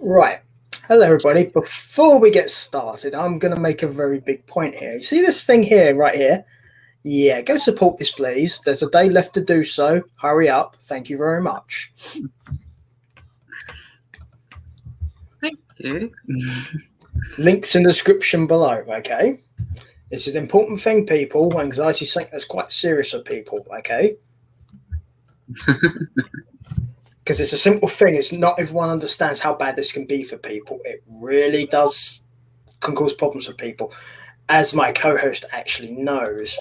Right. Hello, everybody. Before we get started, I'm going to make a very big point here. You see this thing here, right here? Yeah, go support this, please. There's a day left to do so. Hurry up. Thank you very much. Thank you. Links in the description below, okay? This is an important thing, people. Anxiety is something that's quite serious for people, okay? Because it's a simple thing. It's not everyone understands how bad this can be for people. It really can cause problems for people, as my co-host actually knows.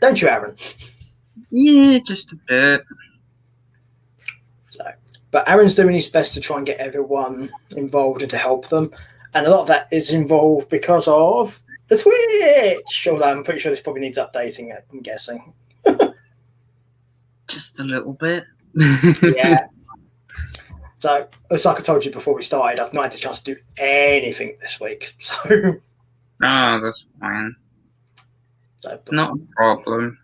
Don't you, Aaron? Yeah, just a bit. But Aaron's doing his best to try and get everyone involved and to help them. And a lot of that is involved because of the Twitch. Although I'm pretty sure this probably needs updating, I'm guessing. Just a little bit. Yeah. So, it's like I told you before we started, I've not had the chance to do anything this week. So, that's fine. It's not a problem.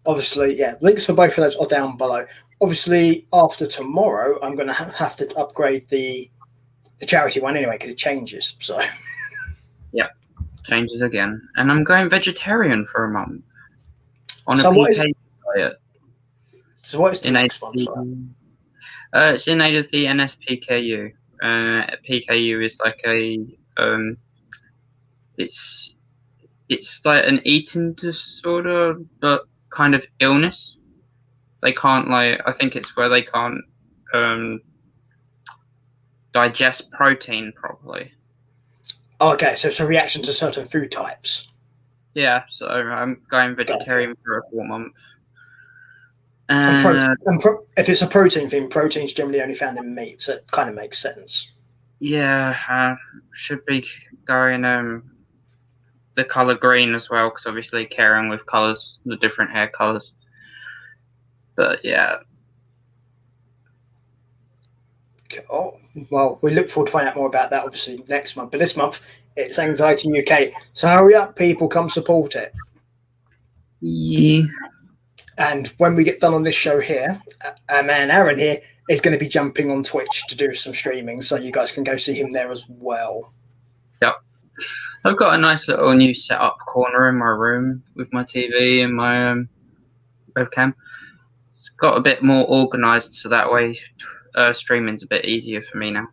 Obviously, yeah, links for both of those are down below. Obviously, after tomorrow, I'm going to have to upgrade the charity one anyway because it changes. So, yeah, changes again. And I'm going vegetarian for a month on a PK diet. So, what is the next one? It's in aid of the NSPKU. PKU is like a it's like an eating disorder, but kind of illness. They can't I think it's where they can't digest protein properly. Okay, so it's a reaction to certain food types. Yeah, so I'm going vegetarian for a full month. If it's a protein thing, protein's generally only found in meat, so it kind of makes sense. Yeah, should be going the color green as well, because obviously caring with colors, the different hair colors. But yeah. Oh, well, we look forward to finding out more about that obviously next month. But this month, it's Anxiety UK. So hurry up, people, come support it. Yeah. And when we get done on this show here, our man Aaron here is going to be jumping on Twitch to do some streaming, so you guys can go see him there as well. Yep. I've got a nice little new setup corner in my room with my TV and my webcam. It's got a bit more organised, so that way streaming's a bit easier for me now.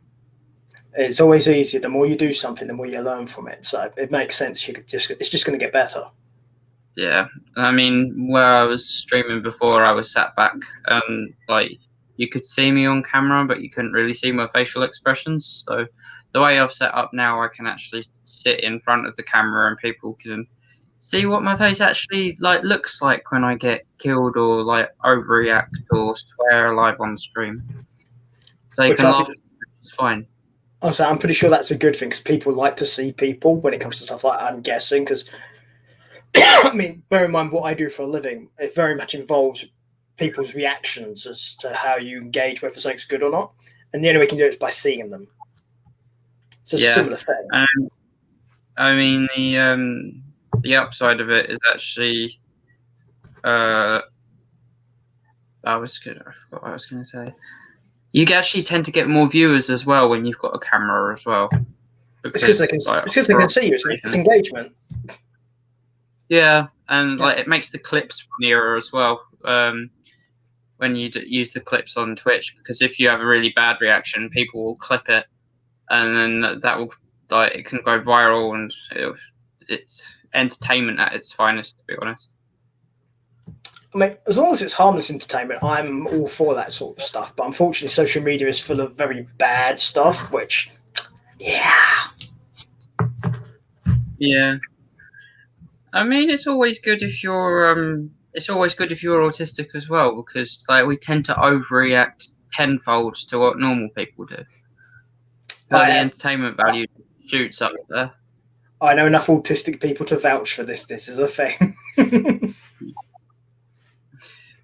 It's always easier. The more you do something, the more you learn from it. So it makes sense. It's just going to get better. Yeah, I mean, where I was streaming before, I was sat back and you could see me on camera, but you couldn't really see my facial expressions. So the way I've set up now, I can actually sit in front of the camera and people can see what my face actually looks like when I get killed or overreact or swear live on stream. So you can laugh. It's fine. Also, I'm pretty sure that's a good thing because people like to see people when it comes to stuff like that, I'm guessing, because I mean, bear in mind what I do for a living, it very much involves people's reactions as to how you engage, whether something's good or not. And the only way you can do it is by seeing them. It's a similar thing. I mean, the upside of it is actually, I forgot what I was going to say. You actually tend to get more viewers as well when you've got a camera as well. It's because they can see you. It's engagement. Yeah, and it makes the clips funnier as well when you use the clips on Twitch, because if you have a really bad reaction, people will clip it, and then that will it can go viral, and it's entertainment at its finest, to be honest. I mean, as long as it's harmless entertainment, I'm all for that sort of stuff. But unfortunately, social media is full of very bad stuff, which, yeah. I mean, it's always good if you're autistic as well, because we tend to overreact tenfold to what normal people do. The entertainment value shoots up there. I know enough autistic people to vouch for this. This is a thing.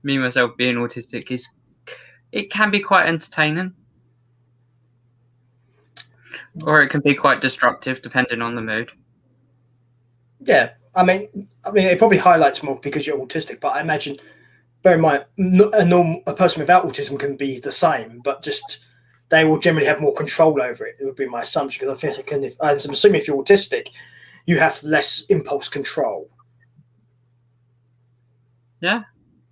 Me myself being autistic it can be quite entertaining, or it can be quite destructive depending on the mood. Yeah, I mean, it probably highlights more because you're autistic, but I imagine, bear in mind, a person without autism can be the same, but just they will generally have more control over it. It would be my assumption, because I think I'm assuming if you're autistic, you have less impulse control. Yeah.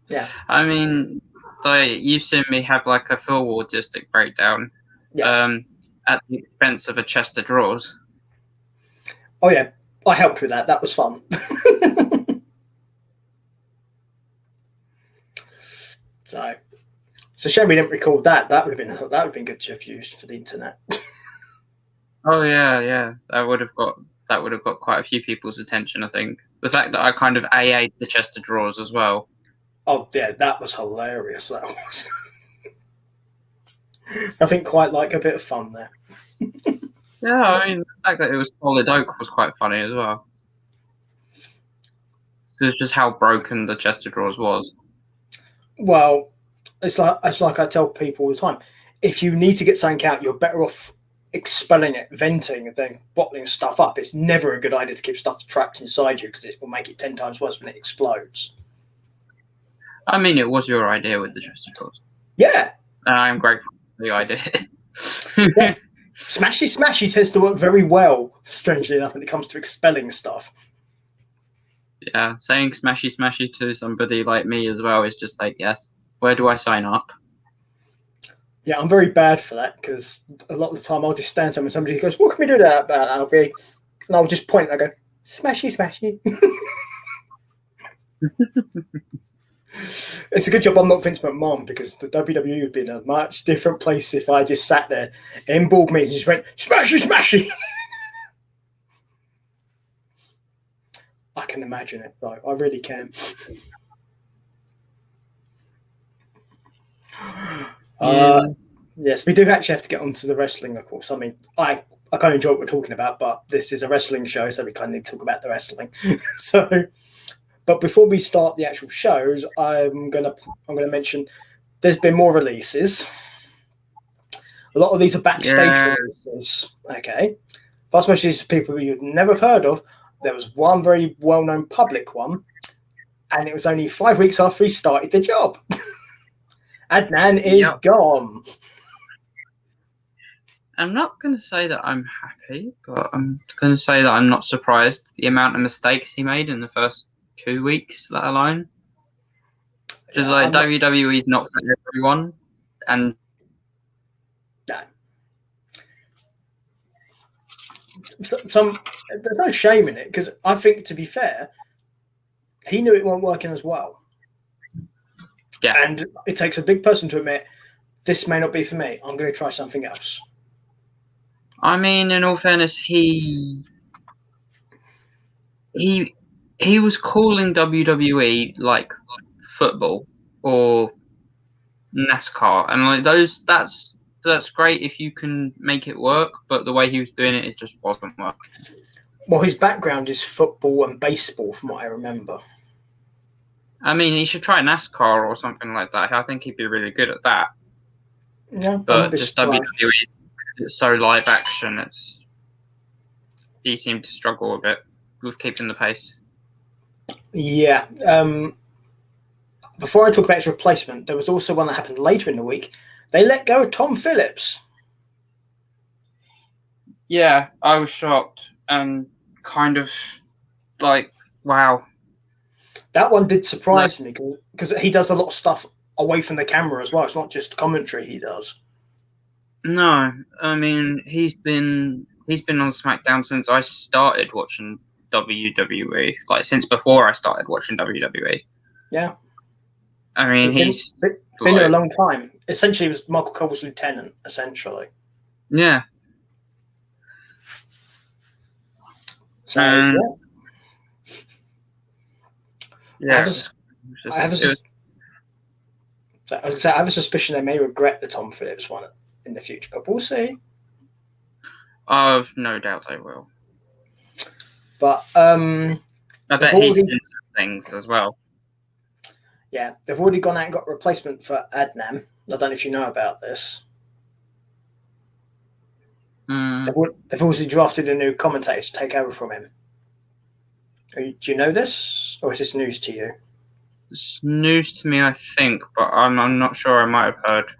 Yeah. I mean, you've seen me have like a full autistic breakdown. Yes. At the expense of a chest of drawers. Oh yeah, I helped with that. That was fun. So it's a shame we didn't record that. That would have been good to have used for the internet. Oh yeah. That would have got quite a few people's attention, I think. The fact that I kind of AA'd the chest of drawers as well. Oh yeah, that was hilarious. That was. I think quite like a bit of fun there. Yeah, I mean, the fact that it was solid oak was quite funny as well. It was just how broken the chest of drawers was. Well, it's like I tell people all the time. If you need to get something out, you're better off expelling it, venting, than bottling stuff up. It's never a good idea to keep stuff trapped inside you, because it will make it 10 times worse when it explodes. I mean, it was your idea with the chest of drawers. Yeah. And I am grateful for the idea. Yeah. Smashy tends to work very well, strangely enough, when it comes to expelling stuff. Yeah, saying smashy to somebody like me as well is just like, yes, where do I sign up? Yeah, I'm very bad for that, because a lot of the time I'll just stand somewhere and somebody goes, "What can we do that about, Alfie?" And I'll just point and I go, "Smashy." It's a good job I'm not Vince McMahon, because the WWE would be in a much different place if I just sat there in board meetings and just went, "Smashy." I can imagine it, though. I really can. Yes, we do actually have to get onto the wrestling, of course. I mean, I kind of enjoy what we're talking about, but this is a wrestling show, so we kind of need to talk about the wrestling. But before we start the actual shows, I'm gonna mention there's been more releases. A lot of these are backstage releases. Okay, vast majority is people you'd never have heard of. There was one very well-known public one, and it was only 5 weeks after he started the job. Adnan is gone. I'm not going to say that I'm happy, but I'm going to say that I'm not surprised the amount of mistakes he made in the first 2 weeks, let alone. Just like WWE's not for everyone, and there's no shame in it, because I think, to be fair, he knew it wasn't working as well. Yeah, and it takes a big person to admit, this may not be for me. I'm going to try something else. I mean, in all fairness, he was calling WWE like football or NASCAR, and like that's great if you can make it work, but the way he was doing it just wasn't working. Well, his background is football and baseball, from what I remember. I mean, he should try NASCAR or something like that. I think he'd be really good at that. Yeah, but just WWE, it's so live action. He seemed to struggle a bit with keeping the pace. Yeah. Before I talk about his replacement, there was also one that happened later in the week. They let go of Tom Phillips. Yeah, I was shocked and kind of like, wow. That one did surprise me, because he does a lot of stuff away from the camera as well. It's not just commentary he does. No, I mean, he's been on SmackDown since I started watching WWE, like since before I started watching WWE. Yeah. I mean, he's been there a long time. Essentially, he was Michael Cole's lieutenant, essentially. Yeah. So, I have a suspicion they may regret the Tom Phillips one in the future, but we'll see. I've no doubt they will. But I bet he's seen some things as well. Yeah, they've already gone out and got a replacement for Adnan. I don't know if you know about this. They've also drafted a new commentator to take over from him. Do you know this, or is this news to you? It's news to me, I think, but I'm not sure. I might have heard.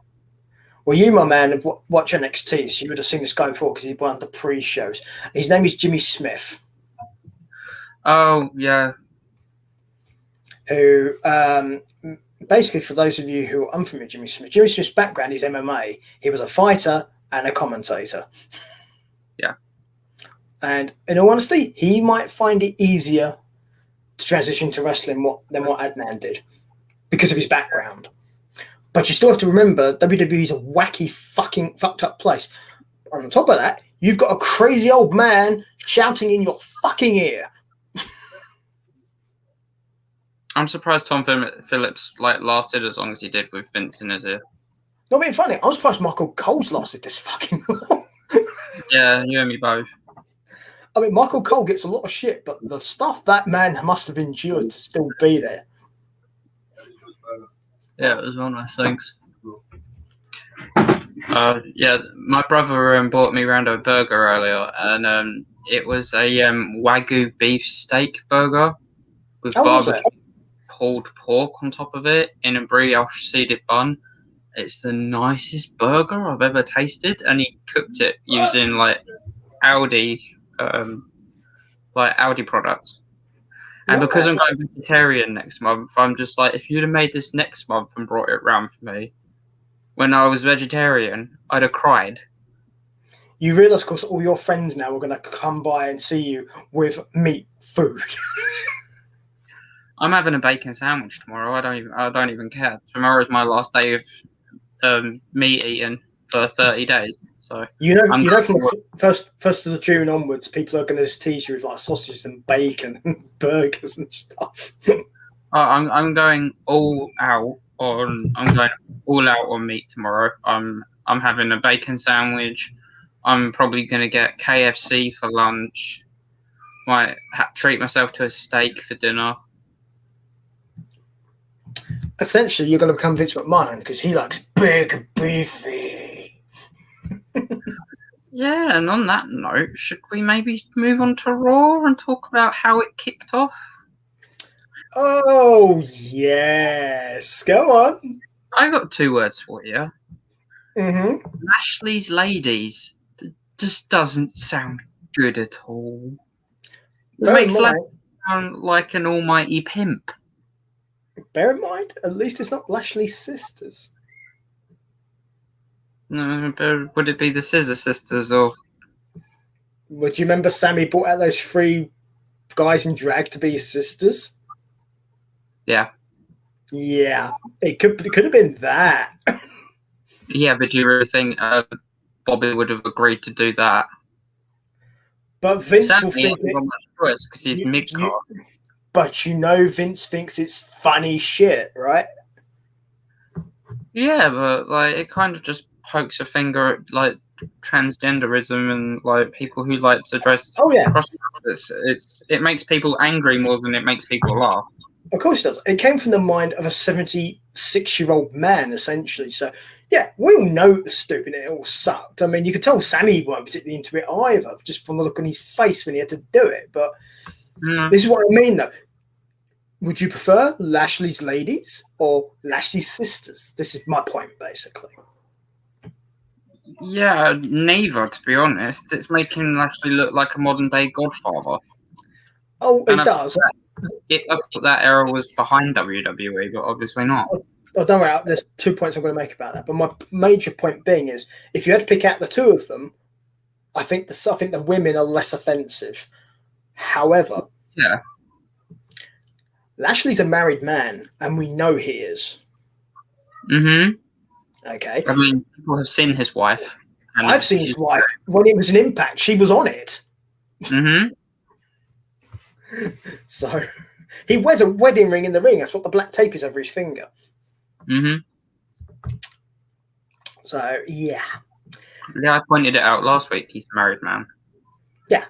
Well, you, my man, watch NXT, so you would have seen this guy before because he won the pre-shows. His name is Jimmy Smith. Oh, yeah. Who, basically, for those of you who are unfamiliar with Jimmy Smith's background is MMA. He was a fighter and a commentator. Yeah. And in all honesty, he might find it easier to transition to wrestling than what Adnan did because of his background. But you still have to remember, WWE is a wacky, fucking fucked up place. And on top of that, you've got a crazy old man shouting in your fucking ear. I'm surprised Tom Phillips lasted as long as he did with Vince in his ear. Not being funny, I'm surprised Michael Cole's lasted this fucking long. Yeah, you and me both. I mean, Michael Cole gets a lot of shit, but the stuff that man must have endured to still be there. Yeah, it was one of those things. Yeah, my brother bought me around a burger earlier, and it was a Wagyu beef steak burger with barbecue pulled pork on top of it in a brioche seeded bun. It's the nicest burger I've ever tasted, and he cooked it using Aldi products. And because I'm going vegetarian next month, I'm just like, if you'd have made this next month and brought it round for me when I was vegetarian, I'd have cried. You realise, of course, all your friends now are going to come by and see you with meat food. I'm having a bacon sandwich tomorrow. I don't even care. Tomorrow's my last day of meat eating for 30 days. So from the first of the June onwards, people are going to just tease you with sausages and bacon and burgers and stuff. I'm going all out on meat tomorrow. I'm having a bacon sandwich. I'm probably going to get KFC for lunch. Might treat myself to a steak for dinner. Essentially, you're going to become Vince McMahon because he likes big and beefy. Yeah, and on that note, should we maybe move on to Raw and talk about how it kicked off? Oh, yes. Go on. I got 2 words for you. Mm-hmm. Lashley's Ladies just doesn't sound good at all. It makes Lashley sound like an almighty pimp. Bear in mind, at least it's not Lashley's sisters. No, but would it be the Scissor Sisters or? Would you remember Sammy brought out those 3 guys in drag to be his sisters? Yeah. Yeah, it could have been that. Yeah, but do you really think Bobby would have agreed to do that? But Vince will think because he's mid-card. But Vince thinks it's funny shit, right? Yeah, but it kind of just pokes a finger at transgenderism and people who like to dress. Oh yeah, it makes people angry more than it makes people laugh. Of course it does. It came from the mind of a 76-year-old man, essentially. So yeah, we all know it was stupid and it all sucked. I mean, you could tell Sammy weren't particularly into it either, just from the look on his face when he had to do it. But this is what I mean, though. Would you prefer Lashley's Ladies or Lashley's Sisters? This is my point, basically. Yeah, neither, to be honest. It's making Lashley look like a modern-day Godfather. Oh, it does. I thought that era was behind WWE, but obviously not. Oh, don't worry. There's 2 points I'm going to make about that. But my major point being is, if you had to pick out the 2 of them, I think the women are less offensive. However, yeah, Lashley's a married man, and we know he is. Mm-hmm. Okay. I mean, people have seen his wife. I've seen his wife. When it was an Impact, she was on it. Mm-hmm. So he wears a wedding ring in the ring. That's what the black tape is over his finger. Mm-hmm. So yeah. Yeah, I pointed it out last week. He's a married man. Yeah.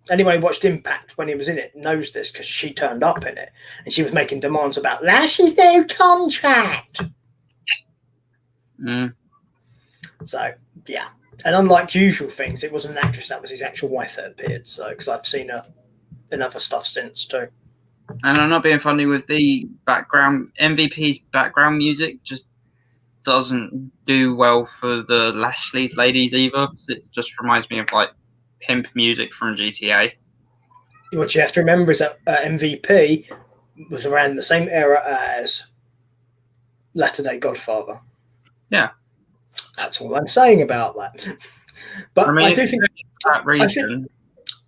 Anyone who watched Impact when he was in it knows this because she turned up in it and she was making demands about Lash's new contract. So yeah. And unlike usual things, it wasn't an actress, that was his actual wife that appeared. So because I've seen her in other stuff since too. And I'm not being funny with the background. MVP's background music just doesn't do well for the Lashley's ladies either. It just reminds me of like pimp music from GTA. What you have to remember is that MVP was around the same era as Latter Day Godfather. Yeah, that's all I'm saying about that. But I do think that region.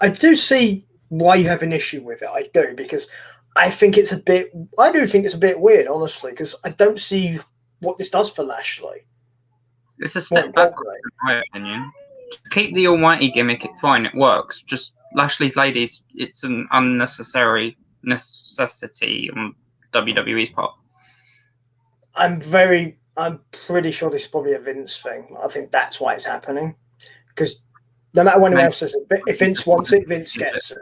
I do see why you have an issue with it. I do, because I think it's a bit. I do think it's a bit weird, honestly, because I don't see what this does for Lashley. It's a step backward, in my opinion. Just keep the Almighty gimmick. It's fine. It works. Just Lashley's ladies. It's an unnecessary necessity on WWE's part. I'm pretty sure this is probably a Vince thing. I think that's why it's happening. Because no matter what anyone else says it, if Vince wants it, Vince gets it.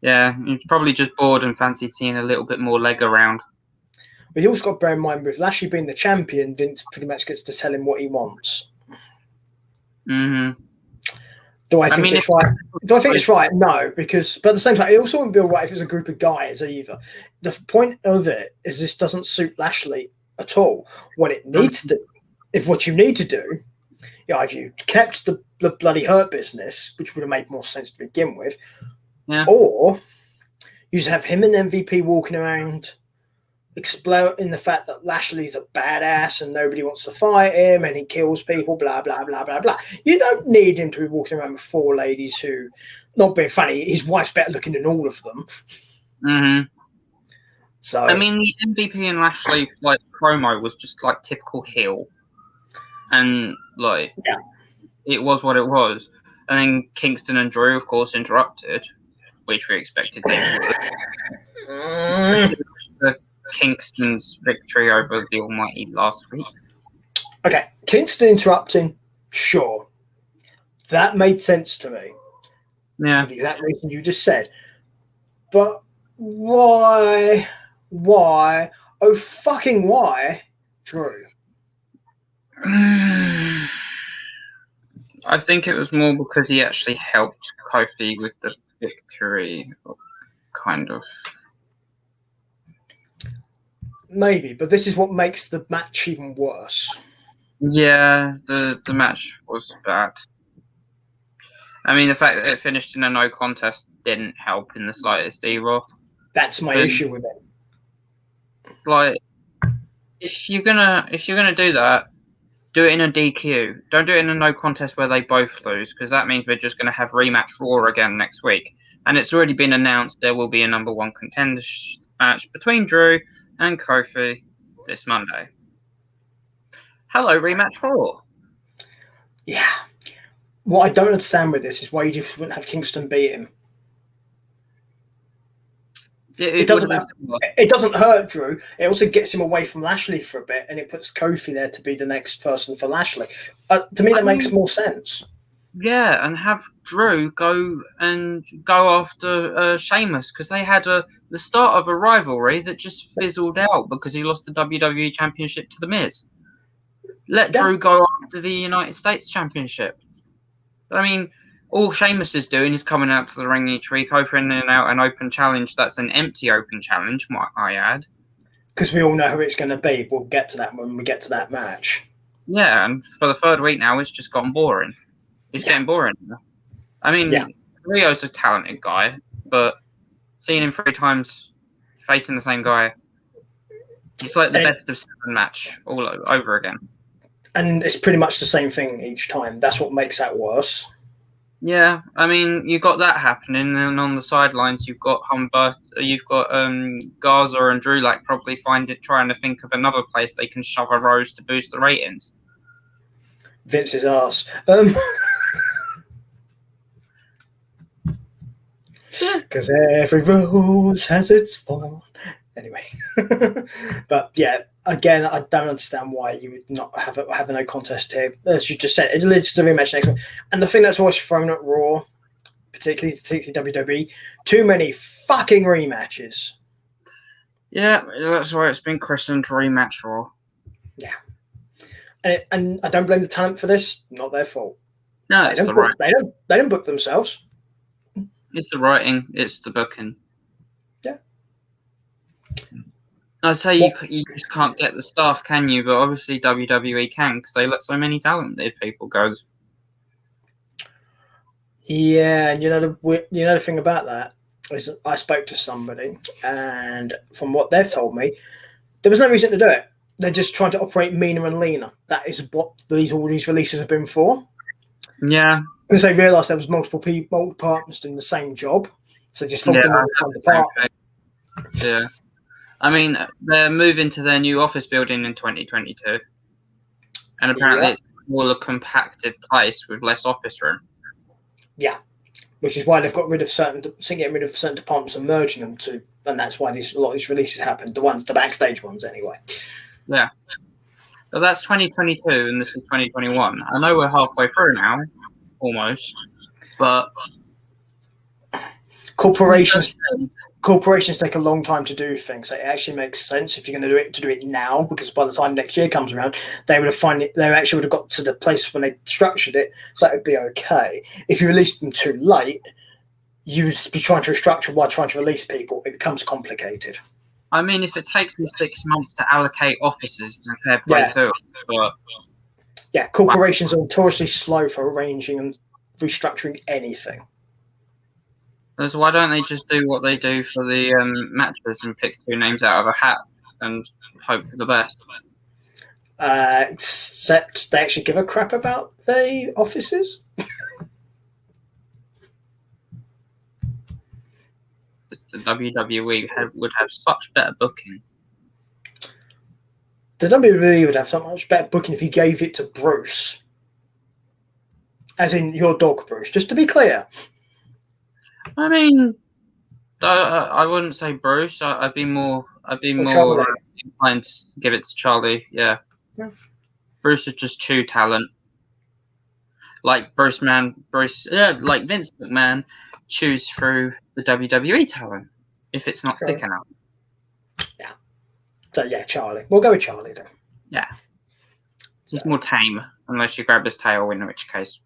Yeah, he's probably just bored and fancied seeing a little bit more leg around. But you also got to bear in mind, with Lashley being the champion, Vince pretty much gets to tell him what he wants. Mm-hmm. Do I think it's right? Do I think it's right? No, because but at the same time, it also wouldn't be all right if it's a group of guys either. The point of it is this doesn't suit Lashley at all. What it needs to, if what you need to do, if you kept the bloody Hurt Business, which would have made more sense to begin with, or you just have him and MVP walking around, exploiting the fact that Lashley's a badass and nobody wants to fight him and he kills people, blah, blah, blah, blah, blah. You don't need him to be walking around with 4 ladies who, not being funny, his wife's better looking than all of them. Mm-hmm. So I mean, the MVP and Lashley like promo was just like typical heel, and like it was what it was. And then Kingston and Drew, of course, interrupted, which we expected they would. Kingston's victory over the Almighty last week. Okay, Kingston interrupting, sure, that made sense to me. Yeah, for the exact reason you just said. But why? Oh, fucking why, Drew? I think it was more because he actually helped Kofi with the victory, kind of. Maybe, but this is what makes the match even worse. Yeah, the match was bad. I mean, the fact that it finished in a no contest didn't help in the slightest either. That's my issue with it. Like, if you're gonna do that, do it in a DQ. Don't do it in a no contest where they both lose, because that means we're just gonna have rematch Raw again next week. And it's already been announced there will be a number 1 contender match between Drew and Kofi this Monday. Hello, rematch Raw. Yeah. What I don't understand with this is why you just wouldn't have Kingston beat him. It doesn't hurt Drew. It also gets him away from Lashley for a bit, and it puts Kofi there to be the next person for Lashley. To me, that makes more sense. Yeah, and have Drew go after Sheamus, because they had the start of a rivalry that just fizzled out because he lost the WWE Championship to The Miz. Let Drew go after the United States Championship. I mean, all Sheamus is doing is coming out to the ring each week, opening out an open challenge that's an empty open challenge, might I add. Because we all know who it's going to be. We'll get to that when we get to that match. Yeah, and for the 3rd week now, it's just gotten boring. It's getting boring. I mean, Rio's a talented guy, but seeing him 3 times facing the same guy, it's like the best of 7 match all over again. And it's pretty much the same thing each time. That's what makes that worse. Yeah, I mean, you've got that happening, and on the sidelines, you've got Garza and Drew probably trying to think of another place they can shove a rose to boost the ratings. Vince's ass. Because every rose has its thorn. Anyway, but yeah, again, I don't understand why you would not have a no contest here. As you just said, it leads to the rematch next week. And the thing that's always thrown at Raw, particularly WWE, too many fucking rematches. Yeah, that's why it's been christened rematch Raw. Yeah, and I don't blame the talent for this. Not their fault. No, it's the right. They don't book themselves. It's the writing. It's the booking. Yeah. I say you just can't get the staff, can you? But obviously WWE can because they let so many talented people go. Yeah, and the thing about that is I spoke to somebody, and from what they've told me, there was no reason to do it. They're just trying to operate meaner and leaner. That is what all these releases have been for. Yeah, Because they realised there was multiple departments doing the same job, so just fold them all in one department. Yeah, I mean they're moving to their new office building in 2022, and apparently it's all a compacted place with less office room. Yeah, which is why they've got rid of certain departments and merging them to, and that's why a lot of these releases happened. The backstage ones, anyway. Yeah, but that's 2022, and this is 2021. I know we're halfway through now, almost, but corporations take a long time to do things. So it actually makes sense if you're going to do it now, because by the time next year comes around, they would have got to the place when they structured it, so that would be okay. If you release them too late, you would be trying to restructure while trying to release people. It becomes complicated. I mean, if it takes me 6 months to allocate offices, then fair play to it. But yeah, corporations are notoriously slow for arranging and restructuring anything. So why don't they just do what they do for the matches and pick 2 names out of a hat and hope for the best? Except they actually give a crap about the offices. The WWE would have such better booking. The WWE would have so much better booking if you gave it to Bruce. As in your dog, Bruce, just to be clear. I mean, I wouldn't say Bruce. I'd be more inclined to give it to Charlie. Yeah. Bruce is just chew talent. Like like Vince McMahon chews through the WWE talent if it's not thick enough. Yeah. So yeah, Charlie. We'll go with Charlie then. Yeah. He's more tame, unless you grab his tail, in which case,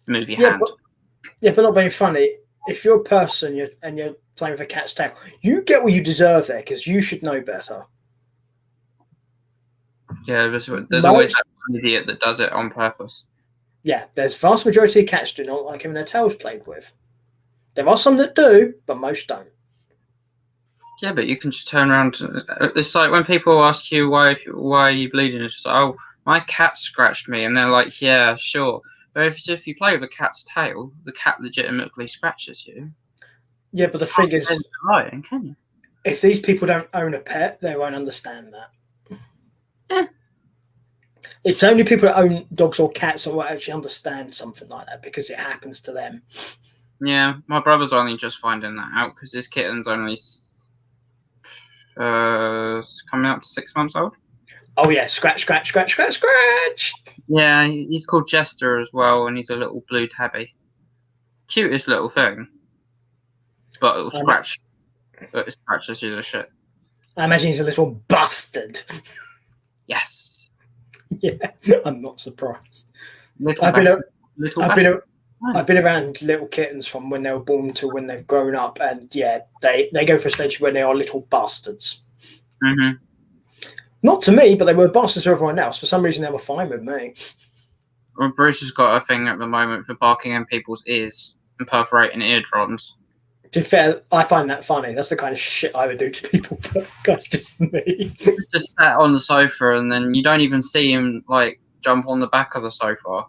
move your hand. But not being funny. If you're a person and you're playing with a cat's tail, you get what you deserve there, because you should know better. Yeah, there's always that idiot that does it on purpose. Yeah, there's vast majority of cats do not like having their tails played with. There are some that do, but most don't. Yeah, but you can just turn around. It's like when people ask you why are you bleeding, it's just like, oh, my cat scratched me, and they're like, yeah, sure. But if you play with a cat's tail, the cat legitimately scratches you. Yeah, but the thing is, lying, can you? If these people don't own a pet, they won't understand that. Yeah. It's only people that own dogs or cats that will actually understand something like that, because it happens to them. Yeah, my brother's only just finding that out because his kitten's only coming up to 6 months old. Oh yeah, scratch. Yeah, he's called Jester as well, and he's a little blue tabby. Cutest little thing. But it'll scratch. But it scratches you to shit. I imagine he's a little bastard. Yes. Yeah, I'm not surprised. I've been around little kittens from when they were born to when they've grown up, and yeah, they go for a stage where they are little bastards. Mm-hmm. Not to me, but they were bastards to everyone else. For some reason, they were fine with me. Well, Bruce has got a thing at the moment for barking in people's ears and perforating eardrums. To be fair, I find that funny. That's the kind of shit I would do to people, but that's just me. Just sat on the sofa, and then you don't even see him like jump on the back of the sofa,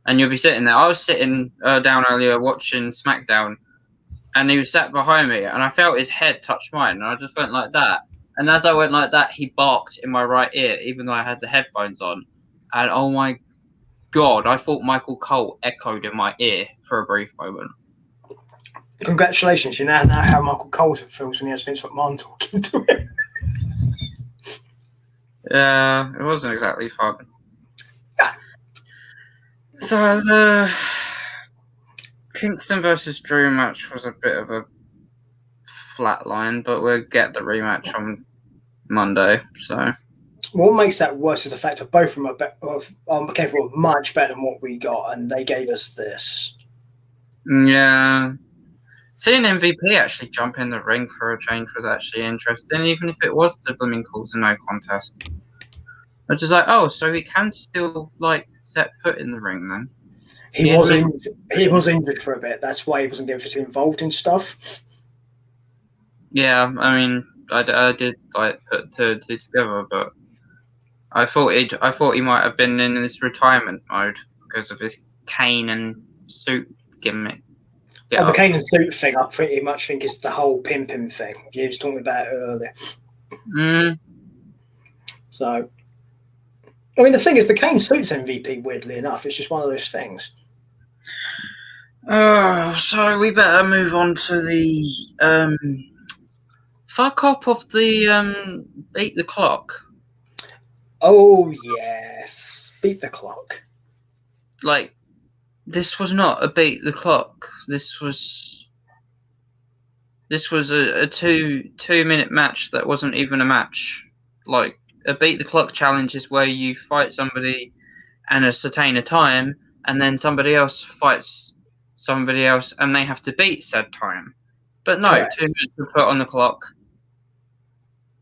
and you'll be sitting there. I was sitting down earlier watching SmackDown, and he was sat behind me, and I felt his head touch mine, and I just went like that. And as I went like that, he barked in my right ear, even though I had the headphones on. And oh my God, I thought Michael Cole echoed in my ear for a brief moment. Congratulations, you now know how Michael Cole feels when he has Vince McMahon talking to him. Yeah, it wasn't exactly fun. So the Kingston versus Drew match was a bit of a flatline, but we'll get the rematch on Monday. So what makes that worse is the fact that both of them are capable of much better than what we got, and they gave us this. Yeah. Seeing MVP actually jump in the ring for a change was actually interesting, even if it was to blooming calls a no contest. I was just like, oh, so he can still like set foot in the ring then. He was injured for a bit. That's why he wasn't getting involved in stuff. Yeah, I mean, I did like put two and two together, but I thought he might have been in this retirement mode because of his cane and suit gimmick. The cane and suit thing, I pretty much think is the whole pimping thing. You was talking about it earlier. So, I mean, the thing is, the cane suits MVP. Weirdly enough, it's just one of those things. So we better move on to the fuck up of the beat the clock. Oh yes, beat the clock. Like, this was not a beat the clock. This was a 2-minute match that wasn't even a match. Like, a beat the clock challenge is where you fight somebody and ascertain a time, and then somebody else fights somebody else and they have to beat said time. But no, Correct. 2 minutes were put on the clock,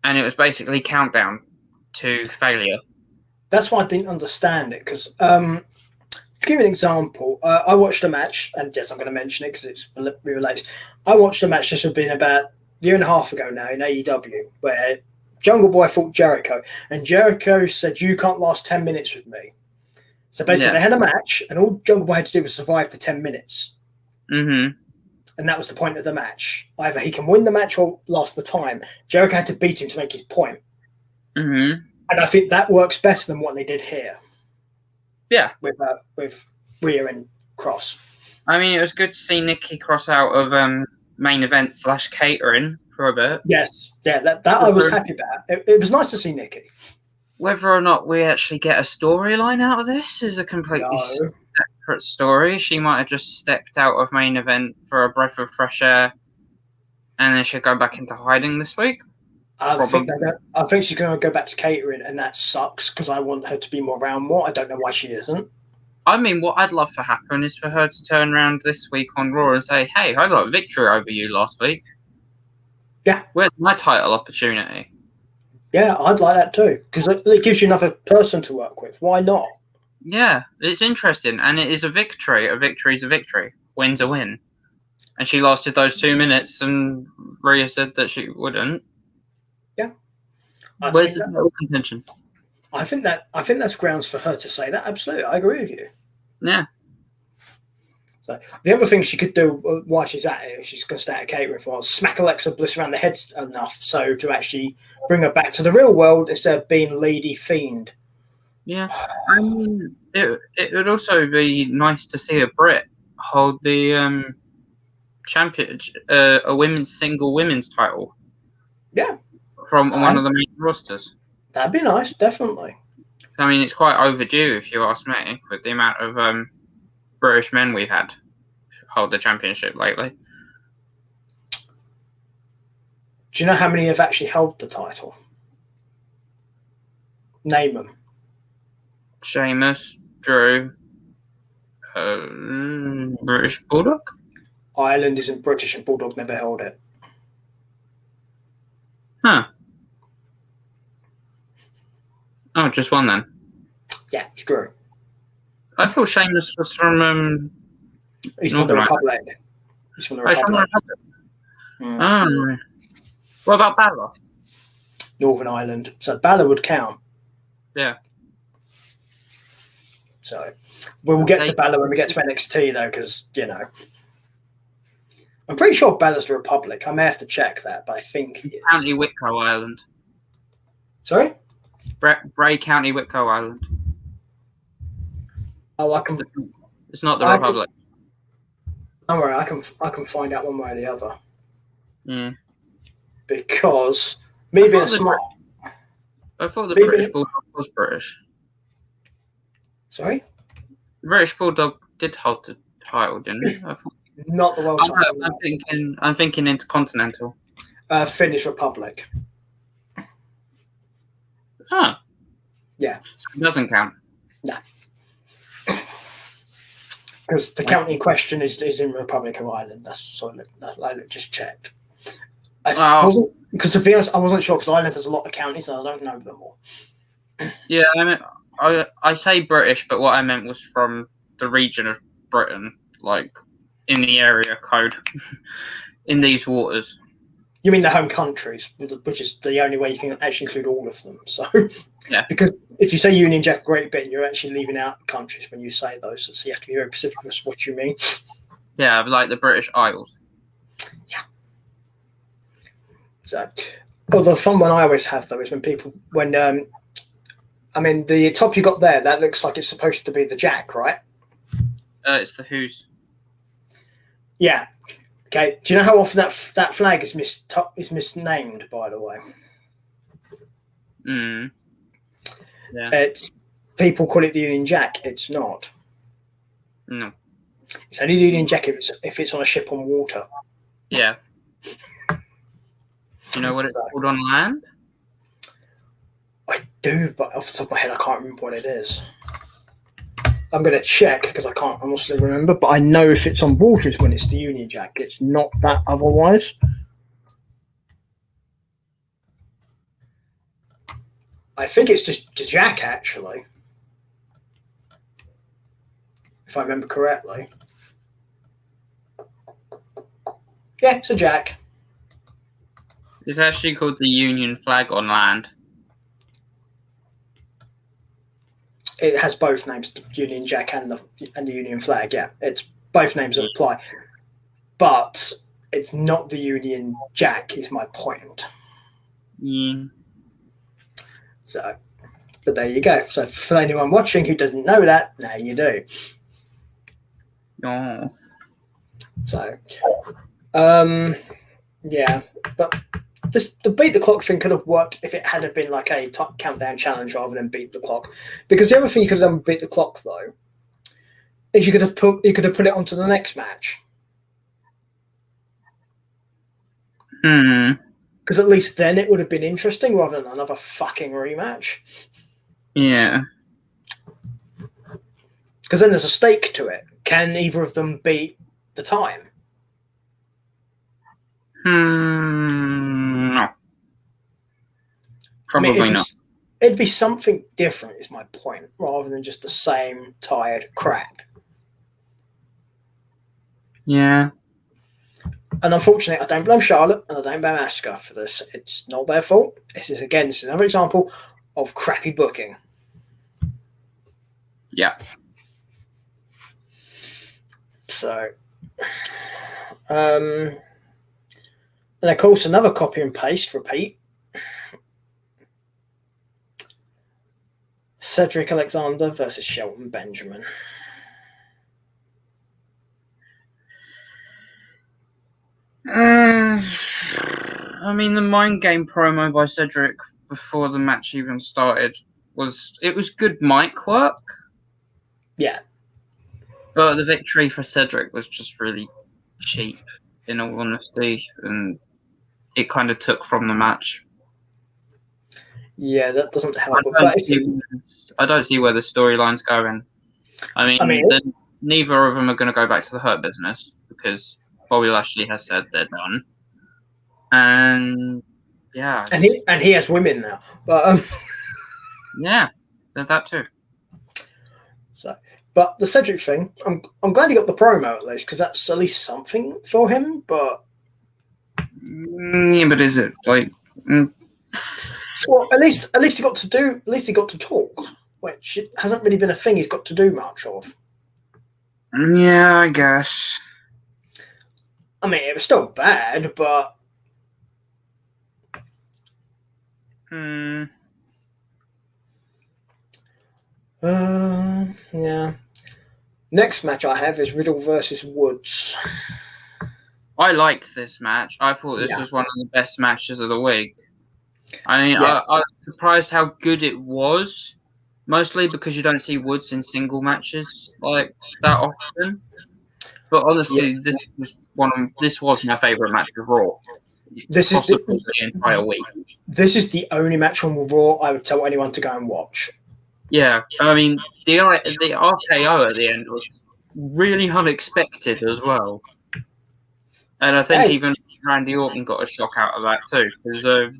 and it was basically countdown to failure. That's why I didn't understand it, because to give you an example, I watched a match, and yes, I'm going to mention it because it relates. I watched a match, this would have been about a year and a half ago now in AEW, where Jungle Boy fought Jericho, and Jericho said, "You can't last 10 minutes with me." So basically, they had a match, and all Jungle Boy had to do was survive the 10 minutes. Mm-hmm. And that was the point of the match. Either he can win the match or last the time. Jericho had to beat him to make his point. Mm-hmm. And I think that works better than what they did here. Yeah. With Rhea and Cross. I mean, it was good to see Nikki Cross out of main event / catering for a bit. Yes. Yeah, that I was happy about. It was nice to see Nikki. Whether or not we actually get a storyline out of this is a completely separate story. She might have just stepped out of main event for a breath of fresh air, and then she'll go back into hiding this week. I think she's going to go back to catering, and that sucks because I want her to be around more. I don't know why she isn't. I mean, what I'd love to happen is for her to turn around this week on Raw and say, "Hey, I got a victory over you last week. Yeah, where's my title opportunity?" Yeah, I'd like that too, because it gives you another person to work with. Why not? Yeah, it's interesting, and it is a victory. A victory is a victory. Win's a win. And she lasted those 2 minutes, and Rhea said that she wouldn't. Yeah. Where's the title contention? I think that's grounds for her to say that. Absolutely, I agree with you. Yeah. So the other thing she could do while she's at it, she's going to start a catering for, smack Alexa Bliss around the head enough so to actually bring her back to the real world instead of being Lady Fiend. Yeah, I mean, it would also be nice to see a Brit hold the champion, a women's title. Yeah, from one of the main rosters. That'd be nice, definitely. I mean, it's quite overdue, if you ask me, with the amount of British men we've had hold the championship lately. Do you know how many have actually held the title? Name them. Sheamus, Drew, British Bulldog. Ireland isn't British and Bulldog never held it. Huh. Oh, just one then. Yeah, it's Drew. I thought Sheamus was from He's from the Republic. He's from the Republic. Oh. What about Balor? Northern Ireland. So Balor would count. Yeah. So we'll get to Balor when we get to NXT though, because I'm pretty sure Balor's the Republic. I may have to check that, but I think he is. County Wicklow Island. Sorry? Bray County Wicklow Island. Oh, I can. It's not the Republic. Don't worry, I can find out one way or the other. Yeah. Because me being smart. I thought the British Bulldog was British. Sorry? The British Bulldog did hold the title, didn't he? Not the world title. I'm thinking Intercontinental. Finnish Republic. Huh. Yeah. So it doesn't count. No. Because the county in question is in Republic of Ireland. That's I just checked. Wasn't because to be honest, I wasn't sure because Ireland has a lot of counties and I don't know them all. Yeah, I mean, I say British, but what I meant was from the region of Britain, like in the area code, in these waters. You mean the home countries, which is the only way you can actually include all of them. So, yeah, because if you say Union Jack Great Britain, you're actually leaving out countries when you say those. So you have to be very specific with what you mean. Yeah, like the British Isles. Yeah. So, the fun one I always have though is when the top you got there, that looks like it's supposed to be the Jack, right? It's the Who's. Yeah. Okay. Do you know how often that flag is misnamed? By the way. Yeah. It's people call it the Union Jack. It's not. No. It's only the Union Jack if it's on a ship on water. Yeah. Do you know what it's called on land? I do, but off the top of my head, I can't remember what it is. I'm going to check because I can't honestly remember, but I know if it's on water, it's when it's the Union Jack. It's not that otherwise. I think it's just the Jack, actually. If I remember correctly. Yeah, it's a Jack. It's actually called the Union flag on land. It has both names, the Union Jack and the Union flag. Yeah, it's both names that apply, but it's not the Union Jack. Is my point. Yeah. So, but there you go. So for anyone watching who doesn't know that, now you do. Yes. So, yeah, but the beat the clock thing could have worked if it had been like a countdown challenge rather than beat the clock. Because the other thing you could have done with beat the clock though is you could have put it onto the next match. Because at least then it would have been interesting rather than another fucking rematch. Yeah. Because then there's a stake to it. Can either of them beat the time? No. Probably not. It'd be something different, is my point, rather than just the same tired crap. Yeah. And unfortunately, I don't blame Charlotte and I don't blame Asuka for this. It's not their fault. This is another example of crappy booking. Yeah. So, and of course, another copy and paste repeat. Cedric Alexander versus Shelton Benjamin. I mean, the mind game promo by Cedric before the match even started was good mic work. Yeah. But the victory for Cedric was just really cheap, in all honesty, and it kind of took from the match. Yeah, that doesn't help. I don't see where the storyline's going. I mean neither of them are going to go back to the Hurt Business because Bobby Lashley has said they're done. And yeah, and he has women now, but yeah, there's that too. So, but the Cedric thing, I'm glad he got the promo at least because that's at least something for him. But yeah, but is it like? Well, at least he got to talk, which hasn't really been a thing he's got to do much of. Yeah, I guess. I mean, it was still bad, but yeah. Next match I have is Riddle versus Woods. I liked this match. I thought this was one of the best matches of the week. I mean, I was surprised how good it was, mostly because you don't see Woods in single matches like that often. But honestly, this was my favorite match of Raw. This is the entire week. This is the only match on Raw I would tell anyone to go and watch. Yeah, I mean the RKO at the end was really unexpected as well. And I think Hey, even Randy Orton got a shock out of that too, because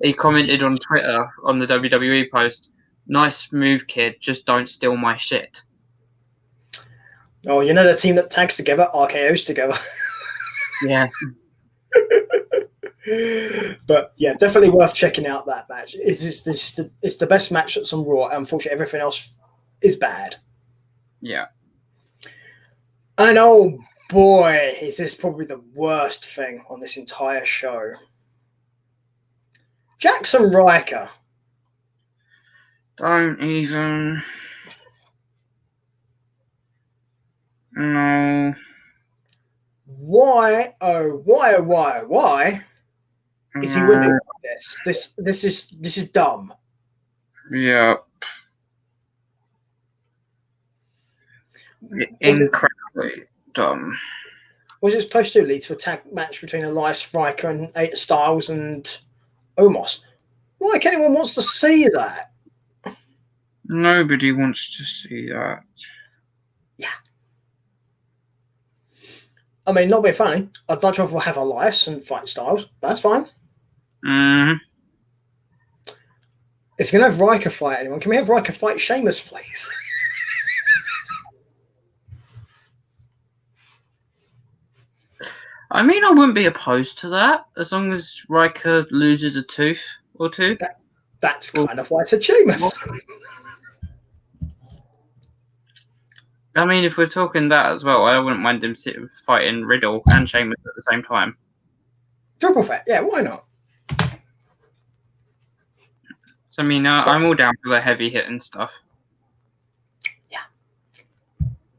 he commented on Twitter on the WWE post, "Nice move, kid. Just don't steal my shit." oh, you know the team that tags together, RKO's together. Yeah. But yeah, definitely worth checking out that match. It's the best match that's on Raw. Unfortunately, everything else is bad. Yeah. And oh boy, is this probably the worst thing on this entire show. Jackson Riker. Don't even. No. Why? Oh, why is he winning like this? This is dumb. Yeah. Incredibly dumb. Was it supposed to lead to a tag match between Elias Riker and Styles and Omos? Why anyone wants to see that? Nobody wants to see that. Yeah. I mean, not being funny. I'd much rather have Elias and fight Styles. That's fine. Mm-hmm. If you're going to have Riker fight anyone, can we have Riker fight Sheamus, please? I mean, I wouldn't be opposed to that, as long as Riker loses a tooth or two. That's kind of why it's a Sheamus. I mean, if we're talking that as well, I wouldn't mind him fighting Riddle and Sheamus at the same time. Triple threat, yeah, why not? So, I mean, I'm all down for the heavy hitting stuff. Yeah.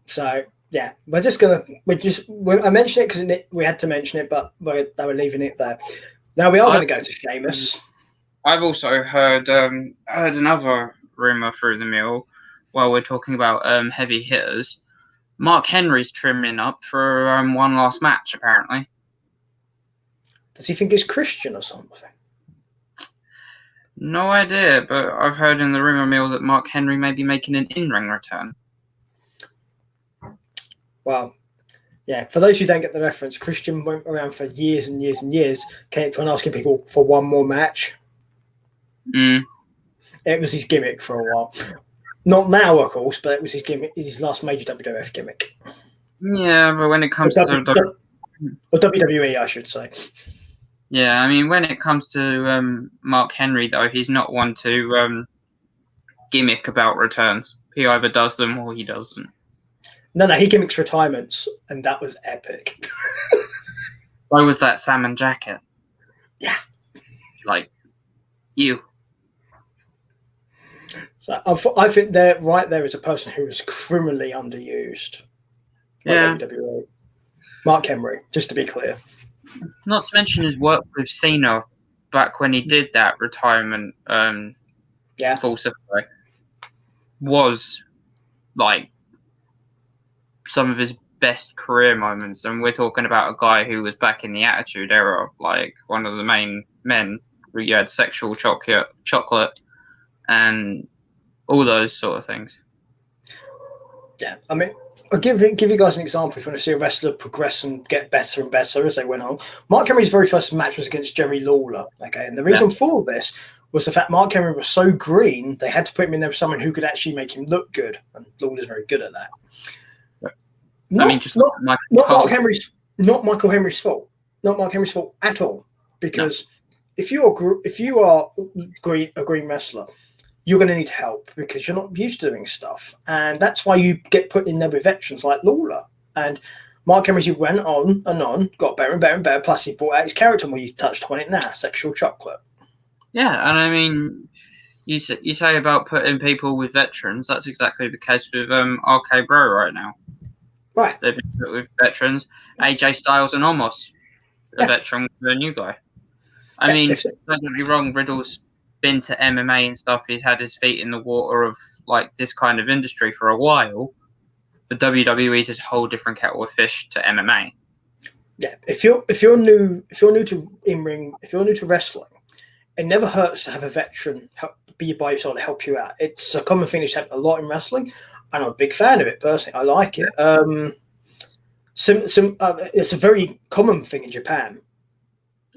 So, yeah, I mentioned it because we had to mention it, but they were leaving it there. Now we are going to go to Sheamus. I've also heard another rumor through the mill while we're talking about heavy hitters. Mark Henry's trimming up for one last match, apparently. Does he think he's Christian or something? No idea, but I've heard in the rumor mill that Mark Henry may be making an in-ring return. Well, yeah, for those who don't get the reference, Christian went around for years and years and years, kept on asking people for one more match. Mm. It was his gimmick for a while. Not now, of course, but it was his gimmick, his last major WWF gimmick. Yeah, but when it comes to or WWE, I should say. Yeah, I mean, when it comes to Mark Henry, though, he's not one to gimmick about returns. He either does them or he doesn't. No, he gimmicks retirements, and that was epic. Why was that salmon jacket? Yeah. Like, you. So I think they're right there is a person who was criminally underused by WWE. Mark Henry, just to be clear. Not to mention his work with Cena back when he did that retirement falsify was like some of his best career moments, and we're talking about a guy who was back in the Attitude Era, like one of the main men where you had sexual chocolate and all those sort of things. Yeah, I mean, I'll give you guys an example if you want to see a wrestler progress and get better and better as they went on. Mark Henry's very first match was against Jerry Lawler, okay? And the reason for this was the fact Mark Henry was so green, they had to put him in there with someone who could actually make him look good, and Lawler's very good at that. Not Michael Henry's fault. Not Mark Henry's fault at all. Because if you are a green wrestler, you're going to need help because you're not used to doing stuff. And that's why you get put in there with veterans like Lawler. And Mark Henry went on and on, got better and better and better. Plus, he brought out his character where you touched on it now, sexual chocolate. Yeah, and I mean, you say about putting people with veterans. That's exactly the case with RK Bro right now. Right. They've been put with veterans. AJ Styles and Omos, a veteran with a new guy. I mean, don't get me wrong, Riddle's been to MMA and stuff. He's had his feet in the water of like this kind of industry for a while. But WWE's a whole different kettle of fish to MMA. Yeah, if you're new to in-ring, if you're new to wrestling, it never hurts to have a veteran be by your side to help you out. It's a common thing that's happened a lot in wrestling. and I'm a big fan of it personally. I like it. It's a very common thing in Japan.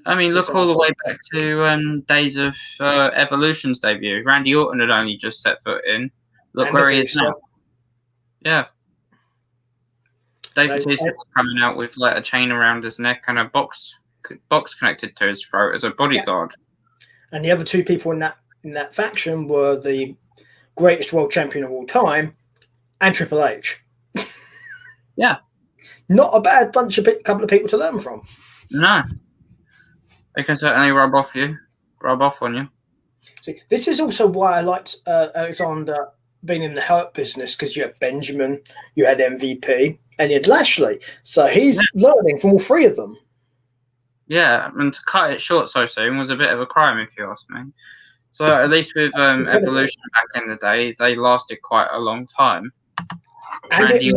I mean, For look all the example. way back to days of Evolution's debut. Randy Orton had only just set foot in. Look And where he is now. Yeah. Dave So, Bautista was coming out with like a chain around his neck and a box connected to his throat as a bodyguard. and the other two people in that faction were the greatest world champion of all time and Triple H. Yeah. Not a bad couple of people to learn from. No. They can certainly rub off on you. See, this is also why I liked Alexander being in the Hurt business, because you had Benjamin, you had MVP, and you had Lashley. So he's learning from all three of them. Yeah, and to cut it short so soon was a bit of a crime, if you ask me. So at least with Evolution back in the day, they lasted quite a long time. And Randy it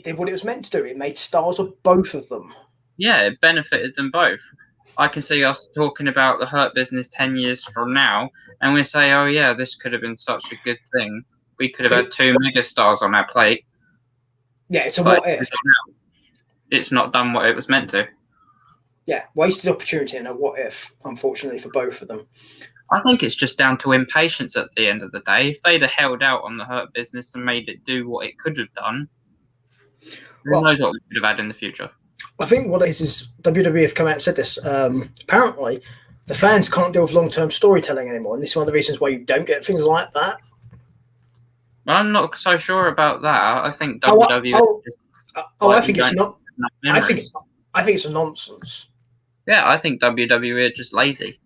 did what it was meant to do. It made stars of both of them. Yeah, it benefited them both. I can see us talking about the Hurt business 10 years from now, and we say, oh yeah, this could have been such a good thing. We could have had two megastars on our plate. Yeah, it's a what if. It's not done what it was meant to. Yeah, wasted opportunity and a what if, unfortunately, for both of them. I think it's just down to impatience at the end of the day. If they'd have held out on the Hurt business and made it do what it could have done, who knows what we could have had in the future. I think what it is WWE have come out and said this. Apparently, the fans can't deal with long-term storytelling anymore, and this is one of the reasons why you don't get things like that. I'm not so sure about that. I think WWE. I think it's not. I think it's a nonsense. Yeah, I think WWE are just lazy.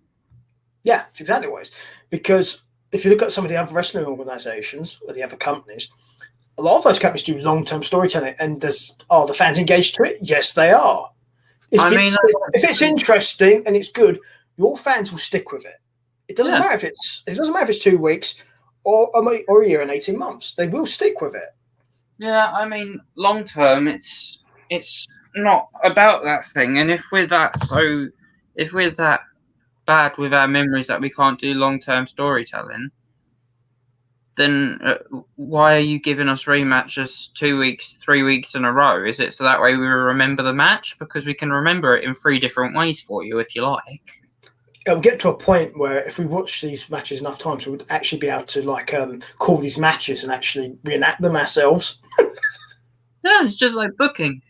Yeah, it's exactly what it is. Because if you look at some of the other wrestling organizations or the other companies, a lot of those companies do long-term storytelling, and are the fans engaged to it? Yes, they are. If it's interesting and it's good, your fans will stick with it. It doesn't matter if it's 2 weeks or a year and 18 months. They will stick with it. Yeah, I mean, long term, it's not about that thing. And if we're that bad with our memories that we can't do long-term storytelling, then why are you giving us rematches 2 weeks, 3 weeks in a row? Is it so that way we remember the match? Because we can remember it in 3 different ways for you, if you like. It'll get to a point where if we watch these matches enough times, we would actually be able to call these matches and actually reenact them ourselves. Yeah, it's just like booking.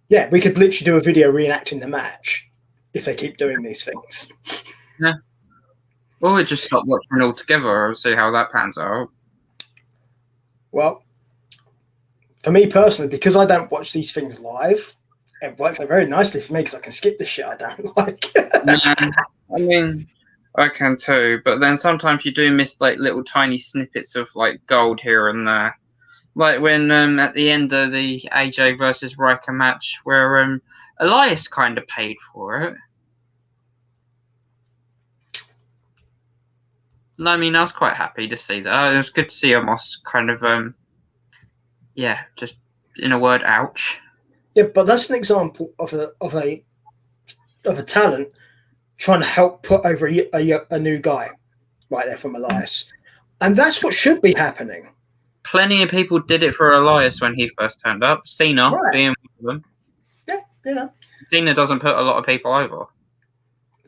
Yeah, we could literally do a video reenacting the match if they keep doing these things. Yeah. Or we just stop watching altogether and see how that pans out. Well, for me personally, because I don't watch these things live, it works out very nicely for me because I can skip the shit I don't like. Yeah, I mean, I can too, but then sometimes you do miss like little tiny snippets of like gold here and there. Like when at the end of the AJ versus Riker match where Elias kind of paid for it. No, I mean, I was quite happy to see that. It was good to see Omos kind of, just in a word, ouch. Yeah, but that's an example of a talent trying to help put over a new guy right there from Elias, and that's what should be happening. Plenty of people did it for Elias when he first turned up. Cena being one of them. Yeah, you know. Cena doesn't put a lot of people over.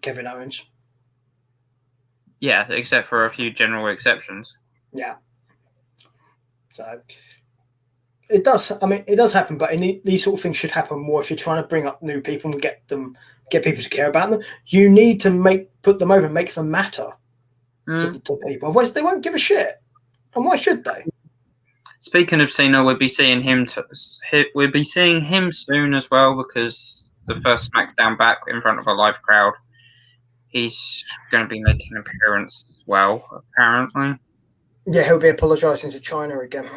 Kevin Owens. Yeah, except for a few general exceptions. Yeah. So it does. I mean, it does happen, but these sort of things should happen more if you're trying to bring up new people and get people to care about them. You need to put them over and make them matter to people. Otherwise, they won't give a shit. And why should they? Speaking of Cena, we'll be seeing him. We'll be seeing him soon as well because the first SmackDown back in front of a live crowd. He's going to be making an appearance as well, apparently. Yeah, he'll be apologising to China again.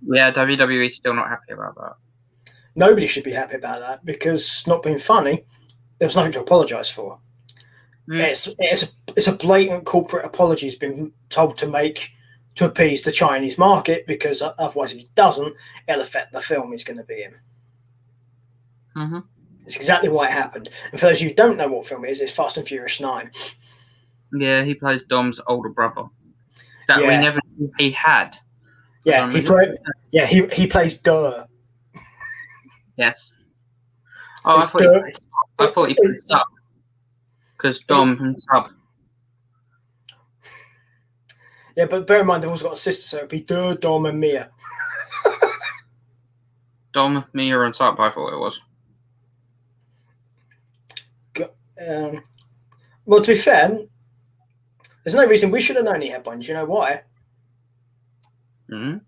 Yeah, WWE's still not happy about that. Nobody should be happy about that because it's not being funny. There's nothing to apologise for. It's a blatant corporate apology he's been told to make to appease the Chinese market because otherwise, if he doesn't, it'll affect the film he's going to be in. Mm-hmm. It's exactly why it happened. And for those of you who don't know what film it is, it's Fast and Furious 9. Yeah, he plays Dom's older brother. That we Yeah. never knew he had. Yeah, he plays Durr. Yes. Oh, It's Durr. I thought he played Sub. Because Dom and Sub. Yeah, but bear in mind they've also got a sister, so it'd be Durr, Dom, and Mia. Dom, Mia, and Sub, I thought it was. Well, to be fair, there's no reason we should have known he had one. Do you know why? Mm-hmm.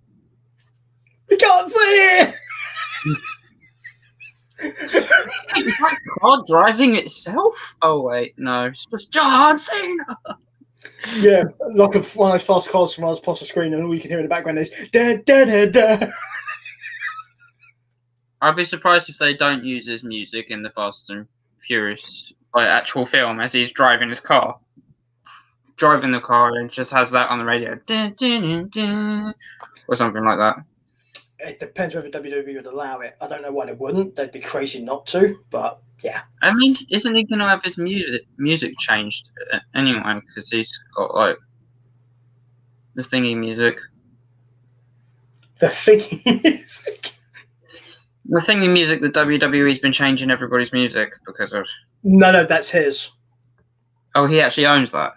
We can't see it! Is that car driving itself? Oh, wait, no. It's just John Cena! Yeah, like one of those fast cars from us past the screen, and all you can hear in the background is da da da da. I'd be surprised if they don't use his music in the Fast and Furious actual film as he's driving his car. Driving the car and just has that on the radio. Or something like that. It depends whether WWE would allow it. I don't know why they wouldn't. They'd be crazy not to, but yeah. I mean, isn't he going to have his music changed anyway? Because he's got, like, the thingy music. The thingy music? The thingy music that WWE's been changing everybody's music because of. No, that's his. Oh, he actually owns that.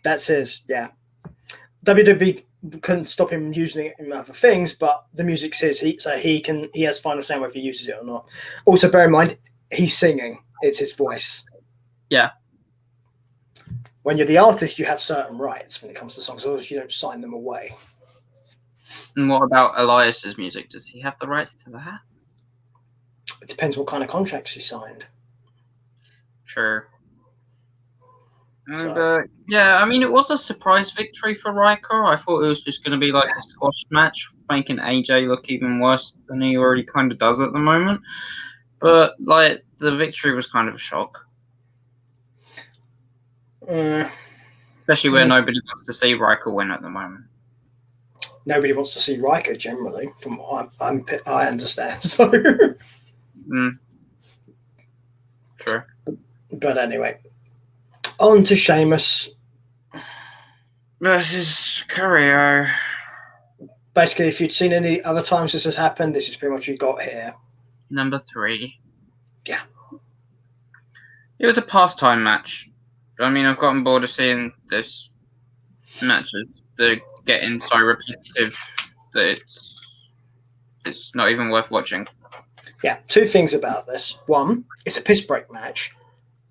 That's his, yeah. WWE couldn't stop him using it in other things, but the music's his, so he has final say whether he uses it or not. Also, bear in mind, he's singing. It's his voice. Yeah. When you're the artist, you have certain rights when it comes to songs, otherwise you don't sign them away. And what about Elias's music? Does he have the rights to that? It depends what kind of contracts he signed. Sure. So. But yeah, I mean, it was a surprise victory for Riker. I thought it was just going to be like a squash match, making AJ look even worse than he already kind of does at the moment. But like, the victory was kind of a shock, especially where nobody wants to see Riker win at the moment. Nobody wants to see Riker generally, from what I understand. So. Sure. But anyway. On to Sheamus versus Carrillo. Basically, if you'd seen any other times this has happened, this is pretty much what you got here. Number 3. Yeah. It was a pastime match. I mean, I've gotten bored of seeing this matches. They're getting so repetitive that it's not even worth watching. Yeah, 2 things about this. One, it's a piss break match.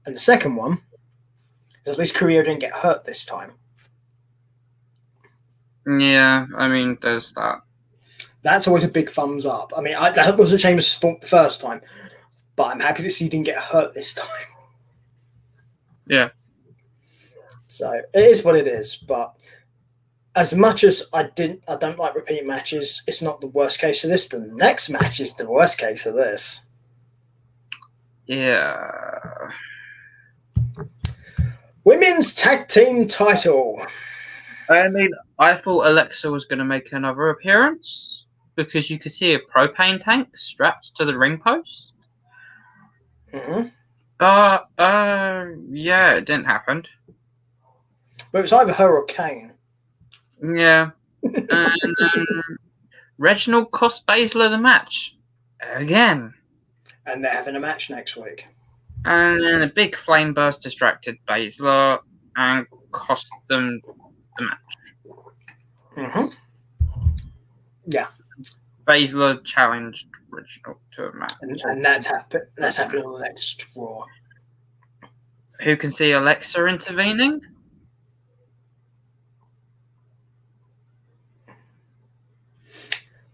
And the second one, at least Carrillo didn't get hurt this time. Yeah, I mean, there's that. That's always a big thumbs up. I mean, that wasn't Sheamus' fault the first time, but I'm happy to see he didn't get hurt this time. Yeah. So it is what it is. But as much as I don't like repeat matches, it's not the worst case of this. The next match is the worst case of this. Yeah. Women's tag team title. I mean, I thought Alexa was going to make another appearance because you could see a propane tank strapped to the ring post. Mm-hmm. Yeah, it didn't happen. But it was either her or Kane. Yeah. And Reginald cost Baszler the match. Again. And they're having a match next week. And then a big flame burst distracted Baszler and cost them the match. Mm-hmm. Yeah. Baszler challenged Reginald to a match. And that's happening on the next Raw. Who can see Alexa intervening?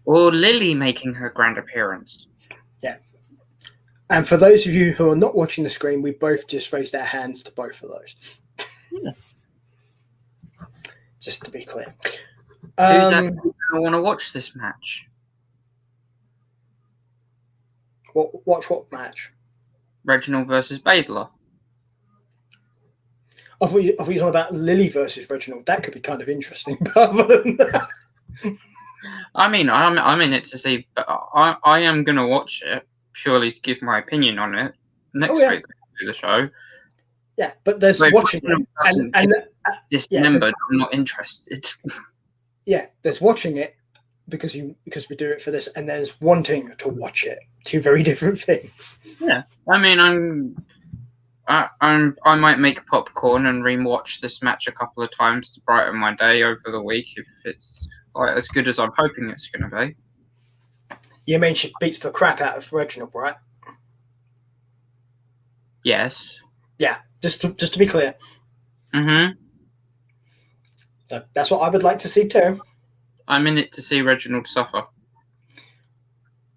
Or Lily making her grand appearance? Yeah. And for those of you who are not watching the screen, we both just raised our hands to both of those. Yes. Just to be clear. Who's actually going to want to watch this match? Watch what match? Reginald versus Baszler. I thought you were talking about Lily versus Reginald. That could be kind of interesting. But other than that... I mean, I'm in it to see, but I am going to watch it purely to give my opinion on it. Next week we'll do the show. Yeah, but there's But if watching Reginald it, doesn't and get yeah, dismembered, I'm not interested. yeah, there's watching it because we do it for this, and there's wanting to watch it. Two very different things. Yeah, I mean, I might make popcorn and re-watch this match a couple of times to brighten my day over the week if it's like as good as I'm hoping it's going to be. You mean she beats the crap out of Reginald, right? Yes. Yeah, just to be clear. Mm-hmm. So that's what I would like to see too. I'm in it to see Reginald suffer.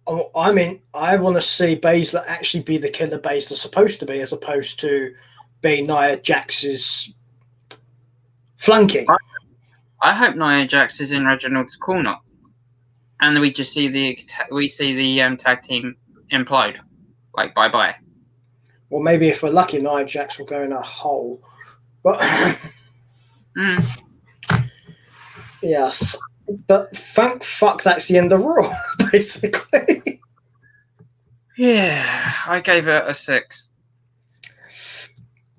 Oh, I mean, I want to see Baszler actually be the killer Baszler's supposed to be, as opposed to being Nia Jax's flunky. I hope Nia Jax is in Reginald's corner, and we just see the tag team implode. Like bye. Well, maybe if we're lucky, Nia Jax will go in a hole. But yes, but thank fuck that's the end of Raw, basically. Yeah, I gave it a 6.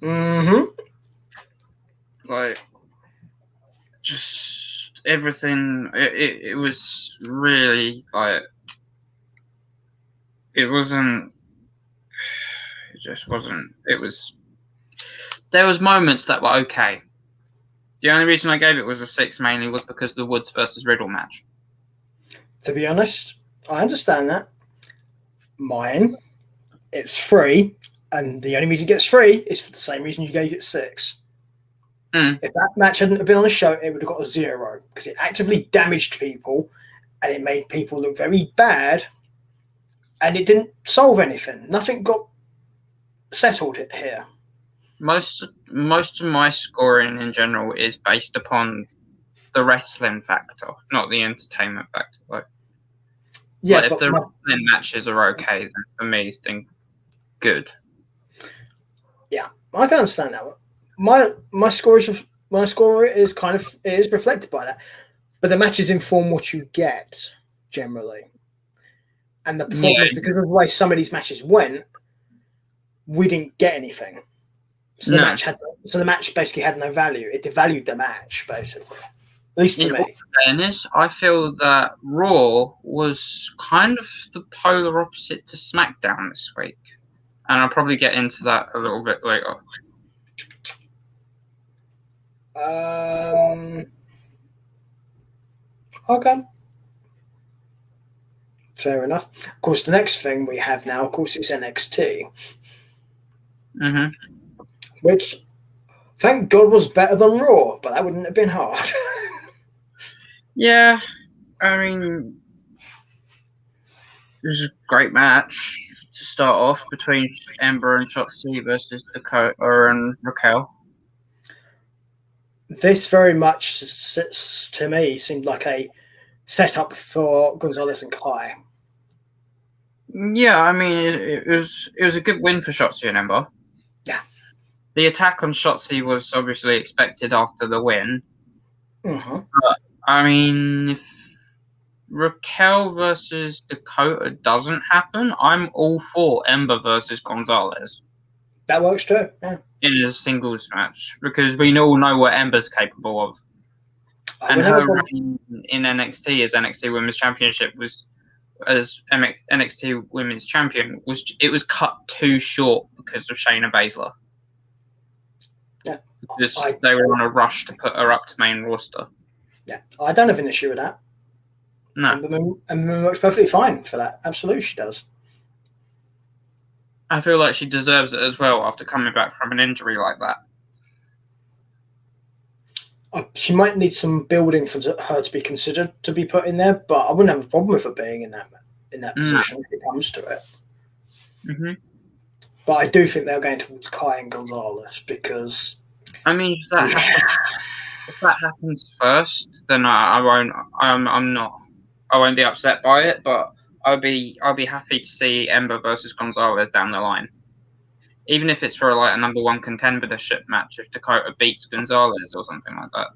Mm-hmm. Like, just everything. It was really like it wasn't. It just wasn't. It was. There was moments that were okay. The only reason I gave it was a 6 mainly was because of the Woods versus Riddle match. To be honest, I understand that. Mine, it's 3, and the only reason it gets 3 is for the same reason you gave it 6. If that match hadn't been on the show, it would have got a 0 because it actively damaged people and it made people look very bad, and it didn't solve anything. Nothing got settled here. Most of my scoring in general is based upon the wrestling factor, not the entertainment factor. Like, yeah, if the wrestling matches are okay, then for me, then good. Yeah, I can understand that one. My score is kind of is reflected by that, but the matches inform what you get generally. And the problem is because of the way some of these matches went, we didn't get anything. So the match basically had no value. It devalued the match, basically. At least for me. In fairness, I feel that Raw was kind of the polar opposite to SmackDown this week. And I'll probably get into that a little bit later. Okay. Fair enough. Of course, the next thing we have now, of course, is NXT. Mm-hmm. Which, thank God, was better than Raw, but that wouldn't have been hard. Yeah, I mean, it was a great match to start off between Ember and Shotzi versus Dakota and Raquel. This very much, to me, seemed like a setup for Gonzalez and Kai. Yeah, I mean, it was a good win for Shotzi and Ember. Yeah. The attack on Shotzi was obviously expected after the win. Mm-hmm. But, I mean, if Raquel versus Dakota doesn't happen, I'm all for Ember versus Gonzalez. That works too, yeah. In a singles match, because we all know what Ember's capable of. And her reign in NXT as NXT Women's Championship as NXT Women's Champion was cut too short because of Shayna Baszler. Yeah. Because they were on a rush to put her up to main roster. Yeah, I don't have an issue with that. No. Ember works perfectly fine for that. Absolutely, she does. I feel like she deserves it as well after coming back from an injury like that. She might need some building for her to be considered to be put in there, but I wouldn't have a problem with her being in that position if it comes to it. Mm-hmm. But I do think they're going towards Kai and Gonzalez because. I mean, if that happens first, then I won't. I won't be upset by it, but I'll be happy to see Ember versus Gonzalez down the line. Even if it's for like a number 1 contendership match, if Dakota beats Gonzalez or something like that.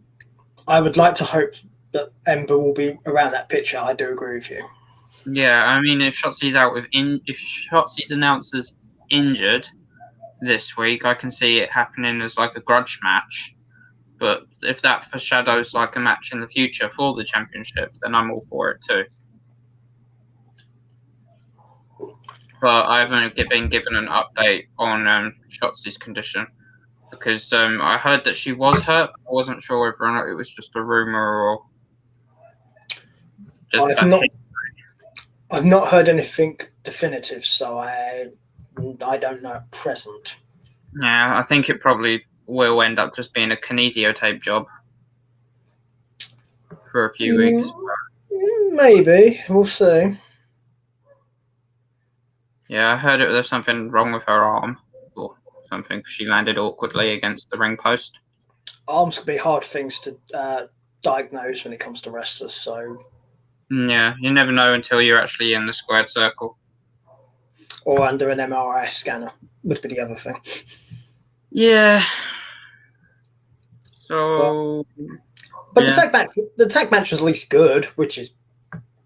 I would like to hope that Ember will be around that picture. I do agree with you. Yeah, I mean, if Shotzi's announced as injured, this week. I can see it happening as like a grudge match. But if that foreshadows like a match in the future for the championship, then I'm all for it too. But I haven't been given an update on Shotzi's condition because I heard that she was hurt. I wasn't sure whether or not it was just a rumor or just I've not heard anything definitive, so I don't know at present. Yeah, I think it probably will end up just being a kinesio tape job for a few weeks. Maybe. We'll see. Yeah, I heard there's something wrong with her arm or something. She landed awkwardly against the ring post. Arms can be hard things to diagnose when it comes to wrestlers, so... Yeah, you never know until you're actually in the squared circle. Or under an MRI scanner would be the other thing. Yeah. So... But the tag match was at least good, which is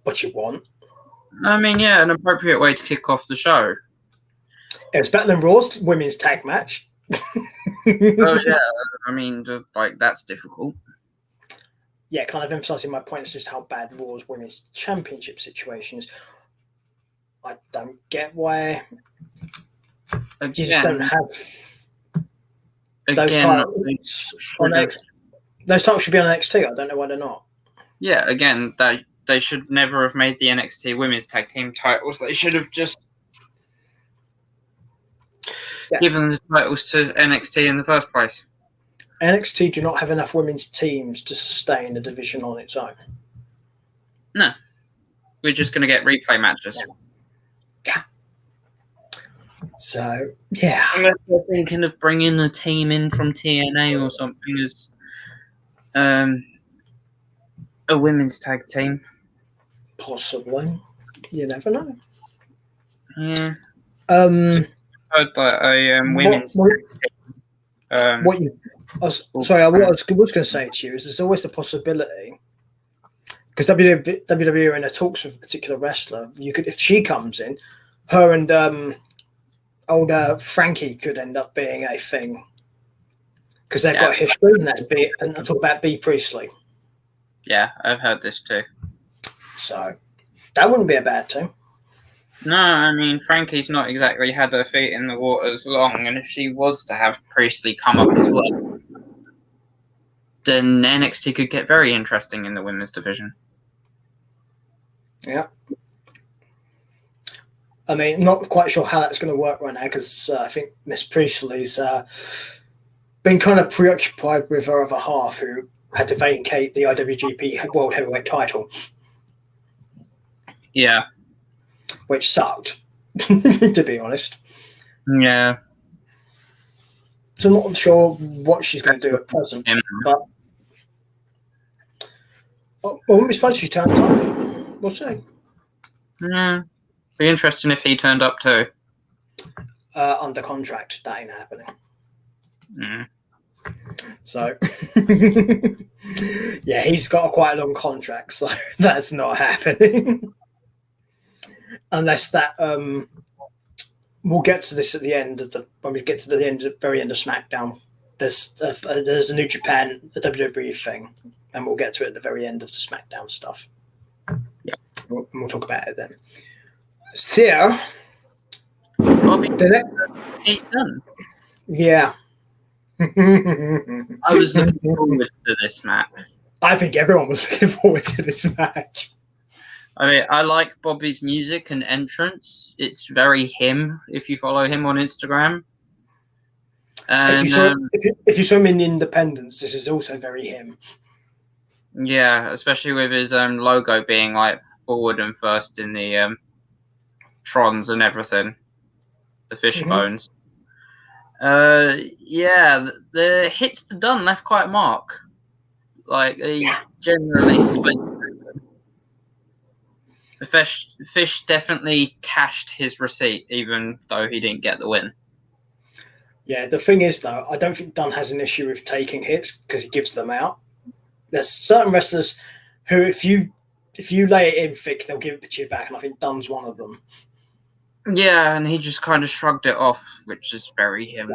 what you want. I mean, yeah, an appropriate way to kick off the show. It was better than Raw's women's tag match. Oh, yeah. I mean, like, that's difficult. Yeah, kind of emphasizing my point is just how bad Raw's women's championship situation is. I don't get why you just don't have those titles on NXT. Those titles should be on NXT. I don't know why they're not. Yeah, again, they should never have made the NXT Women's Tag Team titles. They should have just given the titles to NXT in the first place. NXT do not have enough women's teams to sustain the division on its own. No. We're just going to get replay matches. Yeah. So, yeah. Unless they're thinking of bringing a team in from TNA or something as a women's tag team. Possibly. You never know. Yeah. Heard that a women's tag team. Sorry, what I was going to say to you is there's always the possibility, because WWE are in a talks with a particular wrestler. You could, if she comes in, her and old Frankie could end up being a thing, because they've got a history, and that's B. And I'm talking about B. Priestley. Yeah, I've heard this too. So that wouldn't be a bad thing. No, I mean, Frankie's not exactly had her feet in the water as long, and if she was to have Priestley come up as well, then NXT could get very interesting in the women's division. Yeah. I mean, not quite sure how that's going to work right now, because I think Miss Priestley's been kind of preoccupied with her other half, who had to vacate the IWGP World Heavyweight title. Yeah. Which sucked, to be honest. Yeah. So I'm not sure what she's going to do at present. But I wouldn't be surprised if she turns up. We'll see. Yeah. Be interesting if he turned up too. Under contract, that ain't happening. Mm. So, yeah, he's got quite a long contract, so that's not happening. Unless that, we'll get to this at the end of when we get to the very end of SmackDown. There's a New Japan, a WWE thing, and we'll get to it at the very end of the SmackDown stuff. Yeah, we'll talk about it then. So, yeah. I was looking forward to this match. I think everyone was looking forward to this match. I mean, I like Bobby's music and entrance. It's very him, if you follow him on Instagram. And, if you saw him in Independence, this is also very him. Yeah, especially with his logo being like forward and first in the Trons and everything. The fish bones. Yeah, the hits to done left quite a mark. Like, he generally split. The fish definitely cashed his receipt, even though he didn't get the win. Yeah, the thing is, though, I don't think Dunn has an issue with taking hits because he gives them out. There's certain wrestlers who, if you lay it in thick, they'll give it to you back, and I think Dunn's one of them. Yeah, and he just kind of shrugged it off, which is very him.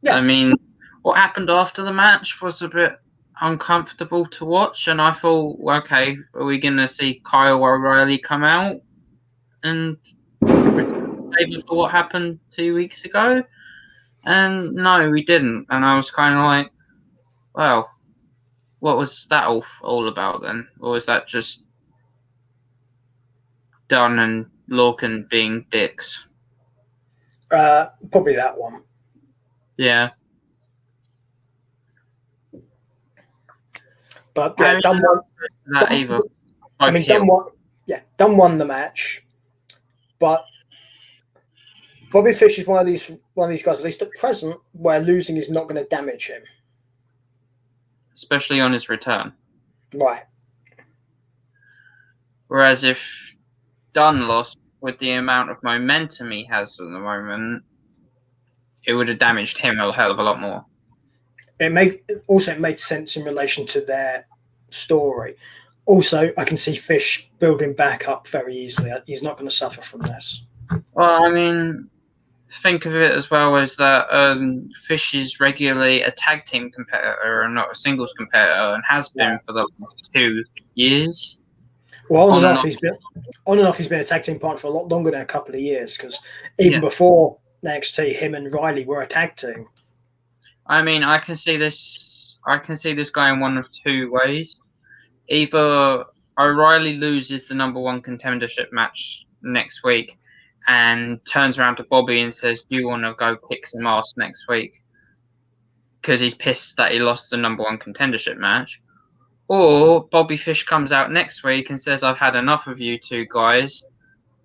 Yeah. I mean, what happened after the match was a bit uncomfortable to watch, and I thought, okay, are we going to see Kyle O'Reilly come out and return the favour for what happened 2 weeks ago? And no, we didn't. And I was kind of like, well, what was that all about then? Or was that just Dunn and Lorcan being dicks? Probably that one. Yeah. But yeah, Dunn won. That either. I mean, Dunn won. Yeah, Dunn won the match, but Bobby Fish is one of these guys, at least at present, where losing is not going to damage him. Especially on his return. Right. Whereas if Dunn lost with the amount of momentum he has at the moment, it would have damaged him a hell of a lot more. It made sense in relation to their story. Also, I can see Fish building back up very easily. He's not going to suffer from this. Well, I mean, think of it as well as that Fish is regularly a tag team competitor and not a singles competitor, and has been for the last 2 years. Well, on and off, he's been a tag team partner for a lot longer than a couple of years, because even before NXT, him and Riley were a tag team. I mean, I can see this going one of two ways. Either O'Reilly loses the number one contendership match next week and turns around to Bobby and says, "Do you want to go kick some ass next week?" Because he's pissed that he lost the number one contendership match. Or Bobby Fish comes out next week and says, "I've had enough of you two guys,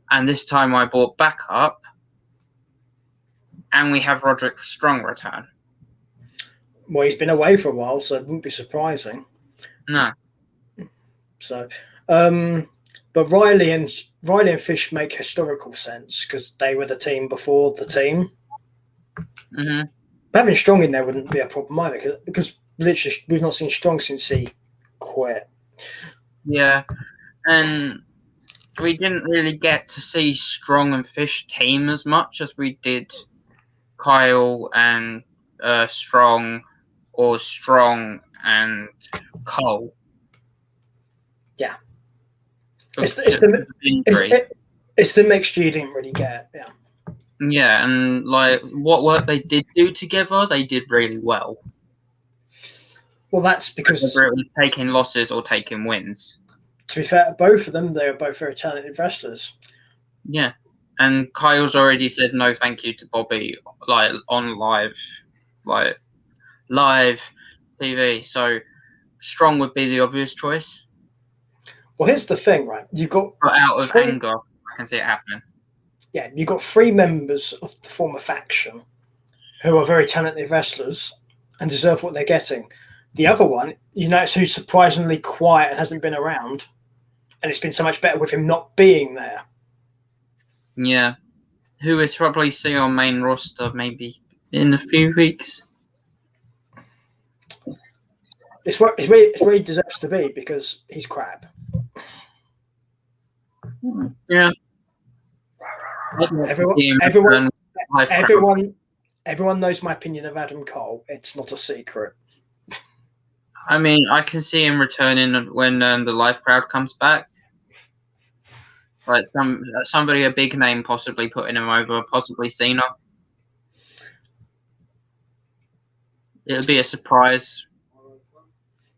and this time I brought backup," and we have Roderick Strong return. Well, he's been away for a while, so it wouldn't be surprising. No. So, but Riley and Fish make historical sense because they were the team before the team. Mm-hmm. Having Strong in there wouldn't be a problem either, because literally we've not seen Strong since he quit. Yeah, and we didn't really get to see Strong and Fish team as much as we did Kyle and Strong, or Strong and Cole. Yeah. It's the mixture you didn't really get. Yeah. Yeah, and like what work they did do together, they did really well. Well, that's because they're really taking losses or taking wins. To be fair, both of them, they are both very talented wrestlers. Yeah, and Kyle's already said no, thank you to Bobby, like on live TV. So Strong would be the obvious choice. Well, here's the thing, right? You've got out of anger, I can see it happening. Yeah, you've got 3 members of the former faction who are very talented wrestlers and deserve what they're getting. The other one, you notice who's surprisingly quiet and hasn't been around, and it's been so much better with him not being there. Yeah, who is probably see on main roster maybe in a few weeks. It's where he deserves to be, because he's crap. Yeah. Everyone knows my opinion of Adam Cole. It's not a secret. I mean, I can see him returning when the live crowd comes back. Like somebody, a big name, possibly putting him over, possibly Cena. It'll be a surprise.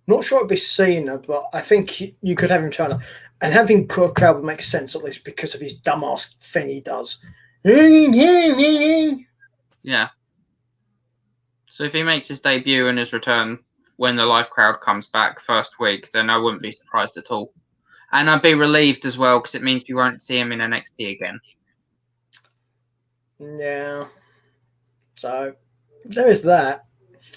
Not sure it'd be Cena, but I think you could have him turn up. And having crowd would make sense, at least because of his dumbass thing he does. Yeah. So if he makes his debut and his return when the live crowd comes back first week, then I wouldn't be surprised at all. And I'd be relieved as well, because it means we won't see him in NXT again. Yeah. So there is that.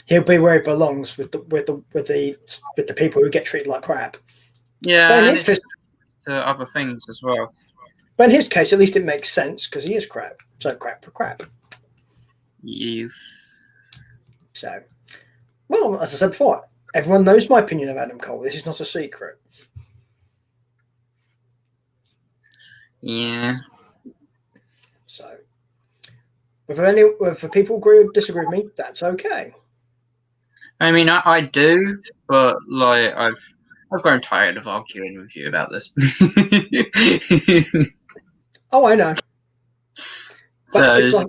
He'll be where he belongs, with the people who get treated like crap. Yeah, but in his case, to other things as well. But in his case, at least it makes sense, because he is crap. So crap for crap. Yes. So, well, as I said before, everyone knows my opinion of Adam Cole. This is not a secret. Yeah. So, if people agree or disagree with me, that's okay. I mean, I do, but like I've grown tired of arguing with you about this. Oh, I know. But So it's like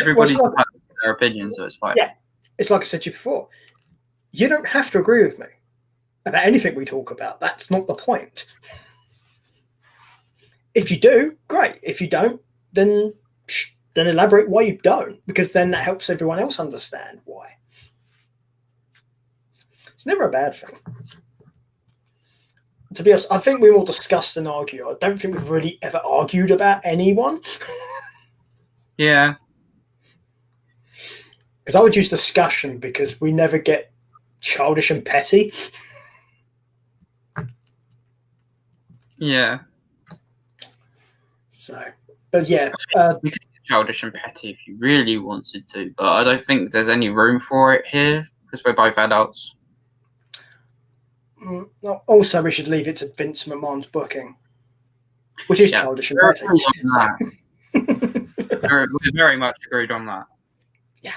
everybody's entitled to their opinion, so it's fine. Yeah, it's like I said to you before. You don't have to agree with me about anything we talk about. That's not the point. If you do, great. If you don't, then elaborate why you don't, because then that helps everyone else understand why. It's never a bad thing. To be honest, I think we more discuss than argue. I don't think we've really ever argued about anyone. Yeah. Because I would use discussion because we never get childish and petty. Yeah. So, but yeah. You could get childish and petty if you really wanted to, but I don't think there's any room for it here because we're both adults. Also, we should leave it to Vince McMahon's booking, which is childish and petty. We're very much agreed on that. Yeah.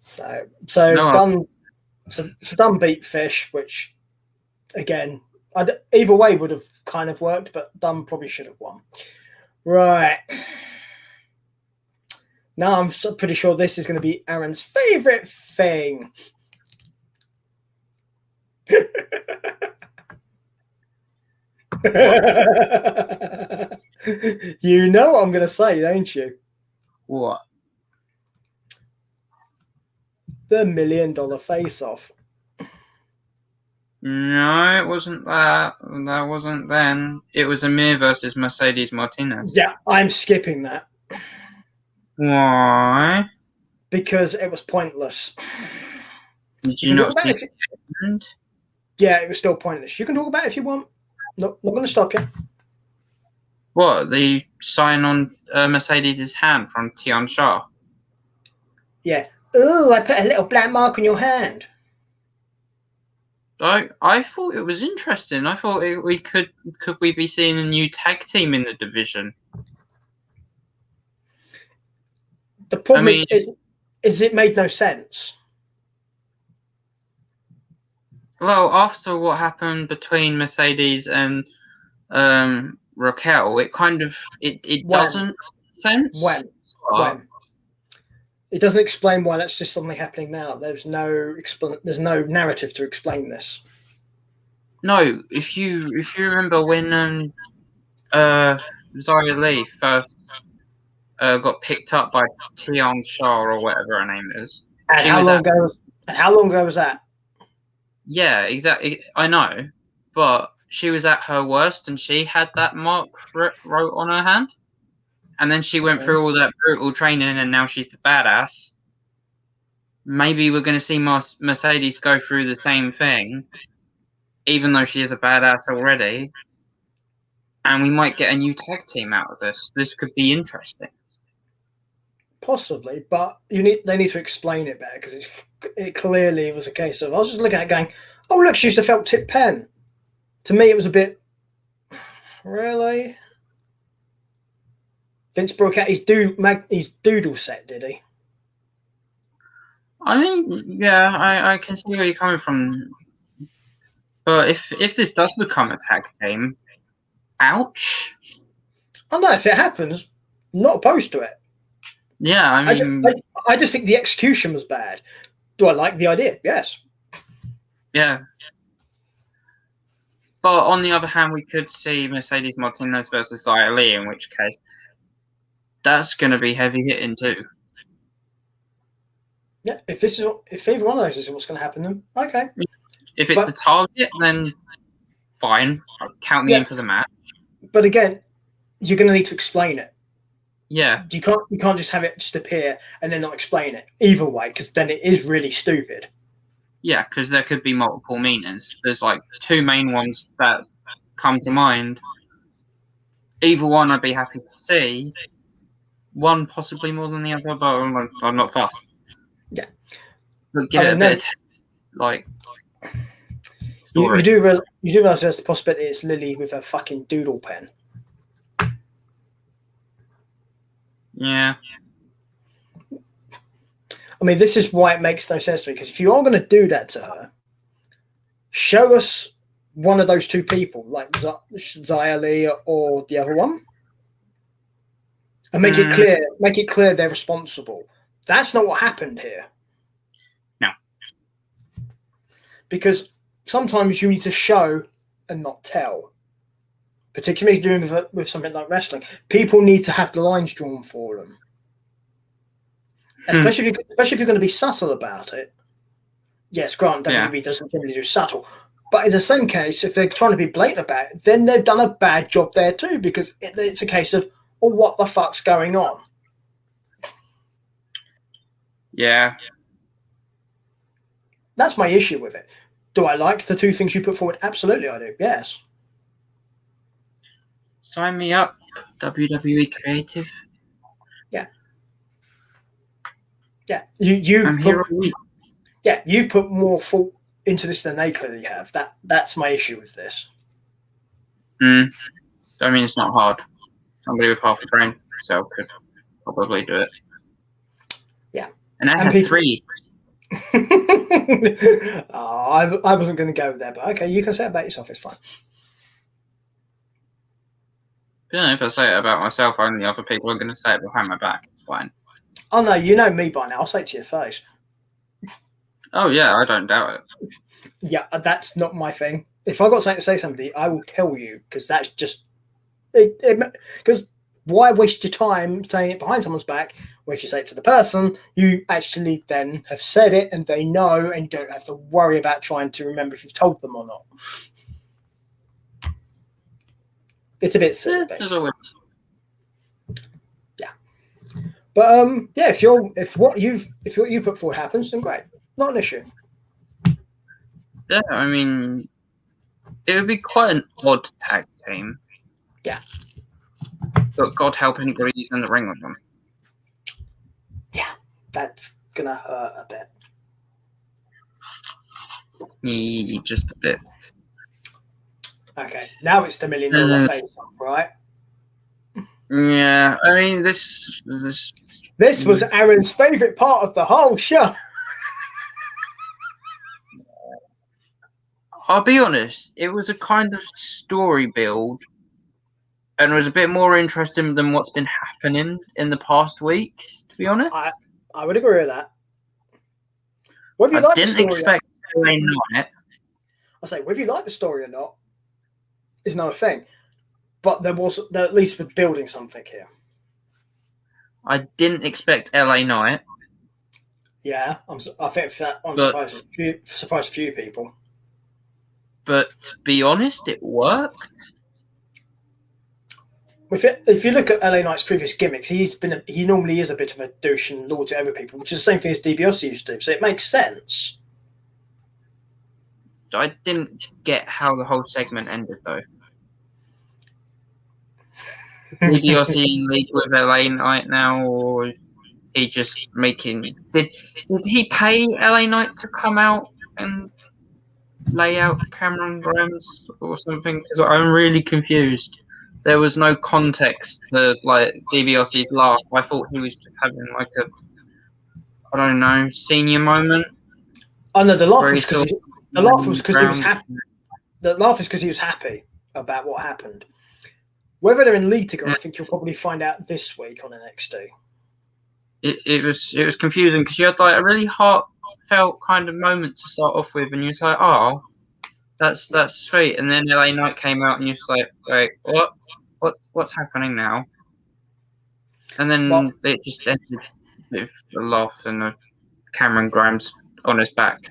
So Dunn beat Fish, which again, either way would have kind of worked, but Dunn probably should have won. Right. Now I'm pretty sure this is going to be Aaron's favorite thing. You know what I'm going to say, don't you? What? The $1 million face-off. No, it wasn't that. That wasn't then. It was Amir versus Mercedes Martinez. Yeah, I'm skipping that. Why? Because it was pointless. Did you not see it? Yeah, it was still pointless. You can talk about it if you want. No, not going to stop you. What? The sign on Mercedes' hand from Tian Shah? Yeah. Oh, I put a little black mark on your hand. I thought it was interesting. I thought we could we be seeing a new tag team in the division? The problem is it made no sense. Well, after what happened between Mercedes and Raquel, it kind of it doesn't make sense. When it doesn't explain why that's just suddenly happening now. There's no narrative to explain this. No, if you remember when Xia Li first got picked up by Tian Shah or whatever her name is. And how long ago was that? Yeah, exactly. I know, but she was at her worst, and she had that mark wrote on her hand, and then she went through all that brutal training, and now she's the badass. Maybe we're going to see Mercedes go through the same thing, even though she is a badass already, and we might get a new tag team out of this. This could be interesting. Possibly, but they need to explain it better because it clearly was a case of I was just looking at it going, oh look, she used a felt tip pen. To me, it was a bit really. Vince broke out his doodle set, did he? I mean, yeah, I can see where you're coming from, but if this does become a tag team, ouch. I know if it happens, not opposed to it. Yeah, I mean, I just think the execution was bad. Do I like the idea? Yes. Yeah. But on the other hand, we could see Mercedes Martinez versus Xia Li, in which case that's going to be heavy hitting too. Yeah, if either one of those is what's going to happen, then okay. If it's a target, then fine. I'll count me in for the match. But again, you're going to need to explain it. Yeah, you can't just have it just appear and then not explain it either way, because then it is really stupid. Yeah, because there could be multiple meanings. There's like two main ones that come to mind. Either one I'd be happy to see. One possibly more than the other, but I'm not fast. Yeah, but give it a bit of like. You do realize there's the possibility it's Lily with a fucking doodle pen. Yeah. I mean, this is why it makes no sense to me, because if you are going to do that to her, show us one of those two people, like Xia Li or the other one, and make it clear they're responsible. That's not what happened here. No. Because sometimes you need to show and not tell. Particularly doing with something like wrestling. People need to have the lines drawn for them. Especially if you're going to be subtle about it. Yes, Grant, WWE doesn't generally do subtle. But in the same case, if they're trying to be blatant about it, then they've done a bad job there too, because it's a case of, well, what the fuck's going on? Yeah. That's my issue with it. Do I like the two things you put forward? Absolutely I do, yes. Sign me up, WWE Creative. Yeah. Yeah. You've put more thought into this than they clearly have. That's my issue with this. I mean, it's not hard. Somebody with half a brain cell could probably do it. Yeah. And I had 3. I wasn't going to go there, but okay, you can say it about yourself. It's fine. If I say it about myself, only other people are going to say it behind my back. It's fine. Oh, no, you know me by now. I'll say it to your face. Oh, yeah, I don't doubt it. Yeah, that's not my thing. If I got something to say to somebody, I will tell you, because that's just... Because why waste your time saying it behind someone's back when if you say it to the person, you actually then have said it and they know and you don't have to worry about trying to remember if you've told them or not. It's a bit silly, basically. Yeah. But if what you put forward happens, then great. Not an issue. Yeah, I mean, it would be quite an odd tag team. Yeah. But God help anybody who's in the ring with them. Yeah, that's gonna hurt a bit. Yeah, just a bit. Okay, now it's the $1 million face-off, right? Yeah, I mean, this was Aaron's favourite part of the whole show. I'll be honest, it was a kind of story build, and it was a bit more interesting than what's been happening in the past weeks, to be honest. I would agree with that. I didn't expect LA Knight. I say, whether you like the story or not is another thing. But there at least was building something here. I didn't expect LA Knight. Yeah, I'm surprised a few people. But to be honest, it worked. If you look at LA Knight's previous gimmicks, he normally is a bit of a douche and lord to every people, which is the same thing as DiBiase used to do. So it makes sense. I didn't get how the whole segment ended, though. DiBiase in league with LA Knight now, or he just making? Did he pay LA Knight to come out and lay out Cameron Grimes or something? Because I'm really confused. There was no context to like DiBiase's laugh. I thought he was just having like a, I don't know, senior moment. Oh no, the laugh was because he was happy. The laugh is because he was happy about what happened. Whether they're in league together, I think you'll probably find out this week on NXT. It was confusing because you had like a really heartfelt kind of moment to start off with, and you're like, oh, that's sweet. And then LA Knight came out, and you're just like, wait, what's happening now? And then it just ended with a laugh and a Cameron Grimes on his back,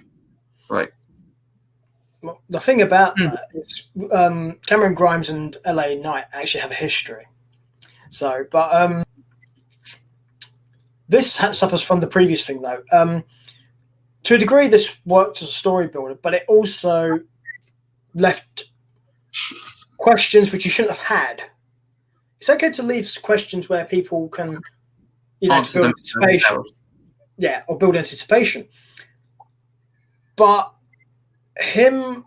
like. Well, the thing about that is Cameron Grimes and LA Knight actually have a history. So, but this suffers from the previous thing, though. To a degree, this worked as a story builder, but it also left questions which you shouldn't have had. It's okay to leave questions where people can, build anticipation. Yeah, or build anticipation. But him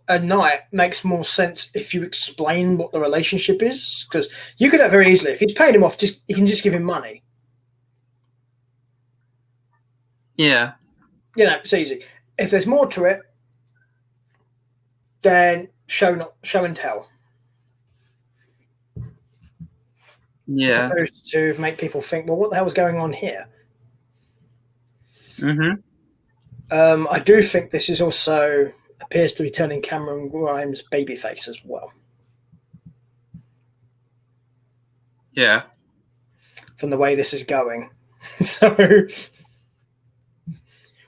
a night makes more sense if you explain what the relationship is, because you could have very easily, if he's paying him off, you can just give him money. Yeah. It's easy. If there's more to it, then show and tell. Yeah. As opposed to make people think, well, what the hell is going on here? Mm-hmm. I do think this is also appears to be turning Cameron Grimes babyface as well. Yeah. From the way this is going. So,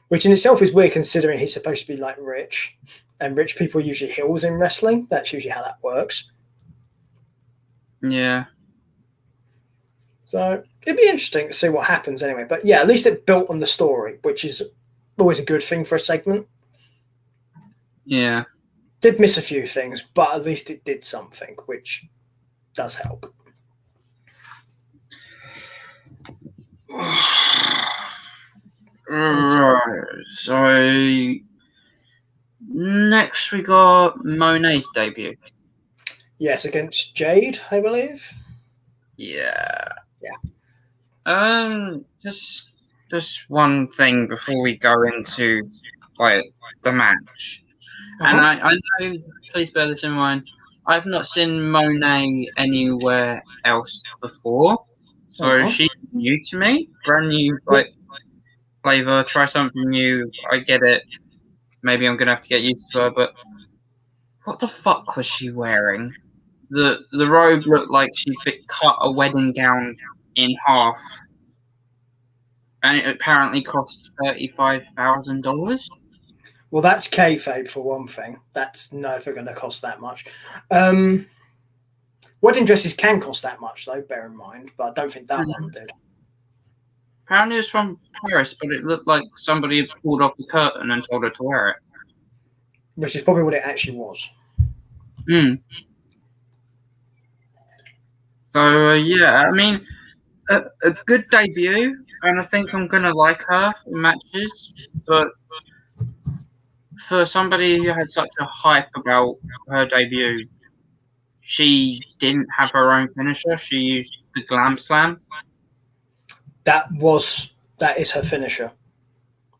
which in itself is weird considering he's supposed to be like rich, and rich people are usually heels in wrestling. That's usually how that works. Yeah. So it'd be interesting to see what happens anyway. But yeah, at least it built on the story, which is always a good thing for a segment. Yeah. Did miss a few things, but at least it did something, which does help. Right. So next we got Monet's debut. Yes, against Jade, I believe. Yeah. Yeah. Just one thing before we go into like the match. And I know, please bear this in mind, I've not seen Monet anywhere else before. So she's new to me, brand new flavor, try something new. I get it. Maybe I'm gonna have to get used to her, but what the fuck was she wearing? The robe looked like she cut a wedding gown in half. And it apparently cost $35,000. Well, that's kayfabe for one thing. That's never going to cost that much. Wedding dresses can cost that much, though, bear in mind. But I don't think that one did. Apparently it was from Paris, but it looked like somebody had pulled off the curtain and told her to wear it. Which is probably what it actually was. So, yeah, I mean, a good debut, and I think I'm going to like her in matches, but for somebody who had such a hype about her debut, she didn't have her own finisher. She used the Glam Slam. That is her finisher.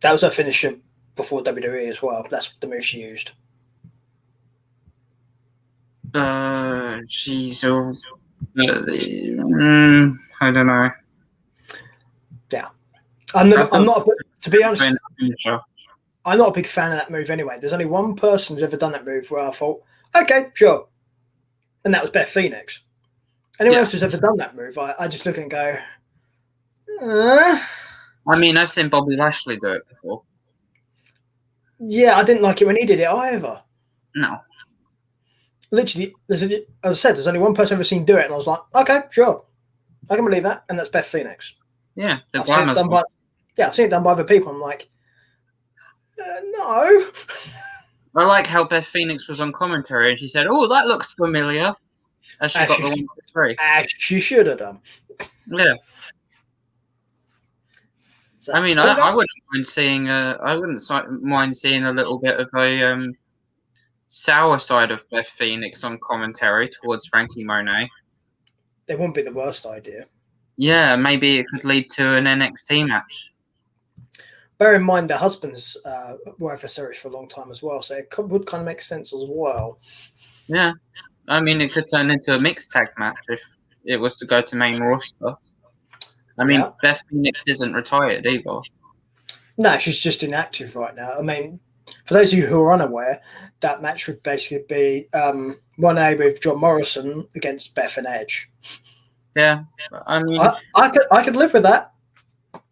That was her finisher before WWE as well. That's the move she used. She's all... I don't know. Yeah. I'm not to be honest, I'm not a big fan of that move anyway. There's only one person who's ever done that move where I thought, okay, sure. And that was Beth Phoenix. Anyone else who's ever done that move, I just look and go, I mean, I've seen Bobby Lashley do it before. Yeah, I didn't like it when he did it either. No. Literally, as I said, there's only one person I've ever seen do it, and I was like, okay, sure. I can believe that. And that's Beth Phoenix. Yeah. I've seen it done by other people. I'm like, no. I like how Beth Phoenix was on commentary and she said, "Oh, that looks familiar." As she got the 1, 2, 3. As she should have done. Yeah. So, I mean, I wouldn't mind seeing a little bit of a sour side of Beth Phoenix on commentary towards Frankie Monet. It wouldn't be the worst idea. Yeah, maybe it could lead to an NXT match. Bear in mind their husbands were adversaries for a long time as well, so it would kind of make sense as well. Yeah. I mean, it could turn into a mixed tag match if it was to go to main roster. I mean, Beth Phoenix isn't retired either. No, she's just inactive right now. I mean, for those of you who are unaware, that match would basically be 1A with John Morrison against Beth and Edge. Yeah, I mean, I could live with that.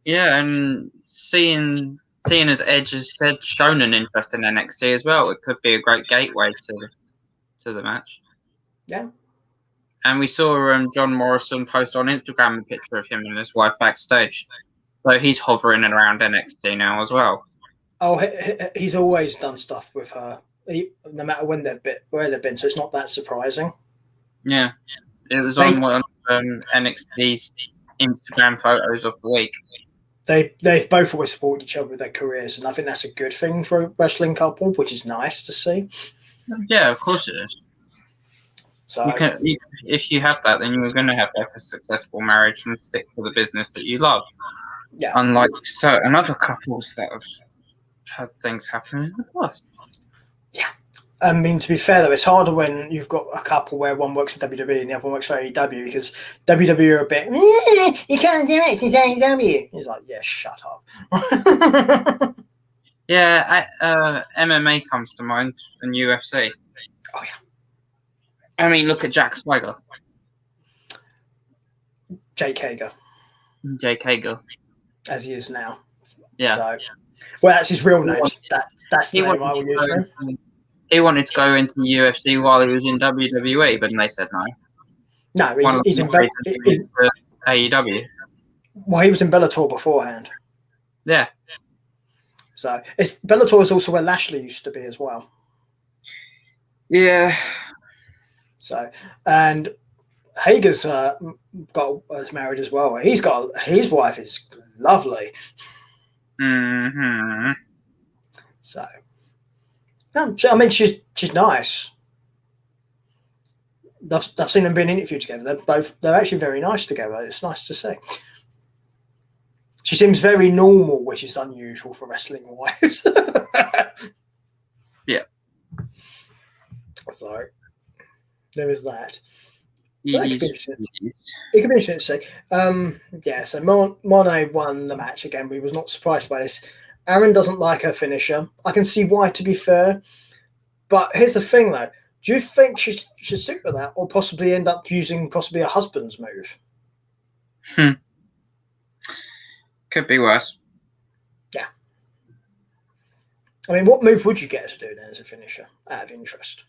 Yeah, and seeing as Edge has shown an interest in NXT as well, it could be a great gateway to the match. Yeah. And we saw John Morrison post on Instagram a picture of him and his wife backstage. So he's hovering around NXT now as well. Oh, he's always done stuff with her, no matter where they've been. So it's not that surprising. Yeah, it was on one of NXT's Instagram photos of the week. They've both always supported each other with their careers, and I think that's a good thing for a wrestling couple, which is nice to see. Yeah, of course it is. So If you have that, then you're going to have like a successful marriage and stick to the business that you love. yeah, Unlike certain other couples that have had things happen in the past. yeah. I mean, to be fair though, it's harder when you've got a couple where one works at WWE and the other one works for AEW, because WWE are a bit, you can't do it, it's AEW. He's like, yeah, shut up. Yeah, MMA comes to mind and UFC. Oh yeah. I mean, look at Jack Swagger. Jake Hager, Jake Hager. as he is now. Yeah. So, well, that's his real name. That's the He name I will use for him. He wanted to go into the UFC while he was in WWE, but they said no. No, he's in AEW. Well, he was in Bellator beforehand. Yeah. So Bellator is also where Lashley used to be as well. Yeah. So, and Hager's is married as well. He's got, his wife is lovely. Mm-hmm. So, I mean, she's nice. I've seen them being interviewed together. They're actually very nice together. It's nice to see. She seems very normal, which is unusual for wrestling wives. Yeah. So there is that. It could be interesting to see. Yeah, so Monet won the match again. We was not surprised by this. Aaron doesn't like her finisher. I can see why, to be fair. But here's the thing, though. Do you think she should stick with that, or possibly end up using a husband's move? Could be worse. Yeah. I mean, what move would you get her to do then as a finisher, out of interest?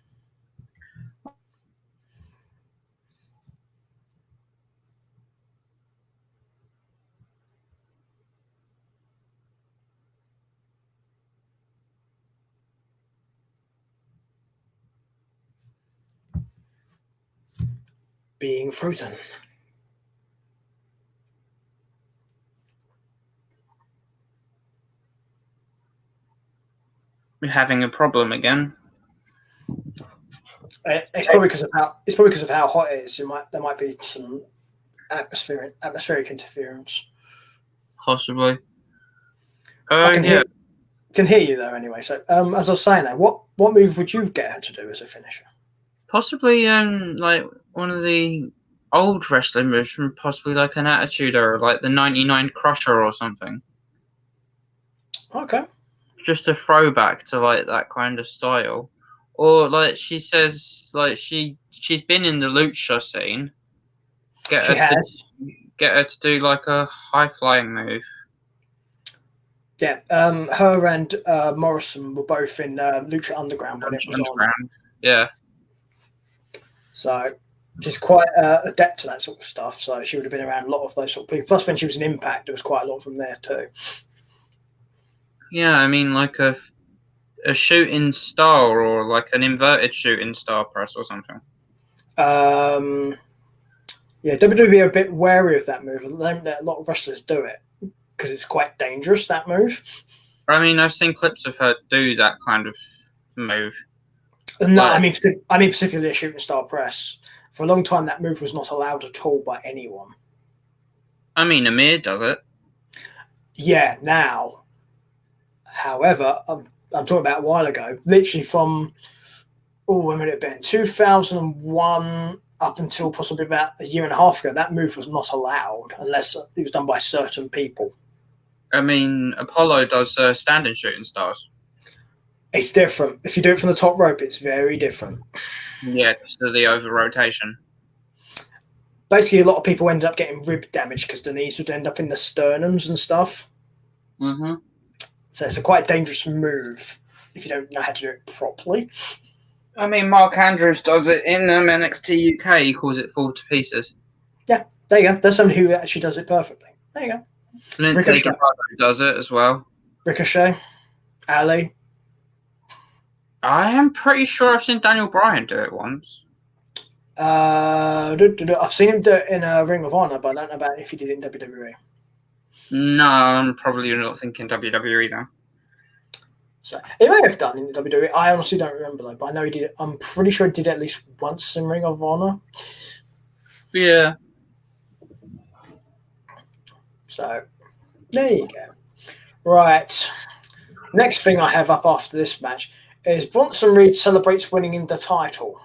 Being frozen. We're having a problem again. It's probably because of how hot it is. There might be some atmospheric interference. Possibly. I can hear you though anyway. So as I was saying, that what move would you get her to do as a finisher? Possibly like one of the old wrestling moves, possibly like an attitude or like the 99 Crusher or something. Okay. Just a throwback to like that kind of style. Or like she says, like she's been in the lucha scene. Get her to do like a high flying move. Yeah, her and Morrison were both in Lucha Underground when it was on. Yeah. So she's quite adept to that sort of stuff. So she would have been around a lot of those sort of people. Plus, when she was in Impact, there was quite a lot from there too. Yeah, I mean, like a shooting star or like an inverted shooting star press or something. Yeah, WWE are a bit wary of that move. A lot of wrestlers do it because it's quite dangerous, that move. I mean, I've seen clips of her do that kind of move. No, I mean specifically a shooting star press. For a long time, that move was not allowed at all by anyone. I mean, Amir does it. Yeah, now. However, I'm talking about a while ago, literally from, when would it have been? 2001 up until possibly about a year and a half ago, that move was not allowed unless it was done by certain people. I mean, Apollo does standing shooting stars. It's different. If you do it from the top rope, it's very different. Yeah, because of the over rotation. Basically, a lot of people ended up getting rib damage because the knees would end up in the sternums and stuff. Mm-hmm. So it's a quite dangerous move if you don't know how to do it properly. I mean, Mark Andrews does it in NXT UK. He calls it fall to pieces. Yeah, there you go. There's somebody who actually does it perfectly. There you go. Lindsay Dorado does it as well. Ricochet, Ali. I am pretty sure I've seen Daniel Bryan do it once. I've seen him do it in a Ring of Honor, but I don't know about if he did it in WWE. No, I'm probably not thinking WWE though. So he may have done in the WWE. I honestly don't remember though, but I know he did. I'm pretty sure he did at least once in Ring of Honor. Yeah. So there you go. Right. Next thing I have up after this match is Bronson Reed celebrates winning the title.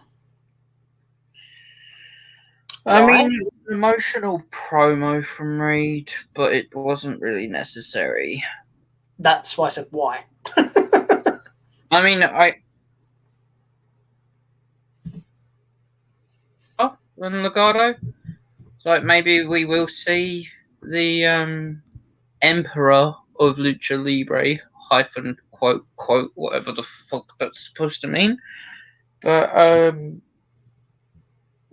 I Why? mean, emotional promo from Reed, but it wasn't really necessary. That's why I said why. I mean, and Legado. It's like maybe we will see the Emperor of Lucha Libre hyphen quote whatever the fuck that's supposed to mean, but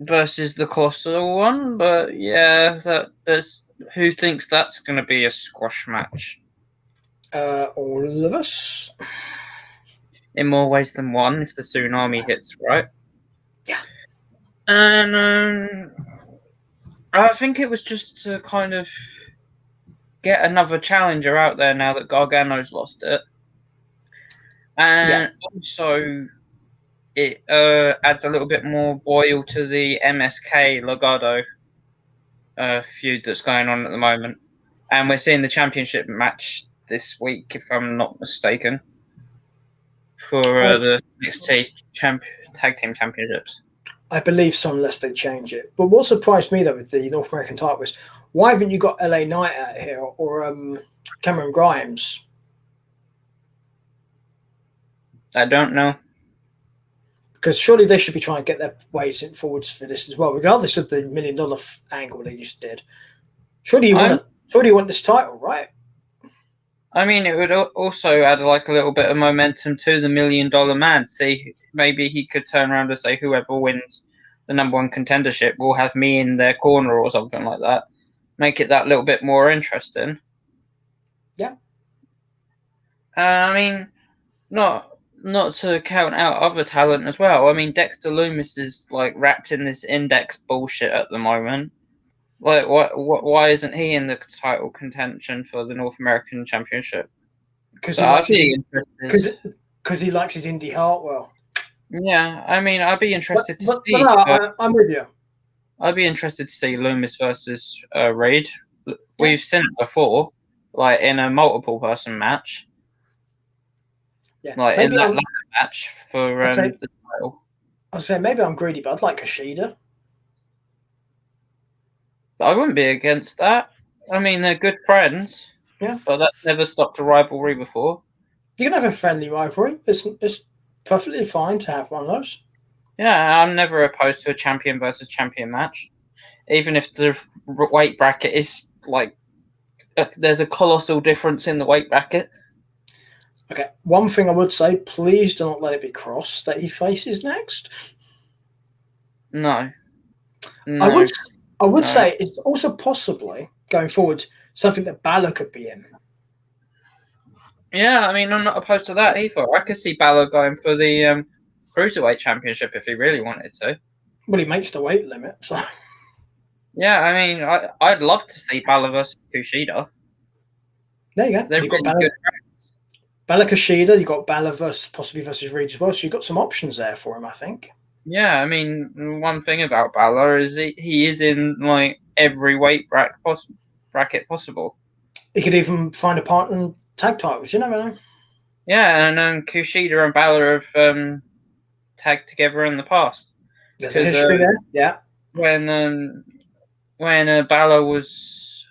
versus the Colossal one. But yeah, there's who thinks that's going to be a squash match? All of us. In more ways than one, if the tsunami hits right. Yeah. And I think it was just to kind of get another challenger out there now that Gargano's lost it. And also, it adds a little bit more boil to the MSK Legado feud that's going on at the moment. And we're seeing the championship match this week, if I'm not mistaken, for the NXT Tag Team Championships. I believe so, unless they change it. But what surprised me, though, with the North American title was, why haven't you got LA Knight out here or Cameron Grimes? I don't know. Because surely they should be trying to get their ways in forwards for this as well, regardless of the $1 million angle they just did. Surely you want this title, right? I mean, it would also add like a little bit of momentum to the $1 million man. See, maybe he could turn around and say, whoever wins the number one contendership will have me in their corner or something like that. Make it that little bit more interesting. Yeah. I mean, not to count out other talent as well. I mean, Dexter Lumis is like wrapped in this index bullshit at the moment. Like, why isn't he in the title contention for the North American Championship? Because he likes his Indy Hartwell. Yeah, I mean, I'd be interested to see. I'm with you. I'd be interested to see Loomis versus Reed. We've seen it before, like in a multiple person match. Yeah, like maybe in that match for the title. I'll say maybe I'm greedy, but I'd like Kushida. I wouldn't be against that. I mean, they're good friends. Yeah, but that's never stopped a rivalry before. You can have a friendly rivalry. It's perfectly fine to have one of those. Yeah, I'm never opposed to a champion versus champion match, even if the weight bracket is like there's a colossal difference in the weight bracket. Okay, one thing I would say: please do not let it be Cross that he faces next. No. I would say it's also possibly going forward something that Balor could be in. Yeah, I mean, I'm not opposed to that either. I could see Balor going for the Cruiserweight Championship if he really wanted to. Well, he makes the weight limit, so. Yeah, I mean, I'd love to see Balor versus Kushida. There you go. They're You've got really Balor possibly versus Reed as well. So you've got some options there for him, I think. Yeah, I mean, one thing about Balor is he is in like every weight bracket possible. He could even find a partner in tag titles. You never know. Yeah, and Kushida and Balor have tagged together in the past. There's a history there. Yeah. When Balor was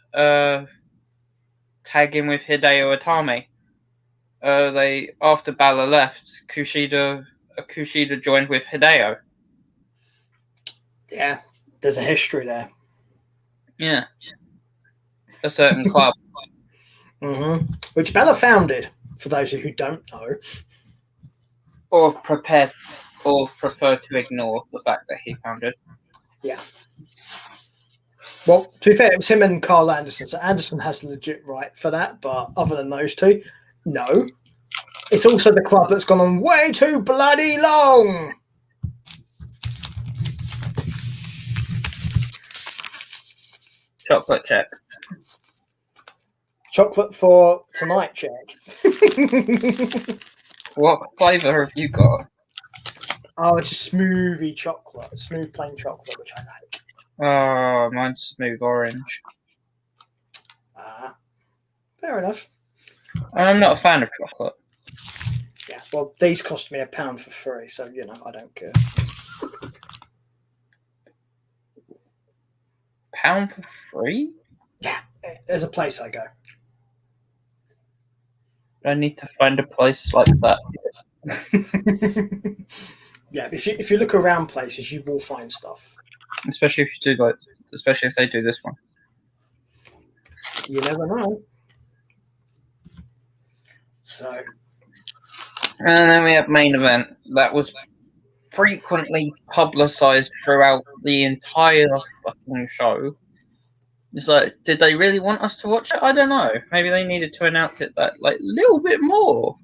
tagging with Hideo Itami, they after Balor left, Kushida joined with Hideo. Yeah, there's a history there. Yeah, a certain club. Mm-hmm. Which Balor founded, for those who don't know. Or prefer to ignore the fact that he founded. Yeah. Well, to be fair, it was him and Carl Anderson, so Anderson has legit right for that, but other than those two, no. It's also the club that's gone on way too bloody long. Chocolate check. Chocolate for tonight check. What flavour have you got? Oh, it's a smoothie chocolate, smooth plain chocolate, which I like. Oh, mine's smooth orange. Fair enough. I'm not a fan of chocolate. Yeah, well, these cost me £1 for free, so I don't care. £1 for free? Yeah, there's a place I go. I need to find a place like that. Yeah, if you look around places, you will find stuff. Especially if they do this one. You never know. So, and then we have main event that was frequently publicized throughout the entire fucking show. It's like, did they really want us to watch it? I don't know. Maybe they needed to announce it that little bit more.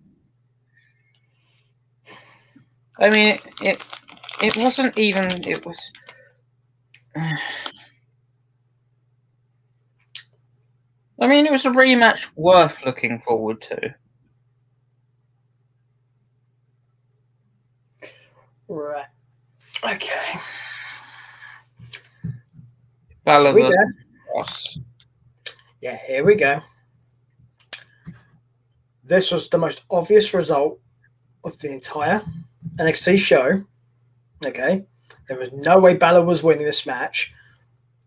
I mean, it wasn't even. It was. I mean, it was a rematch worth looking forward to. Right. Okay. Balor Here we go. Ross. Yeah, here we go. This was the most obvious result of the entire NXT show. Okay. There was no way Balor was winning this match.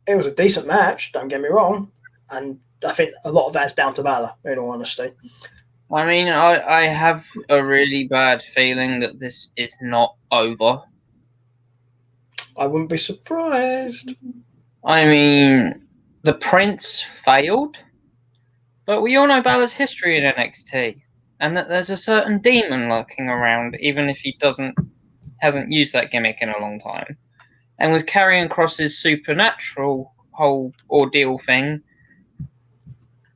It was a decent match, don't get me wrong. And I think a lot of that's down to Balor, in all honesty. I mean, I have a really bad feeling that this is not over. I wouldn't be surprised. I mean, the Prince failed, but we all know Balor's history in NXT, and that there's a certain demon lurking around, even if he hasn't used that gimmick in a long time. And with Karrion Kross's supernatural whole ordeal thing,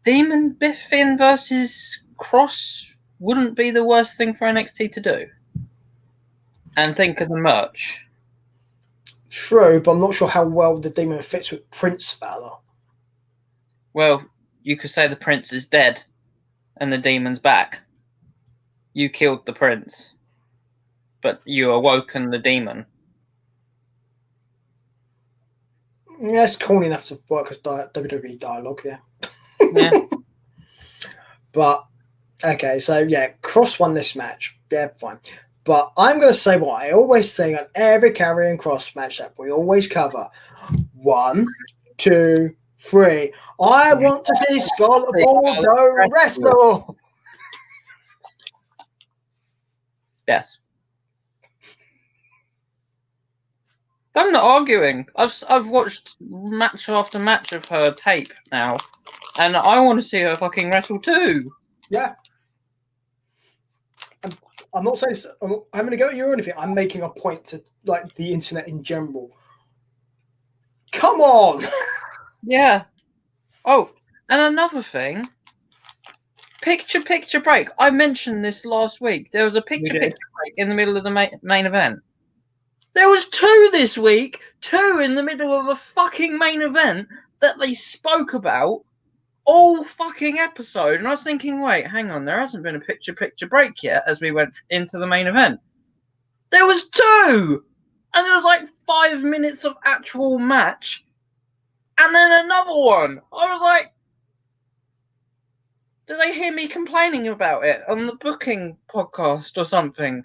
Demon Finn versus Cross wouldn't be the worst thing for NXT to do. And think of the merch. True, but I'm not sure how well the demon fits with Prince Balor. Well, you could say the Prince is dead and the demon's back. You killed the Prince, but you awoken the demon. Yeah, it's corny enough to work as WWE dialogue, yeah. Yeah. But, okay, so yeah, Cross won this match. Yeah, fine. But I'm going to say what I always say on every Karrion Kross match that we always cover. 1, 2, 3. I want to see Scarlet Bordeaux wrestle. Yes. I'm not arguing. I've watched match after match of her tape now, and I want to see her fucking wrestle too. Yeah. I'm not saying I'm having to go at you or anything. I'm making a point to the internet in general. Come on. Yeah. Oh, and another thing. Picture break. I mentioned this last week. There was a picture break in the middle of the main event. There was 2 this week. 2 in the middle of a fucking main event that they spoke about all fucking episode. And I was thinking, wait, hang on. There hasn't been a picture break yet as we went into the main event. There was 2! And there was 5 minutes of actual match. And then another one. I was like, did they hear me complaining about it on the booking podcast or something?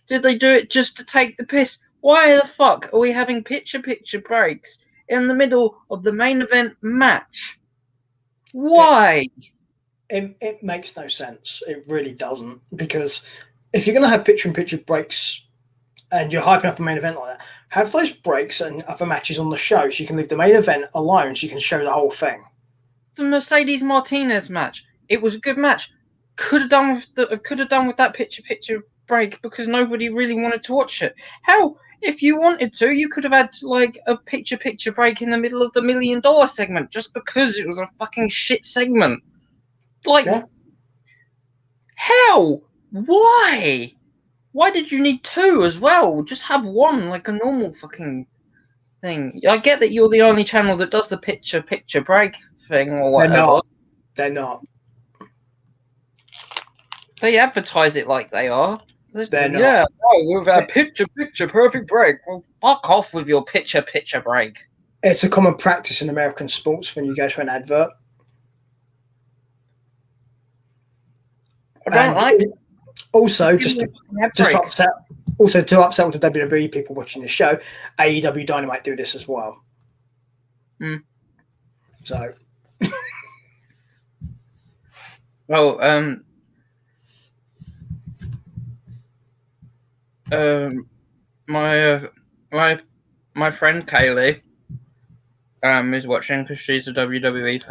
Did they do it just to take the piss? Why the fuck are we having picture breaks in the middle of the main event match? Why? It makes no sense. It really doesn't. Because if you're going to have picture breaks and you're hyping up a main event like that, have those breaks and other matches on the show so you can leave the main event alone so you can show the whole thing. The Mercedes Martinez match. It was a good match. Could have done with that picture break because nobody really wanted to watch it. Hell, if you wanted to, you could have had a picture break in the middle of the $1 million segment just because it was a fucking shit segment. Hell, why? Why did you need 2 as well? Just have 1 like a normal fucking thing. I get that you're the only channel that does the picture break thing or whatever. They're not. They advertise it like they are. They're not. Yeah, oh, with a picture perfect break. Well, fuck off with your picture break. It's a common practice in American sports when you go to an advert. I don't like it. Also, just to upset all the WWE people watching the show, AEW Dynamite do this as well. Mm. So, well, my friend Kaylee is watching because she's a WWE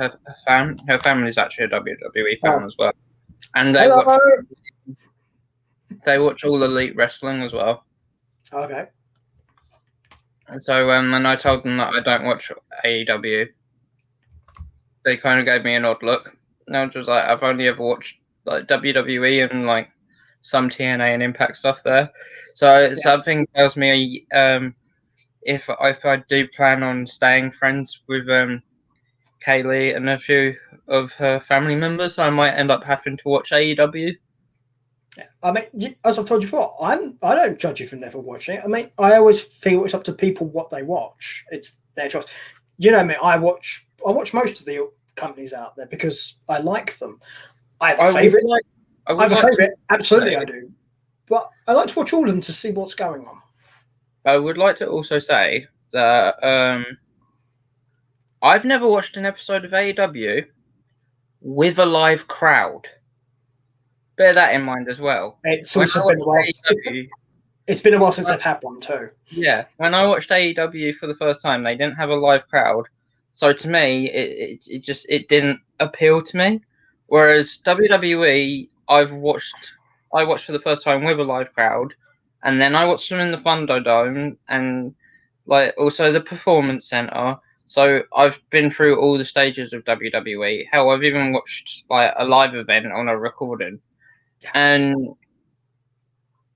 fan. Her family's actually a WWE fan as well, and they watch all Elite Wrestling as well. Okay. And so when I told them that I don't watch AEW, they kind of gave me an odd look. And I was just like, I've only ever watched like WWE and like some TNA and Impact stuff there. So something tells me if I do plan on staying friends with Kaylee and a few of her family members, I might end up having to watch AEW. I mean, as I've told you before, I don't judge you for never watching it. I mean, I always feel it's up to people what they watch. It's their choice. You know me, I watch most of the companies out there because I like them. I have a favourite. I have a favourite. Absolutely, I do. But I like to watch all of them to see what's going on. I would like to also say that I've never watched an episode of AEW with a live crowd. Bear that in mind as well. It's also been a while. It's been a while since I've had one too. Yeah, when I watched AEW for the first time, they didn't have a live crowd, so to me, it didn't appeal to me. Whereas WWE, I watched for the first time with a live crowd, and then I watched them in the Thunderdome and like also the Performance Center. So I've been through all the stages of WWE. Hell, I've even watched like a live event on a recording. And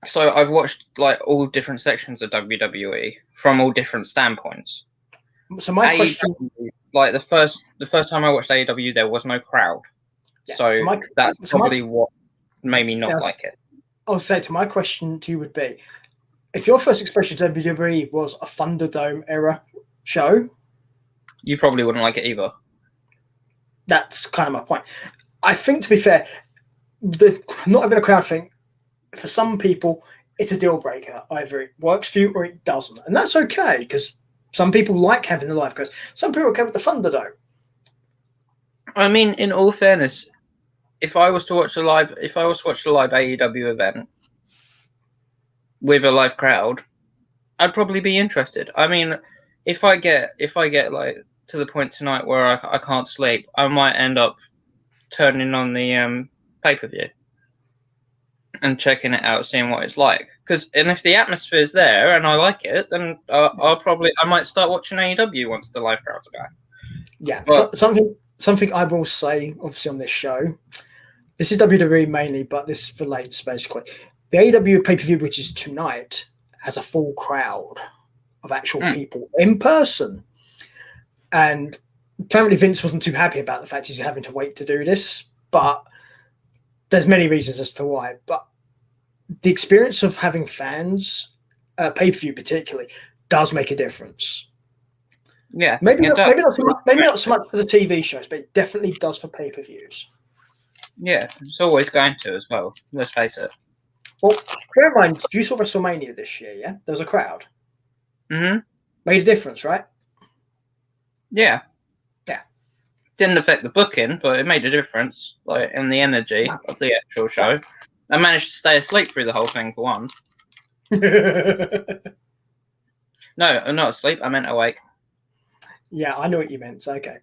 so I've watched like all different sections of WWE from all different standpoints. So my question, like the first time I watched AEW, there was no crowd. Yeah, so that's probably what made me not like it. I'll say to my question to you would be, if your first exposure to WWE was a Thunderdome era show, you probably wouldn't like it either. That's kind of my point. I think, to be fair, the not having a crowd thing, for some people, it's a deal breaker. Either it works for you or it doesn't. And that's okay, because some people like having the live crowds. Some people come with the Thunderdome. I mean, in all fairness, if I was to watch the live AEW event with a live crowd, I'd probably be interested. I mean, if I get like to the point tonight where I can't sleep, I might end up turning on the pay-per-view and checking it out, seeing what it's like. And if the atmosphere is there and I like it, then I might start watching AEW once the live crowds are back. Yeah, but something I will say, obviously on this show, this is WWE mainly, but this relates basically. The AEW pay-per-view, which is tonight, has a full crowd of actual people in person. And apparently Vince wasn't too happy about the fact he's having to wait to do this, but there's many reasons as to why. But the experience of having fans, pay-per-view particularly, does make a difference. Yeah, maybe not so much for the TV shows, but it definitely does for pay-per-views. Yeah, it's always going to as well. Let's face it. Well, bear in mind, you saw WrestleMania this year, yeah? There was a crowd. Mm-hmm. Made a difference, right? Yeah. Yeah. Didn't affect the booking, but it made a difference, like in the energy of the actual show. I managed to stay asleep through the whole thing for one. No, I'm not asleep. I meant awake. Yeah, I know what you meant. Okay.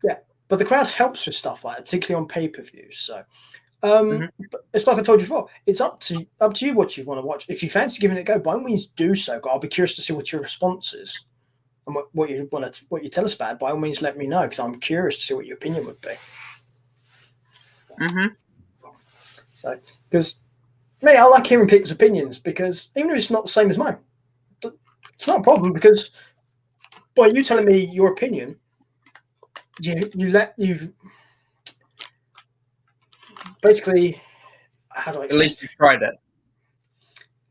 Yeah, but the crowd helps with stuff like that, particularly on pay-per-views. So, but it's like I told you before. It's up to you what you want to watch. If you fancy giving it a go, by all means do so. I'll be curious to see what your response is and what you tell us about. By all means, let me know because I'm curious to see what your opinion would be. Mm-hmm. So, because me, I like hearing people's opinions because even if it's not the same as mine, it's not a problem because by you telling me your opinion, basically, how do I At explain? least you tried it.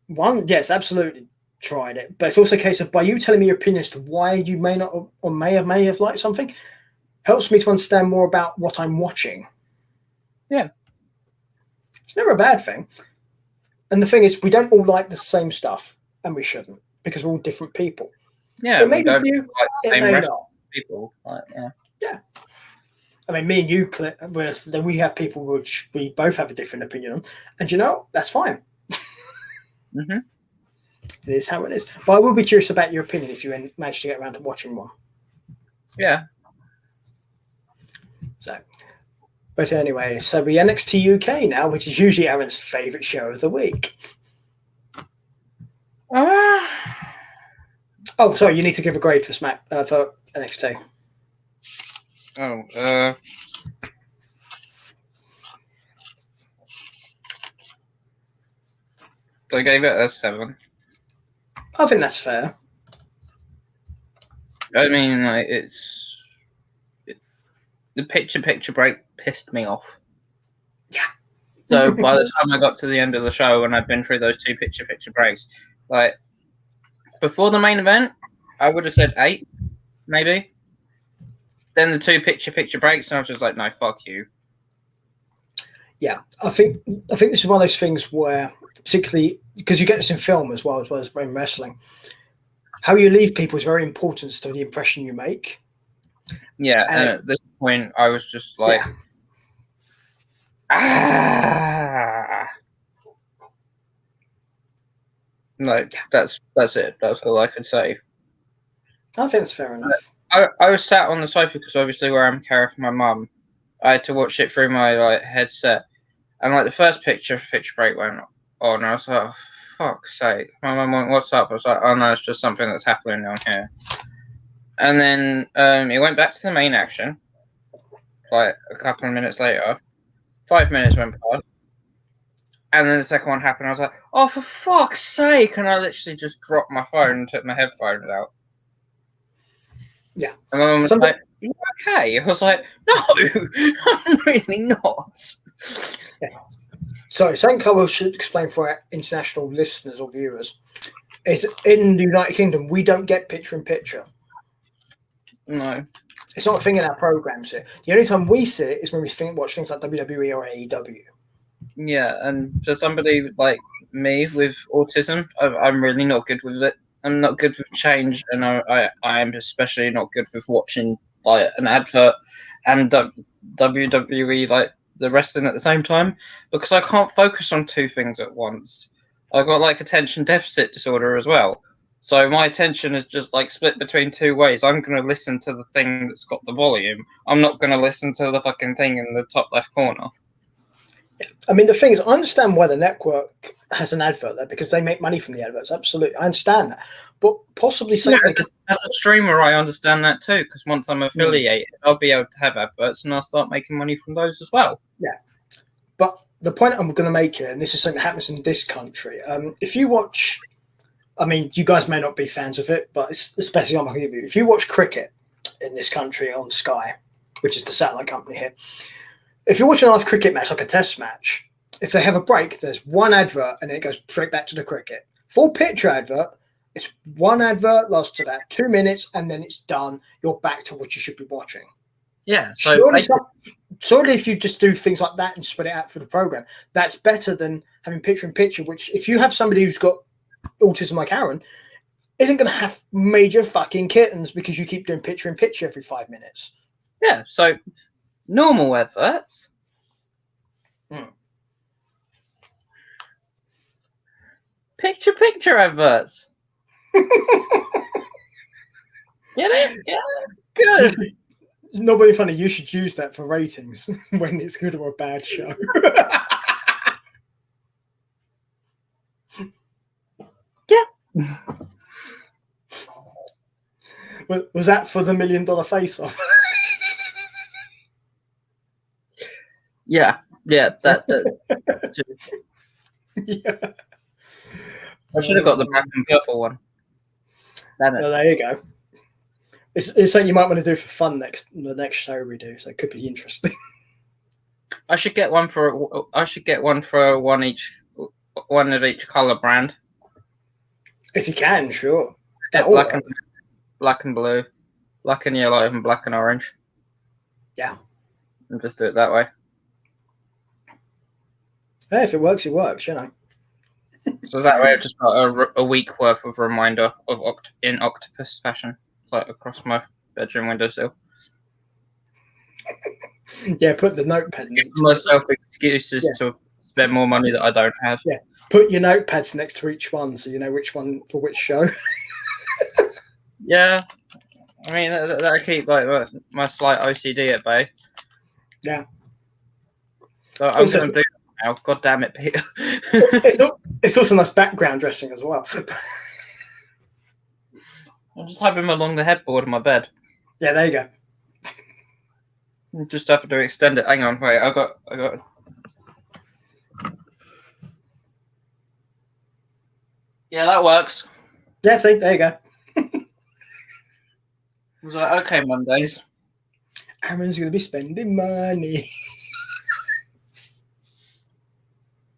One, yes, absolutely tried it, but it's also a case of by you telling me your opinion as to why you may not or may have liked something helps me to understand more about what I'm watching. Yeah. It's never a bad thing. And the thing is, we don't all like the same stuff, and we shouldn't, because we're all different people. Yeah, It may we be don't you, like the it same may rest not. people. Like, yeah. Yeah. I mean, me and you, then we have people which we both have a different opinion on, and you know, that's fine. Mm-hmm. It is how it is. But I will be curious about your opinion if you manage to get around to watching one. Yeah. So, but anyway, so we NXT UK now, which is usually Aaron's favourite show of the week. Oh, sorry, you need to give a grade for for NXT. So I gave it a 7. I think that's fair. I mean, like, the picture break pissed me off. Yeah. So by the time I got to the end of the show and I'd been through those 2 picture breaks, like before the main event, I would have said 8, maybe. Then the 2 picture breaks, and I was just like, no, fuck you. Yeah, I think this is one of those things where, particularly because you get this in film as well as in wrestling, how you leave people is very important to the impression you make. Yeah, and at this point, I was just like, like that's it. That's all I could say. I think that's fair enough. I was sat on the sofa because obviously where I'm caring for my mum, I had to watch it through my like headset, and like the first picture break went on, and I was like, oh, fuck's sake. My mum went, what's up? I was like, oh no, it's just something that's happening down here. And then it went back to the main action. Like a couple of minutes later, 5 minutes went past, and then the second one happened. I was like, oh, for fuck's sake. And I literally just dropped my phone and took my headphones out. Yeah. And my mum was like, are you okay? I was like, no, I'm really not. Yeah. So, something I should explain for our international listeners or viewers is in the United Kingdom, we don't get picture-in-picture. No. It's not a thing in our programs here. The only time we see it is when we watch things like WWE or AEW. Yeah, and for somebody like me with autism, I'm really not good with it. I'm not good with change, and I am especially not good with watching like an advert and WWE like the wrestling at the same time, because I can't focus on 2 things at once. I've got like attention deficit disorder as well, so my attention is just like split between 2 ways. I'm going to listen to the thing that's got the volume. I'm not going to listen to the fucking thing in the top left corner. I mean, the thing is, I understand why the network has an advert there because they make money from the adverts. Absolutely, I understand that. But possibly something as a streamer, I understand that too, because once I'm affiliated, I'll be able to have adverts and I'll start making money from those as well. Yeah, but the point I'm going to make here, and this is something that happens in this country, if you watch, I mean, you guys may not be fans of it, but especially I'm going to give you, if you watch cricket in this country on Sky, which is the satellite company here, if you're watching a live cricket match, like a test match, if they have a break, there's one advert and then it goes straight back to the cricket. Full picture advert, it's one advert, lasts about 2 minutes, and then it's done. You're back to what you should be watching. Yeah. So surely if you just do things like that and spread it out for the program, that's better than having picture-in-picture, which if you have somebody who's got autism like Aaron, isn't going to have major fucking kittens because you keep doing picture-in-picture every 5 minutes. Yeah, so normal adverts. Picture adverts. Get it? Yeah, good. It's not very funny. You should use that for ratings when it's good or a bad show. Yeah. Was that for the $1 million face-off? Yeah. That Yeah. I should have got the black and purple one. Well, there you go. It's something you might want to do for fun the next show we do, so it could be interesting. I should get one for. I should get one for one of each color brand. If you can, sure. Yeah, black and blue, black and yellow, and black and orange. Yeah. And just do it that way. Hey, if it works, it works, you know. So that way I've just got a week worth of reminder of in octopus fashion, like across my bedroom windowsill. Yeah, put the notepad. Give myself excuses to spend more money that I don't have. Yeah, put your notepads next to each one so you know which one for which show. Yeah, I mean that keep like my slight OCD at bay. Yeah. So I'm going to do that now. God damn it, Peter. It's also nice background dressing as well. I'll just have him along the headboard of my bed. Yeah, there you go. Just have to extend it. Hang on, wait. I got. Yeah, that works. Yeah, see, there you go. I was like, okay, Mondays. Aaron's going to be spending money.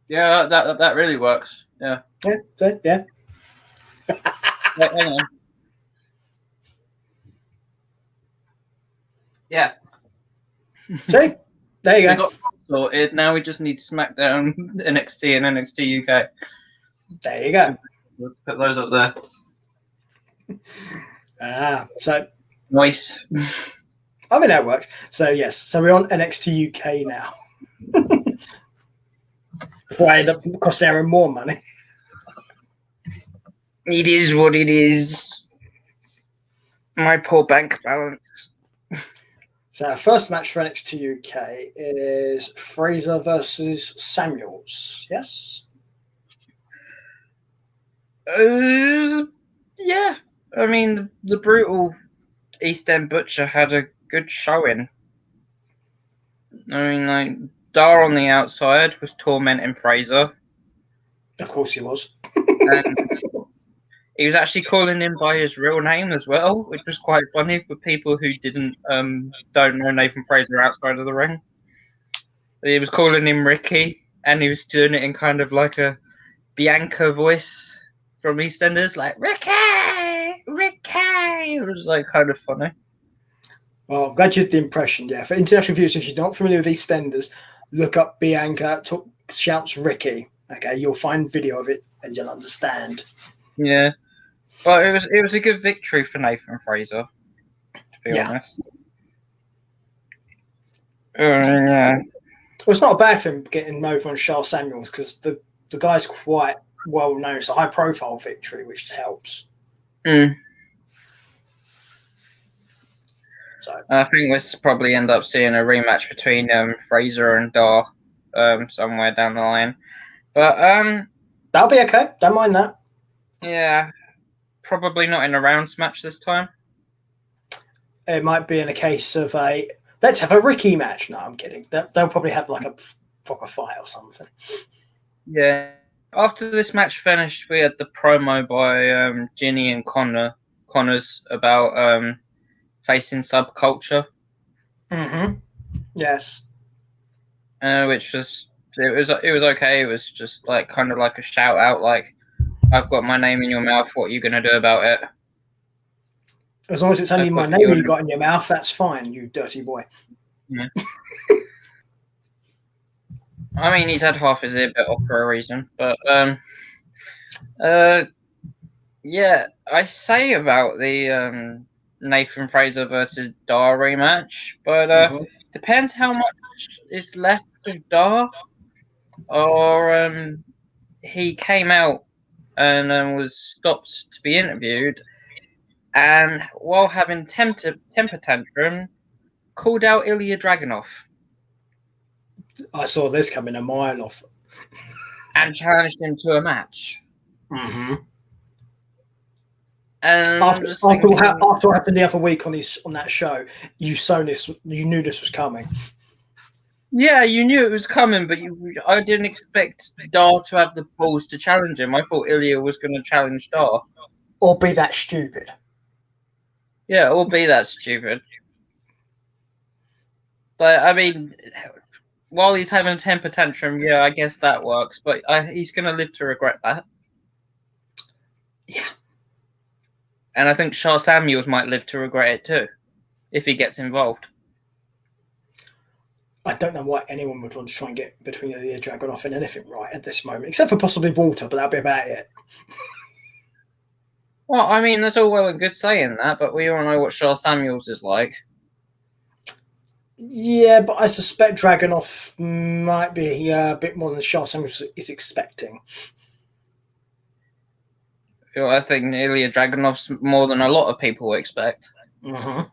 Yeah, that really works. Yeah. Yeah, so, yeah. Wait, hang on. Yeah. See, there you We go. got sorted. Now we just need SmackDown, NXT, and NXT UK. There you go. We'll put those up there. So Nice. I mean that works. So yes, so we're on NXT UK now. Before I end up costing Aaron more money. It is what it is. My poor bank balance. So our first match for NXT UK is Fraser versus Samuels. Yes? Yeah. I mean, the brutal East End Butcher had a good showing. I mean, like, Dar on the outside was tormenting Fraser. Of course he was. And he was actually calling him by his real name as well, which was quite funny for people who don't know Nathan Fraser outside of the ring. He was calling him Ricky, and he was doing it in kind of like a Bianca voice from EastEnders, like Ricky. It was like kind of funny. Well, I'm glad you did the impression. Yeah, for international viewers, if you're not familiar with EastEnders, look up Bianca shouts Ricky. Okay, you'll find video of it and you'll understand. Yeah, but it was a good victory for Nathan Fraser, to be honest. Yeah. Well, it's not a bad thing getting over on Charles Samuels because the guy's quite well known. It's a high profile victory, which helps. Mm. So I think we'll probably end up seeing a rematch between Fraser and Dar somewhere down the line. But that'll be okay. Don't mind that. Yeah, probably not in a rounds match this time. It might be in a case of let's have a Ricky match. No, I'm kidding. They'll probably have like a proper fight or something. Yeah. After this match finished, we had the promo by Ginny and Connors about facing Subculture. Mm-hmm. Yes. Which was it was okay. It was just like kind of like a shout out, like, I've got my name in your mouth. What are you going to do about it? As long as it's only my name you got in your mouth, that's fine, you dirty boy. Yeah. I mean, he's had half his ear bit off for a reason, but yeah, I say about the Nathan Fraser versus Dar rematch, but depends how much is left of Dar, or he came out and was stopped to be interviewed, and while having temper tantrum, called out Ilya Dragunov. I saw this coming a mile off. And challenged him to a match. Mm-hmm. And after what happened the other week on that show, you knew this was coming. Yeah, you knew it was coming, but I didn't expect Dar to have the balls to challenge him. I thought Ilya was going to challenge Dar. Or be that stupid. Yeah, or be that stupid. But, I mean, while he's having a temper tantrum, yeah, I guess that works. But he's going to live to regret that. Yeah. And I think Charles Samuels might live to regret it too, if he gets involved. I don't know why anyone would want to try and get between Ilya Dragunov and anything right at this moment, except for possibly Walter, but that'll be about it. Well, I mean, that's all well and good saying that, but we all know what Charles Samuels is like. Yeah, but I suspect Dragunov might be a bit more than Charles Samuels is expecting. I think Ilya Dragunov's more than a lot of people expect. Mm-hmm.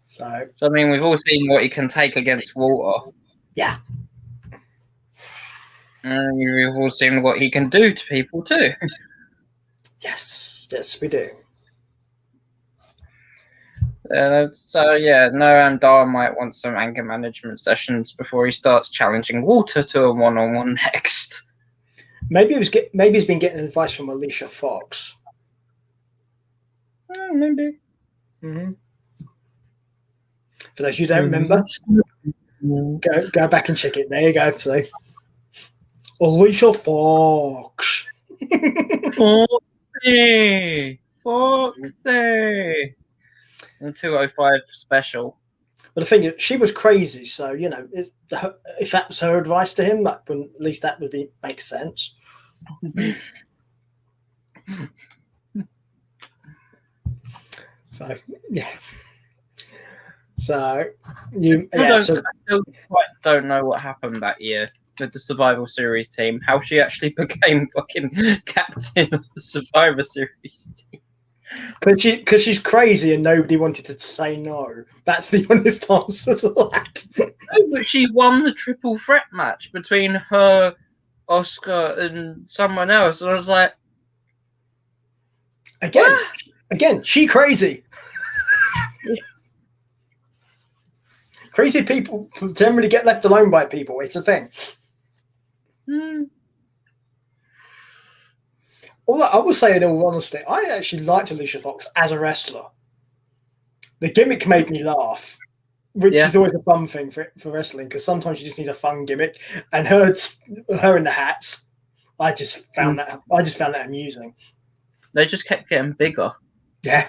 So, I mean, we've all seen what he can take against Walter. Yeah. And we've all seen what he can do to people too. Yes, we do. So yeah, Noam Dar might want some anger management sessions before he starts challenging Walter to a one-on-one next. Maybe he's been getting advice from Alicia Fox. Maybe. Mm-hmm. For those who don't remember, go back and check it. There you go. See, Alicia Fox. Foxy. And 205 special. But the thing is, she was crazy, so you know, if that was her advice to him, at least that would make sense. So yeah. So I still quite don't know what happened that year with the Survivor Series team. How she actually became fucking captain of the Survivor Series team. Because she's crazy and nobody wanted to say no. That's the honest answer to that. No, but she won the triple threat match between her, Oscar, and someone else. And I was like, again, she crazy. Crazy people generally get left alone by people. It's a thing. Although I will say, in all honesty, I actually liked Alicia Fox as a wrestler. The gimmick made me laugh, which is always a fun thing for wrestling, because sometimes you just need a fun gimmick. And her in the hats, I just found that amusing. They just kept getting bigger. Yeah,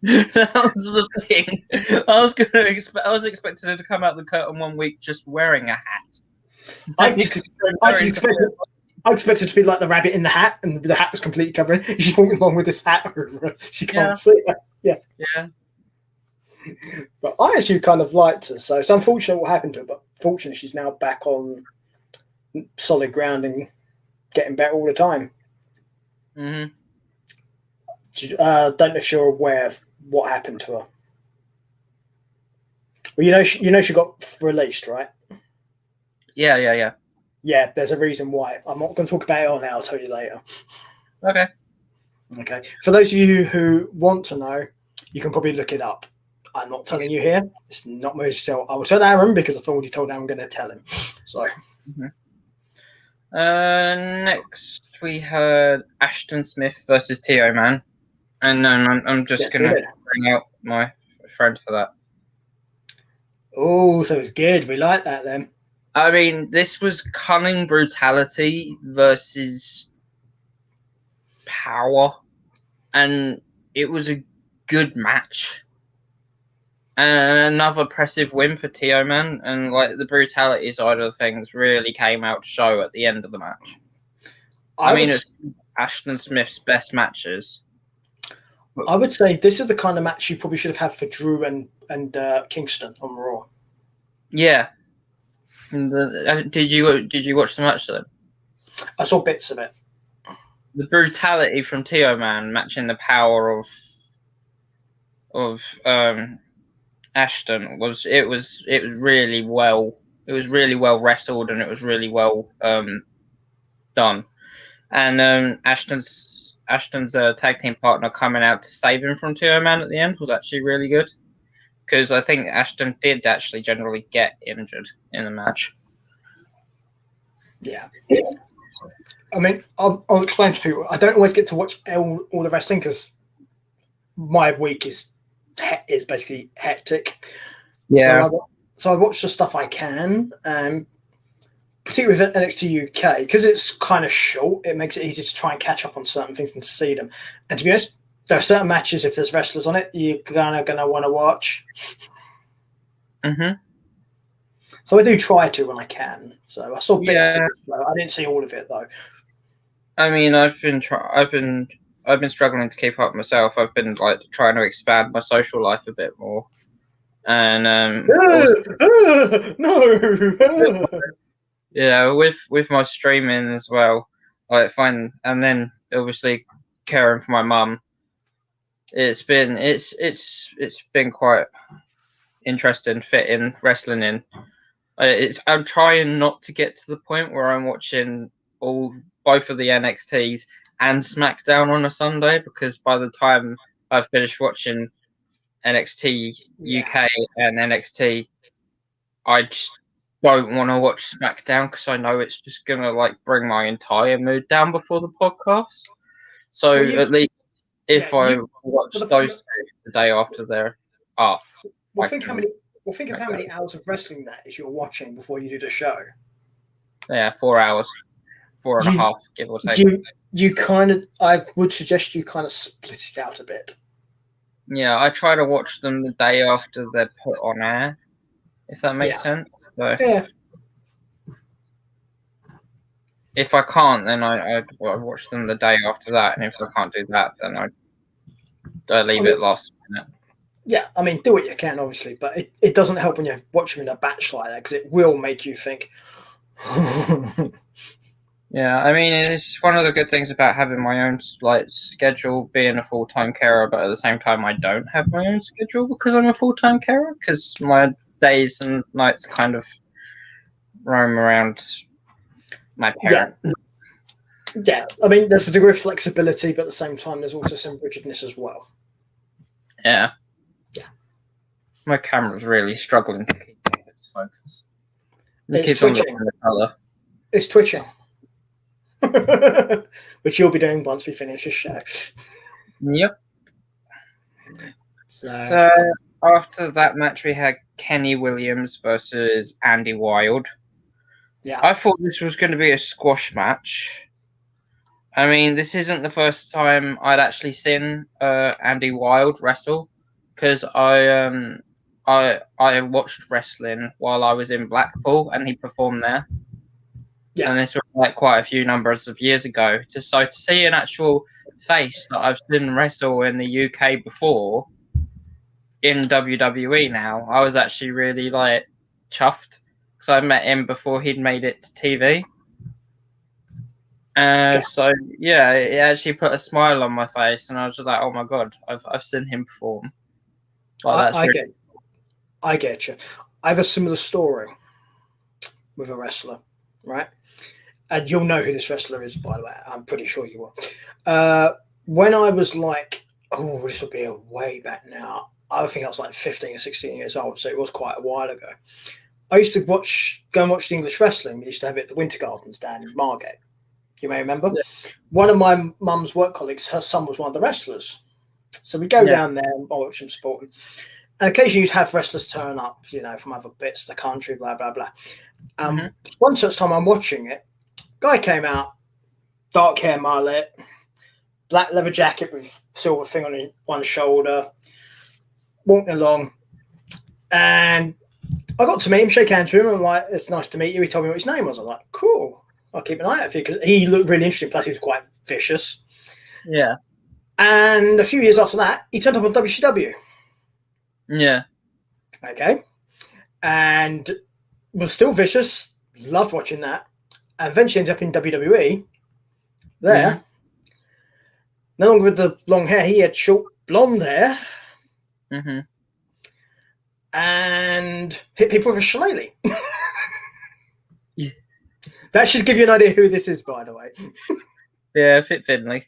that was the thing. I was expecting her to come out the curtain one week just wearing a hat. I expected it to be like the rabbit in the hat, and the hat was completely covering. She's walking along with this hat over. She can't see it. Yeah. But I actually kind of liked her, so it's unfortunate what happened to her. But fortunately, she's now back on solid ground and getting better all the time. Mm-hmm. Don't know if you're aware of what happened to her. Well, you know she got released, right? Yeah. Yeah, there's a reason why. I'm not going to talk about it on now. I'll tell you later. Okay. For those of you who want to know, you can probably look it up. I'm not telling you here. It's not my tell. I will tell Aaron because I've already told Aaron I'm going to tell him. So. Next, we had Ashton Smith versus T.O. Man. And I'm just going to bring out my friend for that. Oh, so it's good. We like that then. I mean, this was cunning brutality versus power. And it was a good match. And another impressive win for T.O. Man. And like the brutality side of things really came out to show at the end of the match. I mean, it's Ashton Smith's best matches. I would say this is the kind of match you probably should have had for Drew and Kingston on Raw. Yeah. Did you watch the match then? I saw bits of it. The brutality from T.O. Man matching the power of Ashton was really well. It was really well wrestled and it was really well done. And Ashton's tag team partner coming out to save him from T.O. Man at the end was actually really good, because I think Ashton did actually generally get injured in the match. Yeah. I mean, I'll explain to people. I don't always get to watch all the wrestling because my week is basically hectic. Yeah. so I watch the stuff I can, particularly with NXT UK, because it's kind of short. It makes it easy to try and catch up on certain things and to see them. And to be honest, there are certain matches, if there's wrestlers on it, you're gonna want to watch. So I do try to when I can. So I saw bits. Yeah. I didn't see all of it though. I mean, I've been struggling to keep up myself. I've been like trying to expand my social life a bit more, and no. Yeah, with my streaming as well, and then obviously caring for my mum. It's been quite interesting fitting wrestling in. I'm trying not to get to the point where I'm watching both of the NXTs and SmackDown on a Sunday, because by the time I've finished watching NXT UK and NXT, I just don't want to watch SmackDown because I know it's just gonna like bring my entire mood down before the podcast. So at least if I watch those two the day after they're up, think of how many hours of wrestling that is you're watching before you do the show. Yeah, 4 hours, 4.5, give or take. I would suggest you kind of split it out a bit. Yeah, I try to watch them the day after they're put on air, if that makes sense. So, yeah. If I can't, then I watch them the day after that, and if I can't do that, then I leave it last minute. Yeah, I mean, do what you can, obviously, but it doesn't help when you watch them in a batch like that, because it will make you think. Yeah, I mean, it's one of the good things about having my own schedule, being a full-time carer, but at the same time, I don't have my own schedule because I'm a full-time carer, because my days and nights kind of roam around my parent. Yeah, I mean, there's a degree of flexibility, but at the same time, there's also some rigidness as well. Yeah. My camera's really struggling to keep its focus. It's twitching. It's twitching. Which you'll be doing once we finish this show. Yep. So after that match, we had Kenny Williams versus Andy Wilde. Yeah. I thought this was going to be a squash match. I mean, this isn't the first time I'd actually seen Andy Wilde wrestle, because I watched wrestling while I was in Blackpool and he performed there. Yeah. And this was like quite a few numbers of years ago. To see an actual face that I've seen wrestle in the UK before in WWE now, I was actually really like chuffed, because I met him before he'd made it to TV. So yeah, it actually put a smile on my face, and I was just like, "Oh my god, I've seen him perform." Like, I get you. I have a similar story with a wrestler, right? And you'll know who this wrestler is, by the way. I'm pretty sure you will. When I was like, this will be a way back now. I think I was like 15 or 16 years old, so it was quite a while ago. I used to go and watch the English wrestling. We used to have it at the Winter Gardens down in Margate. You may remember. Yeah. One of my mum's work colleagues, her son was one of the wrestlers. So we go down there and watch them sporting. And occasionally you'd have wrestlers turn up, from other bits of the country, blah, blah, blah. One such time I'm watching it, guy came out, dark hair mullet, black leather jacket with silver thing on one shoulder, walking along. And I got to meet him, shake hands with him. I'm like, it's nice to meet you. He told me what his name was. I was like, cool. I'll keep an eye out for you, because he looked really interesting. Plus, he was quite vicious. Yeah. And a few years after that, he turned up on WCW. Yeah. Okay. And was still vicious. Loved watching that. And eventually ended up in WWE. There. Yeah. No longer with the long hair. He had short blonde hair. Mm-hmm. And hit people with a shillelagh. Yeah. That should give you an idea who this is, by the way. Yeah, Fit Finlay.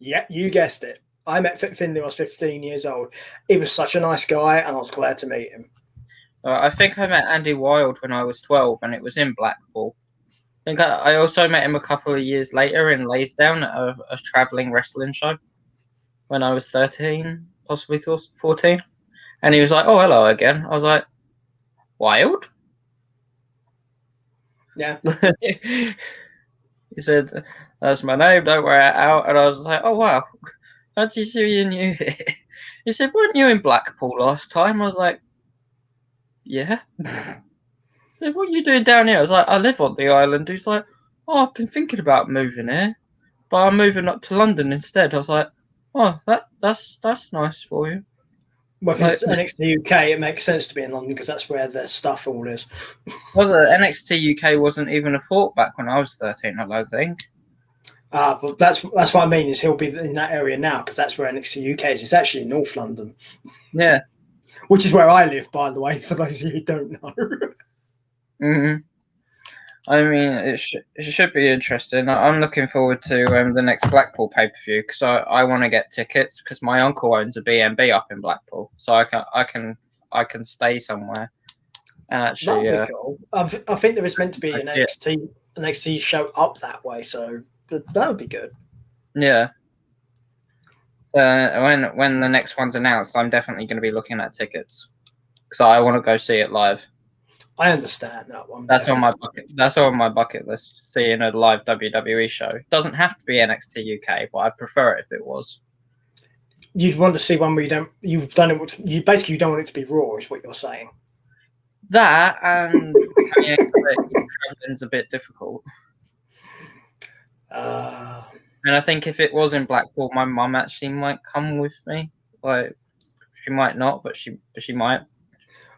Yeah, you guessed it. I met Fit Finlay when I was 15 years old. He was such a nice guy, and I was glad to meet him. I think I met Andy Wilde when I was 12, and it was in Blackpool. I think I also met him a couple of years later in Laysdown at a travelling wrestling show when I was 13, possibly 14. And he was like, "Oh, hello again." I was like, wild. Yeah. He said, "That's my name. Don't wear it out." And I was like, "Oh wow, fancy seeing you here." He said, "Weren't you in Blackpool last time?" I was like, "Yeah." He said, "What are you doing down here?" I was like, "I live on the island." He's like, "Oh, I've been thinking about moving here, but I'm moving up to London instead." I was like, "Oh, that's nice for you." Well, if Like, it's NXT UK, it makes sense to be in London because that's where their stuff all is. well, the NXT UK wasn't even a thought back when I was 13, I don't think. But that's what I mean is he'll be in that area now because that's where NXT UK is. It's actually in North London, Yeah. which is where I live, by the way, for those of you who don't know. hmm I mean, it should be interesting. I'm looking forward to the next Blackpool pay-per-view because I want to get tickets because my uncle owns a B&B up in Blackpool, so I can stay somewhere and actually That'd be cool. I think there is meant to be an yeah. NXT show up that way, so that would be good. Yeah. When the next one's announced, I'm definitely going to be looking at tickets because I want to go see it live. I understand that one. That's definitely. on my bucket list. Seeing a live WWE show. It doesn't have to be NXT UK, but I'd prefer it if it was. You'd want to see one where you've done it. You basically don't want it to be Raw, is what you're saying. That and traveling's a bit difficult. And I think if it was in Blackpool, my mum actually might come with me. Like, she might not, but she might.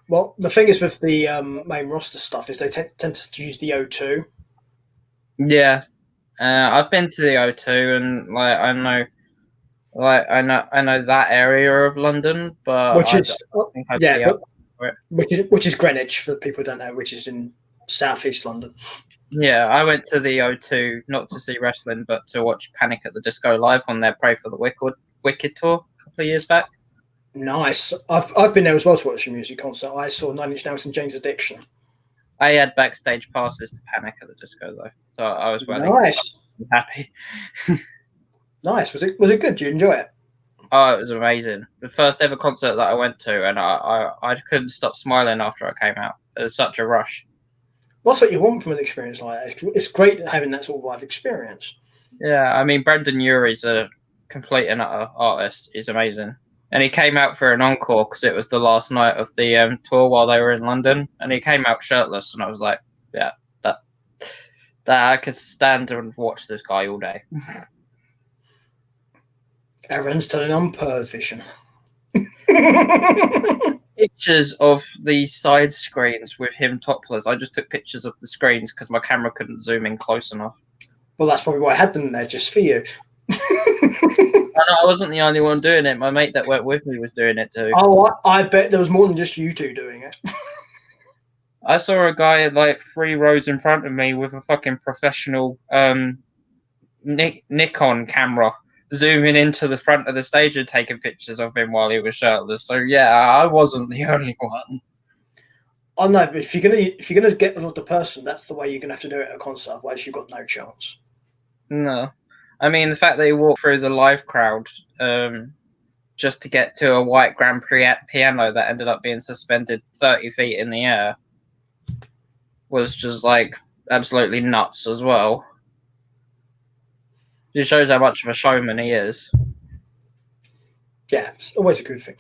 Well, the thing is with the main roster stuff is they tend to use the O2. Yeah, I've been to the O2, and like I know that area of London, but Which is think I'd be up for it. which is Greenwich for people who don't know, which is in southeast London. Yeah, I went to the O2 not to see wrestling, but to watch Panic at the Disco live on their Pray for the Wicked tour a couple of years back. Nice. I've been there as well to watch a music concert. I saw 9 Inch Nails and Jane's Addiction. I had backstage passes to Panic at the Disco though, so I was nice. Happy. Nice. Was it good? Did you enjoy it? Oh, it was amazing. The first ever concert that I went to, and I couldn't stop smiling after I came out. It was such a rush. That's what you want from an experience like that. It's great having that sort of live experience. Yeah, I mean, Brendan Urie's a complete and utter artist. He's amazing. And he came out for an encore because it was the last night of the tour while they were in London. And he came out shirtless, and I was like, yeah, that I could stand and watch this guy all day. Aaron's turning on Pervision. Pictures of the side screens with him topless. I just took pictures of the screens because my camera couldn't zoom in close enough. Well, that's probably why I had them there, just for you. I wasn't the only one doing it. My mate that went with me was doing it too. Oh, I bet there was more than just you two doing it. I saw a guy like 3 rows in front of me with a fucking professional Nikon camera zooming into the front of the stage and taking pictures of him while he was shirtless. So yeah, I wasn't the only one. Oh no, but if you're gonna get with the person, that's the way you're gonna have to do it at a concert. Otherwise, you've got no chance. No, I mean the fact that he walked through the live crowd just to get to a white grand piano that ended up being suspended 30 feet in the air was just like absolutely nuts as well. It shows how much of a showman he is. Yeah, it's always a good thing.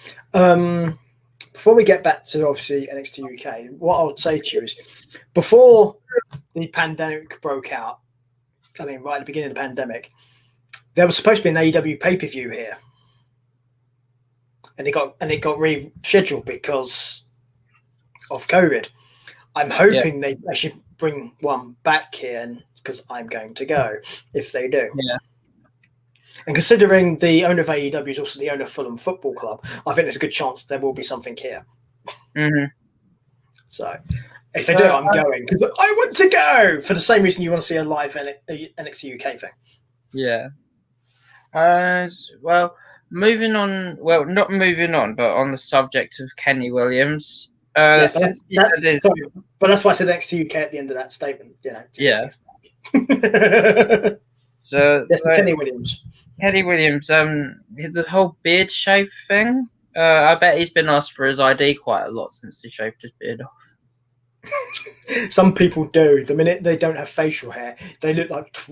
Before we get back to obviously NXT UK, what I would say to you is, before the pandemic broke out, I mean, right at the beginning of the pandemic, there was supposed to be an AEW pay-per-view here, and it got rescheduled because of COVID. I'm hoping they should bring one back here, because I'm going to go if they do. Yeah. And considering the owner of AEW is also the owner of Fulham Football Club, I think there's a good chance there will be something here. Mm-hmm. So if they do, I'm going because I want to go for the same reason you want to see a live NXT UK thing. Yeah. Well, moving on. Well, not moving on, but on the subject of Kenny Williams. But that's why I said NXT UK at the end of that statement. You know. So yes, Kenny Williams. Kenny Williams. The whole beard shave thing. I bet he's been asked for his ID quite a lot since he shaved his beard off. Some people do. The minute they don't have facial hair, they look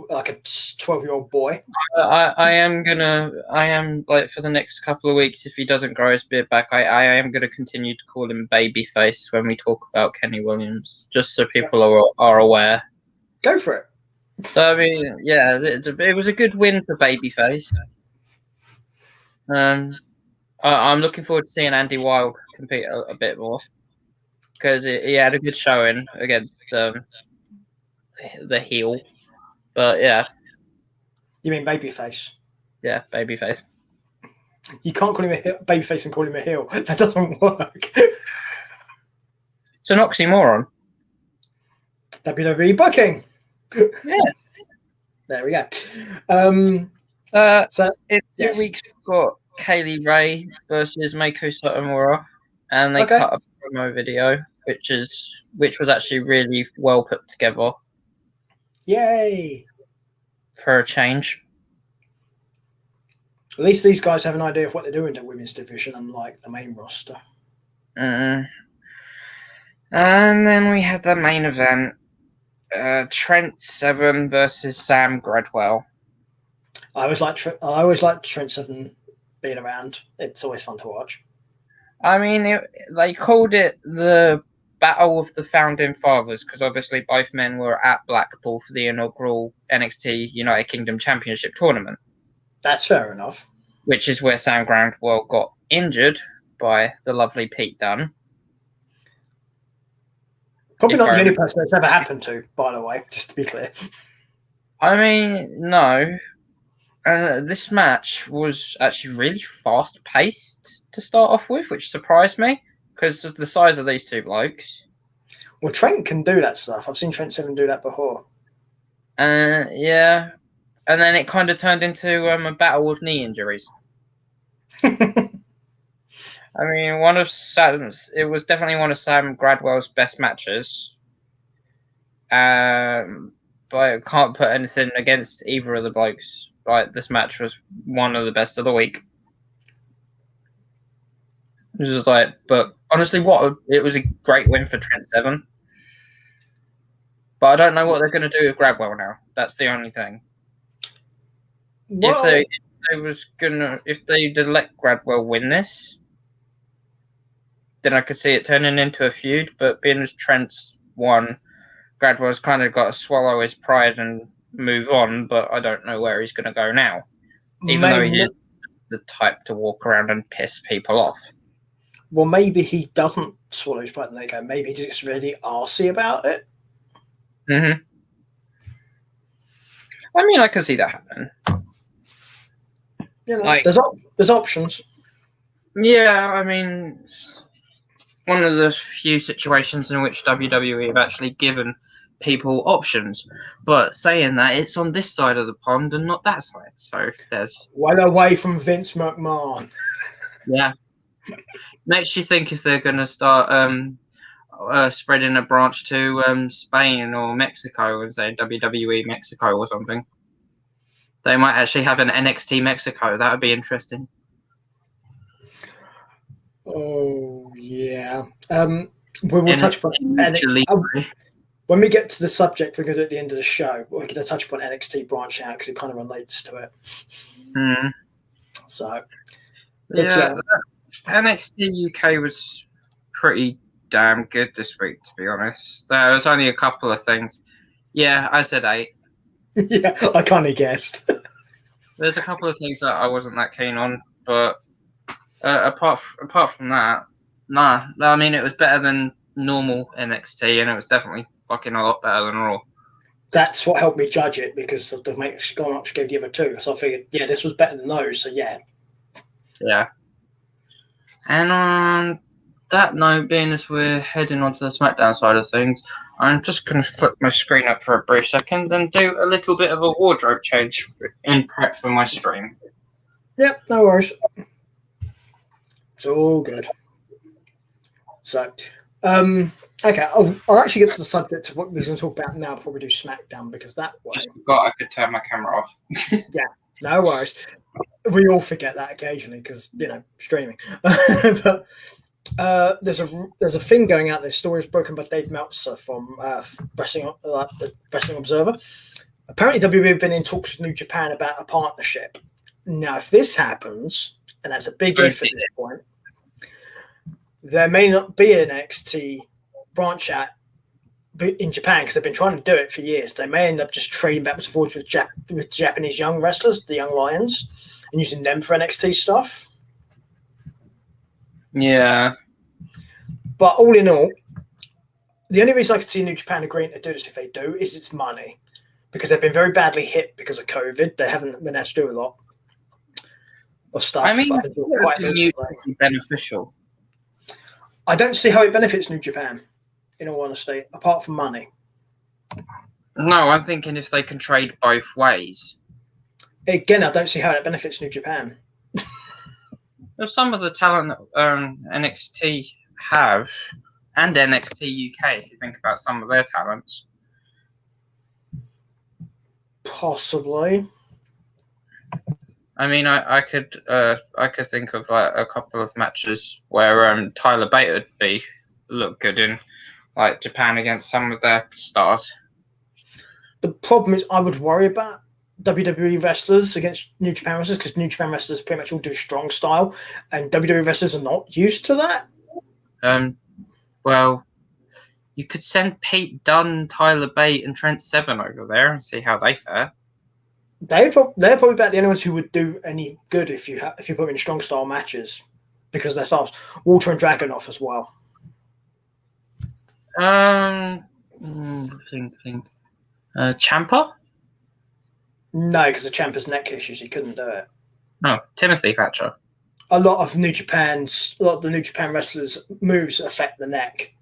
like a 12-year-old boy. I am like for the next couple of weeks, if he doesn't grow his beard back, I am gonna continue to call him Babyface when we talk about Kenny Williams, just so people are aware. Go for it. So I mean, yeah, it was a good win for Babyface. I'm looking forward to seeing Andy Wilde compete a bit more because he had a good showing against the heel. But yeah. You mean Babyface? Yeah, Babyface. You can't call him a Babyface and call him a heel. That doesn't work. It's an oxymoron. WWE booking. Yeah. There we go. So in 2 weeks we've got Kaylee Ray versus Meiko Satomura, and they cut a promo video, which was actually really well put together. Yay! For a change. At least these guys have an idea of what they're doing to women's division, unlike the main roster. And then we had the main event. Trent Seven versus Sam Gradwell. I always liked Trent Seven being around. It's always fun to watch. I mean, they called it the Battle of the Founding Fathers because obviously both men were at Blackpool for the inaugural NXT United Kingdom Championship tournament. That's fair enough. Which is where Sam Gradwell got injured by the lovely Pete Dunne. Probably not the only person that's ever happened to, by the way, just to be clear. I mean, no. This match was actually really fast-paced to start off with, which surprised me, because of the size of these two blokes. Well, Trent can do that stuff. I've seen Trent Seven do that before. Yeah. And then it kind of turned into a battle of knee injuries. I mean, it was definitely one of Sam Gradwell's best matches. But I can't put anything against either of the blokes. Like, this match was one of the best of the week. It was but honestly, it was a great win for Trent Seven. But I don't know what they're going to do with Gradwell now. That's the only thing. Well, if they did let Gradwell win this, then I could see it turning into a feud. But being as Trent's won, Gradwell's kind of got to swallow his pride and move on. But I don't know where he's going to go now, even though he is the type to walk around and piss people off. Well, maybe he doesn't swallow his pride and they go. Maybe he's just really arsey about it. Mm-hmm. I mean, I can see that happening. You know, there's options. Yeah, I mean, one of the few situations in which WWE have actually given people options. But saying that, it's on this side of the pond and not that side. So there's well away from Vince McMahon. Yeah. Makes you think if they're going to start spreading a branch to Spain or Mexico and say WWE Mexico or something. They might actually have an NXT Mexico. That would be interesting. Oh, yeah. We'll touch upon when we get to the subject we're going to do at the end of the show. We're going to touch upon NXT branch out because it kind of relates to it. Mm. So, yeah, NXT UK was pretty damn good this week, to be honest. There was only a couple of things. Yeah, I said 8. Yeah, I kind of guessed. There's a couple of things that I wasn't that keen on, but apart from that, nah. I mean, it was better than normal NXT, and it was definitely fucking a lot better than Raw. That's what helped me judge it because of the match gave the other two. So I figured, yeah, this was better than those. So yeah. Yeah. And on that note, being as we're heading onto the SmackDown side of things, I'm just going to flip my screen up for a brief second and do a little bit of a wardrobe change in prep for my stream. Yep, no worries. It's all good. So, okay, I'll actually get to the subject of what we're going to talk about now before we do SmackDown, because that way... I forgot I could turn my camera off. Yeah, no worries. We all forget that occasionally because, streaming. But There's a thing going out. This story is broken by Dave Meltzer from the Wrestling Observer. Apparently, WWE have been in talks with New Japan about a partnership. Now, if this happens, and that's a big if at this point, there may not be an NXT branch out in Japan because they've been trying to do it for years. They may end up just trading backwards and forwards with Japanese young wrestlers, the Young Lions, and using them for NXT stuff. Yeah. But all in all, the only reason I could see New Japan agreeing to do this if they do is it's money. Because they've been very badly hit because of COVID. They haven't been able to do a lot of stuff. I mean, quite it's beneficial. I don't see how it benefits New Japan, in all honesty, apart from money. No, I'm thinking if they can trade both ways. Again, I don't see how it benefits New Japan. There's some of the talent that NXT have, and NXT UK, if you think about some of their talents. Possibly. I mean, I could think of like a couple of matches where Tyler Bate would look good in like Japan against some of their stars. The problem is, I would worry about WWE wrestlers against New Japan wrestlers because New Japan wrestlers pretty much all do strong style, and WWE wrestlers are not used to that. Well, you could send Pete Dunne, Tyler Bate, and Trent Seven over there and see how they fare. They're probably about the only ones who would do any good if you put them in strong style matches because they're styles. Walter and Dragunov as well. Think. Ciampa? No, because of Ciampa's neck issues, he couldn't do it. No, Timothy Thatcher. A lot of the New Japan wrestlers' moves affect the neck.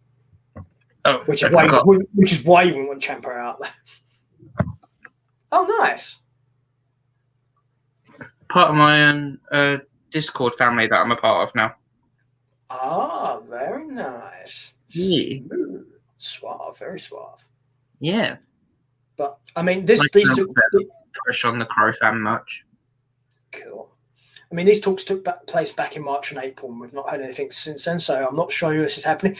Oh, which is why you wouldn't want Ciampa out there. Oh, nice. Part of my own Discord family that I'm a part of now. Ah, very nice. Yeah. Smooth. Suave, very suave. Yeah. But I mean, these two push on the Crow fan much. Cool. I mean, these talks took place back in March and April, and we've not heard anything since then. So I'm not sure this is happening.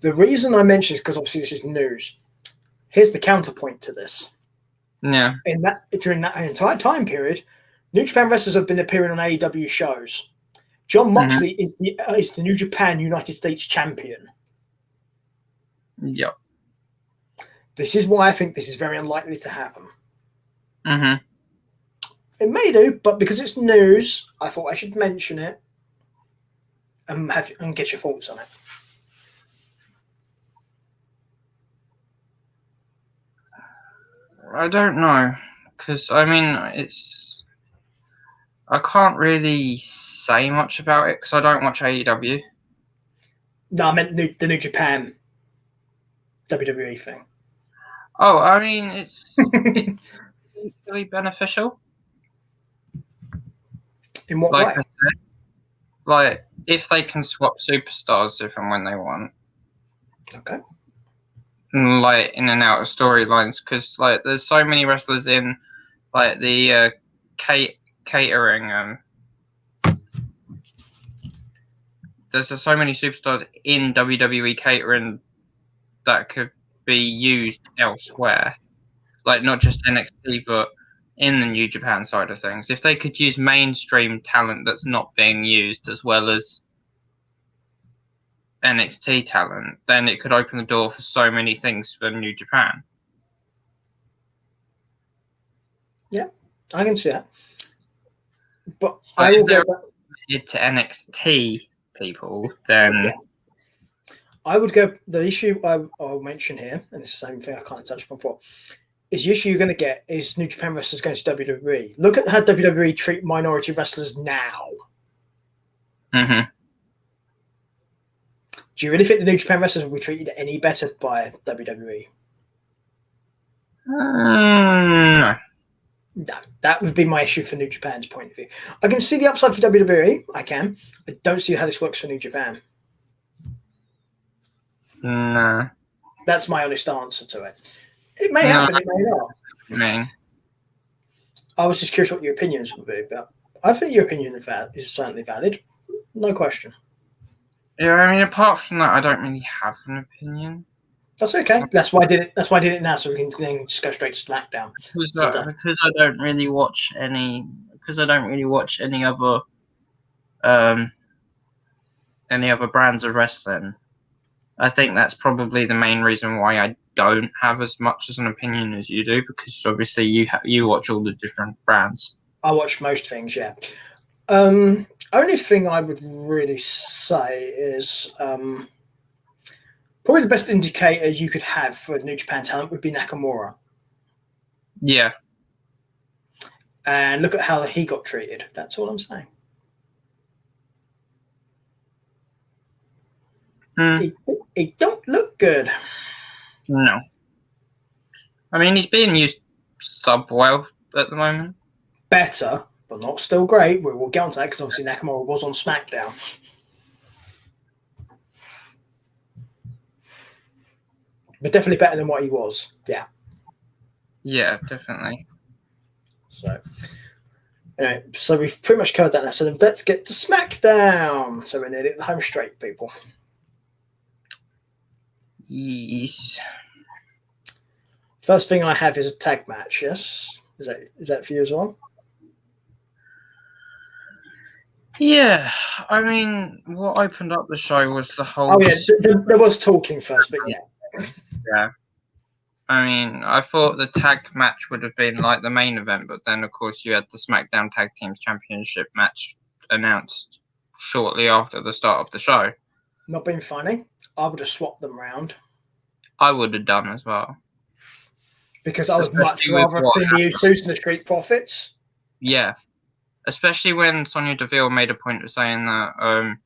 The reason I mention is because obviously this is news. Here's the counterpoint to this. Yeah. During that entire time period, New Japan wrestlers have been appearing on AEW shows. John Moxley is the New Japan United States champion. Yep. This is why I think this is very unlikely to happen. Mm-hmm. It may do, but because it's news, I thought I should mention it and get your thoughts on it. I don't know, because I mean, I can't really say much about it because I don't watch AEW. No, I meant the New Japan WWE thing. Oh, I mean, it's really beneficial. In what way? Like, if they can swap superstars if and when they want. Okay. Like, in and out of storylines, because, like, there's so many wrestlers in, like, the catering. There's so many superstars in WWE catering that could be used elsewhere. Like, not just NXT, but in the New Japan side of things. If they could use mainstream talent that's not being used as well as NXT talent, then it could open the door for so many things for New Japan. Yeah, I can see that. But I will go back to NXT people, then... Yeah. I would go. The issue I'll mention here, and it's the same thing I can't touch upon before, is the issue you're going to get is New Japan wrestlers going to WWE. Look at how WWE treat minority wrestlers now. Mm-hmm. Do you really think the New Japan wrestlers will be treated any better by WWE? No. No, that would be my issue for New Japan's point of view. I can see the upside for WWE. I can. I don't see how this works for New Japan. No. That's my honest answer to it. It may happen, it may not. I mean, I was just curious what your opinions would be, but I think your opinion is certainly valid. No question. Yeah, I mean, apart from that, I don't really have an opinion. That's okay. That's why I did it. That's why I did it now, so we can then just go straight to SmackDown. Because I don't really watch any. Because I don't really watch any other brands of wrestling. I think that's probably the main reason why I don't have as much as an opinion as you do, because obviously you watch all the different brands. I watch most things, yeah. Only thing I would really say is probably the best indicator you could have for New Japan talent would be Nakamura. Yeah. And look at how he got treated. That's all I'm saying. He don't look good. No. I mean, he's being used sub-well at the moment. Better, but not still great. We'll get onto that because obviously Nakamura was on SmackDown. But definitely better than what he was. Yeah. Yeah, definitely. So, anyway, so we've pretty much covered that now. So let's get to SmackDown. So we're nearly at the home straight, people. Yes. First thing I have is a tag match. Yes, is that for you as well? Yeah, I mean, what opened up the show was the whole. Oh yeah, there was talking first, but yeah. Yeah. I mean, I thought the tag match would have been like the main event, but then of course you had the SmackDown Tag Teams Championship match announced shortly after the start of the show. Not being funny, I would have swapped them round. I would have done as well. Because I would much rather have seen the Usos and the Street Profits. Yeah. Especially when Sonya Deville made a point of saying that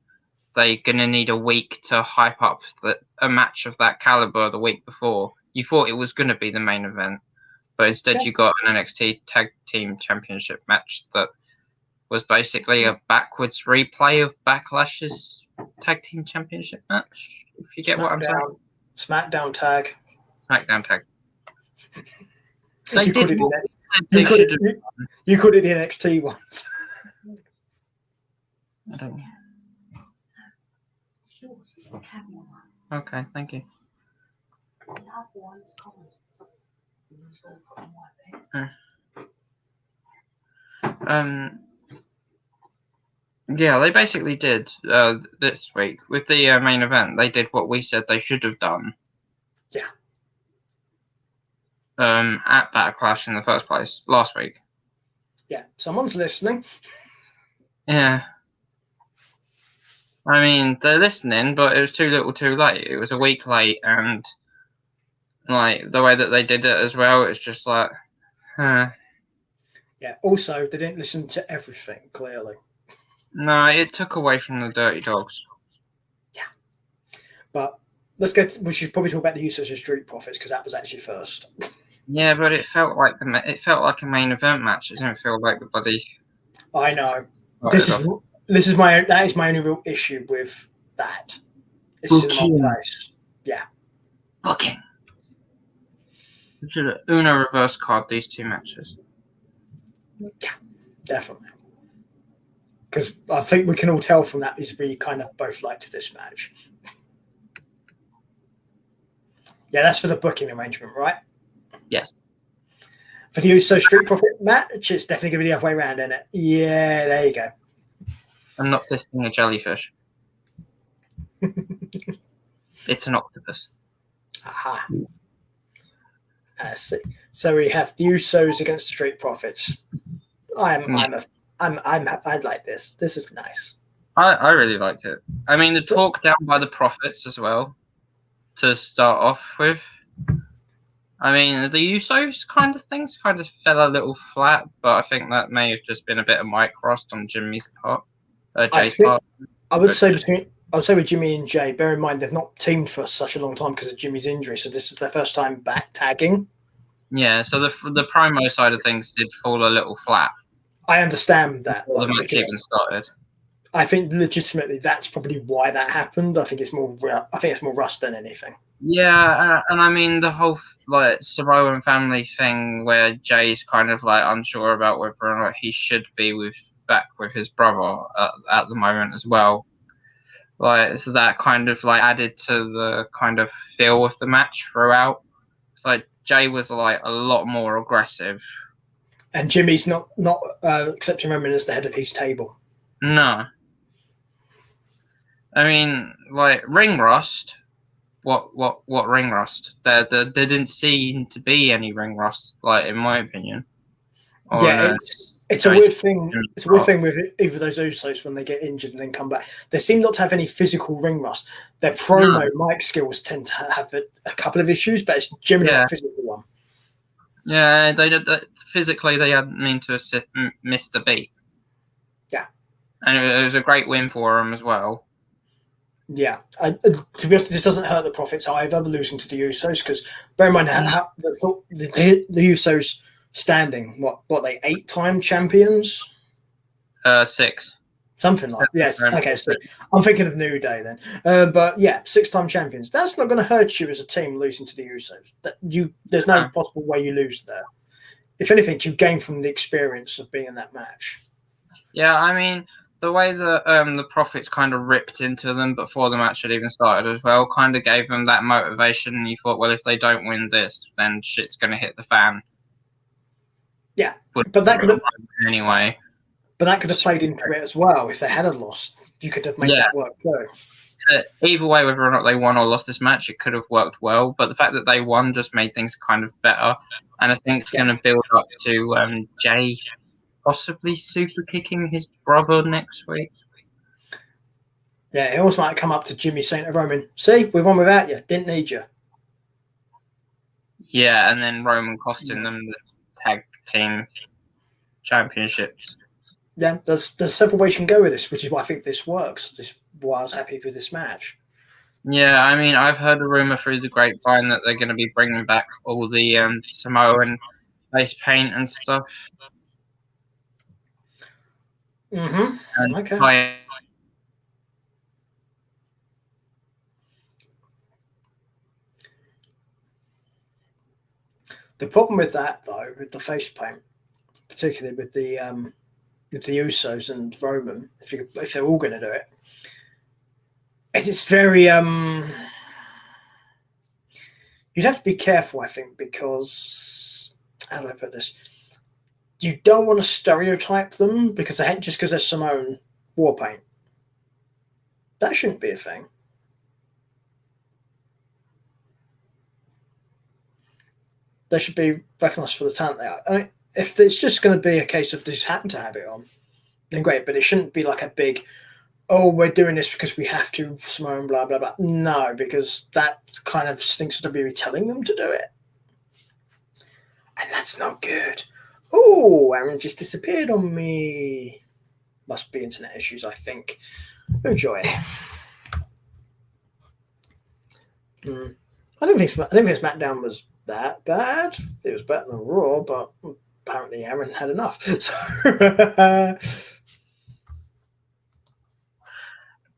they're going to need a week to hype up a match of that caliber the week before. You thought it was going to be the main event, but instead you got an NXT Tag Team Championship match that was basically a backwards replay of Backlash's Tag Team Championship match, if you get what I'm saying. SmackDown Tag. SmackDown Tag. You could have the NXT ones. Okay, thank you. Yeah, they basically did this week with the main event. They did what we said they should have done. Yeah. At Backlash in the first place last week. Yeah, someone's listening. Yeah. I mean, they're listening, but it was too little too late. It was a week late, and like the way that they did it as well, it's just like, huh. Yeah, also, they didn't listen to everything, clearly. No, it took away from the Dirty Dogs. Yeah. But we should probably talk about the Usos and Street Profits, because that was actually first. Yeah, but it felt like a main event match. It didn't feel like the bloody. I know. That is my only real issue with that. This is in the wrong place. Yeah. Booking. We should have Uno reverse card these two matches. Yeah, definitely. Because I think we can all tell from that is we kind of both liked this match. Yeah, that's for the booking arrangement, right? Yes. For the Uso Street Profit match, it's definitely going to be the other way around, isn't it? Yeah, there you go. I'm not fisting a jellyfish. It's an octopus. Aha. Let's see. So we have the Usos against the Street Profits. I like this. This is nice. I really liked it. I mean, the talk down by the Profits as well, to start off with. I mean, the Usos kind of fell a little flat, but I think that may have just been a bit of mic rust on Jimmy's part. Jay's part. I would say with Jimmy and Jay, bear in mind they've not teamed for such a long time because of Jimmy's injury, so this is their first time back tagging. Yeah, so the promo side of things did fall a little flat. I understand that. The match even started. I think legitimately that's probably why that happened. I think it's more rust than anything. Yeah, and I mean the whole like Samoan family thing where Jay's kind of like unsure about whether or not he should be back with his brother at the moment as well. Like, so that kind of like added to the kind of feel of the match throughout. It's like Jay was like a lot more aggressive. And Jimmy's not accepting Roman as the head of his table. No. I mean, like, ring rust. What ring rust? There didn't seem to be any ring rust, like, in my opinion. Yeah, it's a weird thing. It's a weird thing with either of those Usos when they get injured and then come back. They seem not to have any physical ring rust. Their promo mic skills tend to have a couple of issues, but it's generally not a physical one. Yeah, they did that physically. They hadn't mean to have missed a beat. Yeah, and it was a great win for them as well. Yeah, to be honest, this doesn't hurt the Profits either, losing to the Usos, because bear in mind how the Usos standing, what they 8-time champions? 6. Something like yes. Okay, so I'm thinking of New Day then. But yeah, 6-time champions. That's not going to hurt you as a team losing to the Usos. There's no possible way you lose there. If anything, you gain from the experience of being in that match. Yeah, I mean, the way that the Profits kind of ripped into them before the match had even started as well kind of gave them that motivation. And you thought, well, if they don't win this, then shit's going to hit the fan. Yeah, but that could have anyway. But that could have played into it as well. If they had lost, you could have made that work too. Either way, whether or not they won or lost this match, it could have worked well. But the fact that they won just made things kind of better. And I think it's going to build up to Jay possibly super kicking his brother next week. Yeah, it also might come up to Jimmy saying to Roman, "See, we won without you. Didn't need you." Yeah, and then Roman costing them the tag team championships. Yeah, there's several ways you can go with this, which is why I think this works. This is why I was happy with this match. Yeah, I mean, I've heard a rumor through the grapevine that they're going to be bringing back all the Samoan face paint and stuff. Mm-hmm. Okay. The problem with that, though, with the face paint, particularly with the Usos and Roman, if they're all going to do it, is it's very you'd have to be careful, I think, because how do I put this? You don't want to stereotype them because they're Samoan war paint. That shouldn't be a thing. They should be recognised for the talent they are. I mean, if it's just going to be a case of they just happen to have it on, then great. But it shouldn't be like a big, oh, we're doing this because we have to, Samoan, blah, blah, blah. No, because that kind of stinks of WWE telling them to do it. And that's not good. Oh, Aaron just disappeared on me. Must be internet issues, I think. Oh, joy. I don't think SmackDown was that bad. It was better than Raw, but apparently Aaron had enough. So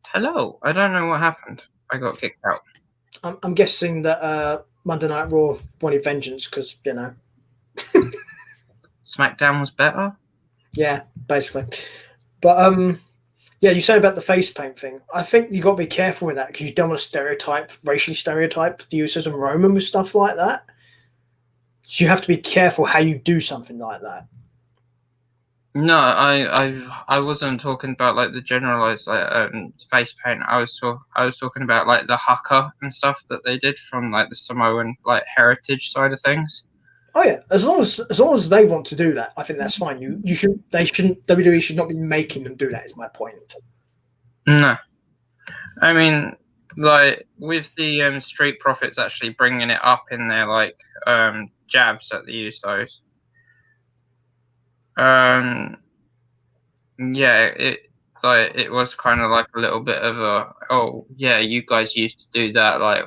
Hello. I don't know what happened. I got kicked out. I'm guessing that Monday Night Raw wanted vengeance because, you know. SmackDown was better? Yeah, basically. But, yeah, you said about the face paint thing. I think you've got to be careful with that because you don't want to racially stereotype the Usos and Roman with stuff like that. So you have to be careful how you do something like that. No, I wasn't talking about like the generalized face paint. I was talking about like the haka and stuff that they did from like the Samoan like heritage side of things. Oh yeah, as long as they want to do that, I think that's fine. WWE should not be making them do that. Is my point. No, I mean, like with the Street Profits actually bringing it up in their like jabs at the Usos. Yeah, it was kind of like a little bit of a, oh yeah, you guys used to do that, like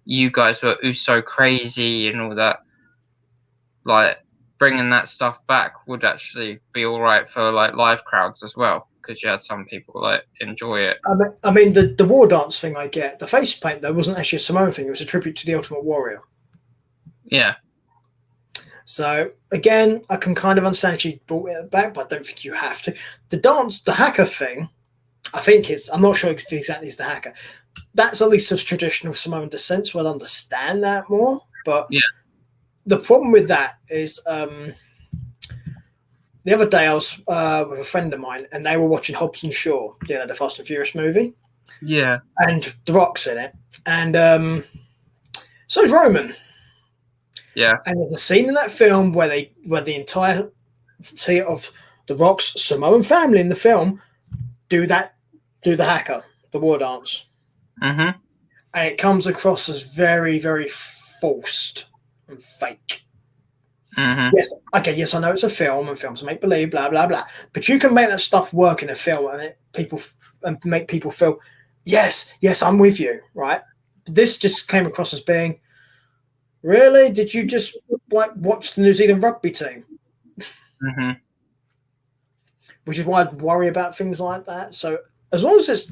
you guys were Uso crazy and all that. Like bringing that stuff back would actually be all right for like live crowds as well, because you had some people like enjoy it. I mean the war dance thing I get. The face paint though wasn't actually a Samoan thing. It was a tribute to the Ultimate Warrior. Yeah. So again, I can kind of understand if you brought it back, but I don't think you have to. The hacker thing, I think I'm not sure if exactly it's the hacker. That's at least of traditional Samoan descent, so I'd understand that more. But Yeah. the problem with that is the other day I was with a friend of mine, and they were watching Hobbs and Shaw, the Fast and Furious movie. Yeah. And The Rock's in it. And so is Roman. Yeah. And there's a scene in that film where the entire of The Rock's Samoan family in the film do the hacker, the war dance. Mm-hmm. And it comes across as very, very forced and fake. Mm-hmm. Yes, I know it's a film and films make believe, blah blah blah. But you can make that stuff work in a film and make people feel, yes, I'm with you, right? This just came across as being, really? Did you just watch the New Zealand rugby team? Mm-hmm. Which is why I'd worry about things like that. So as long as it's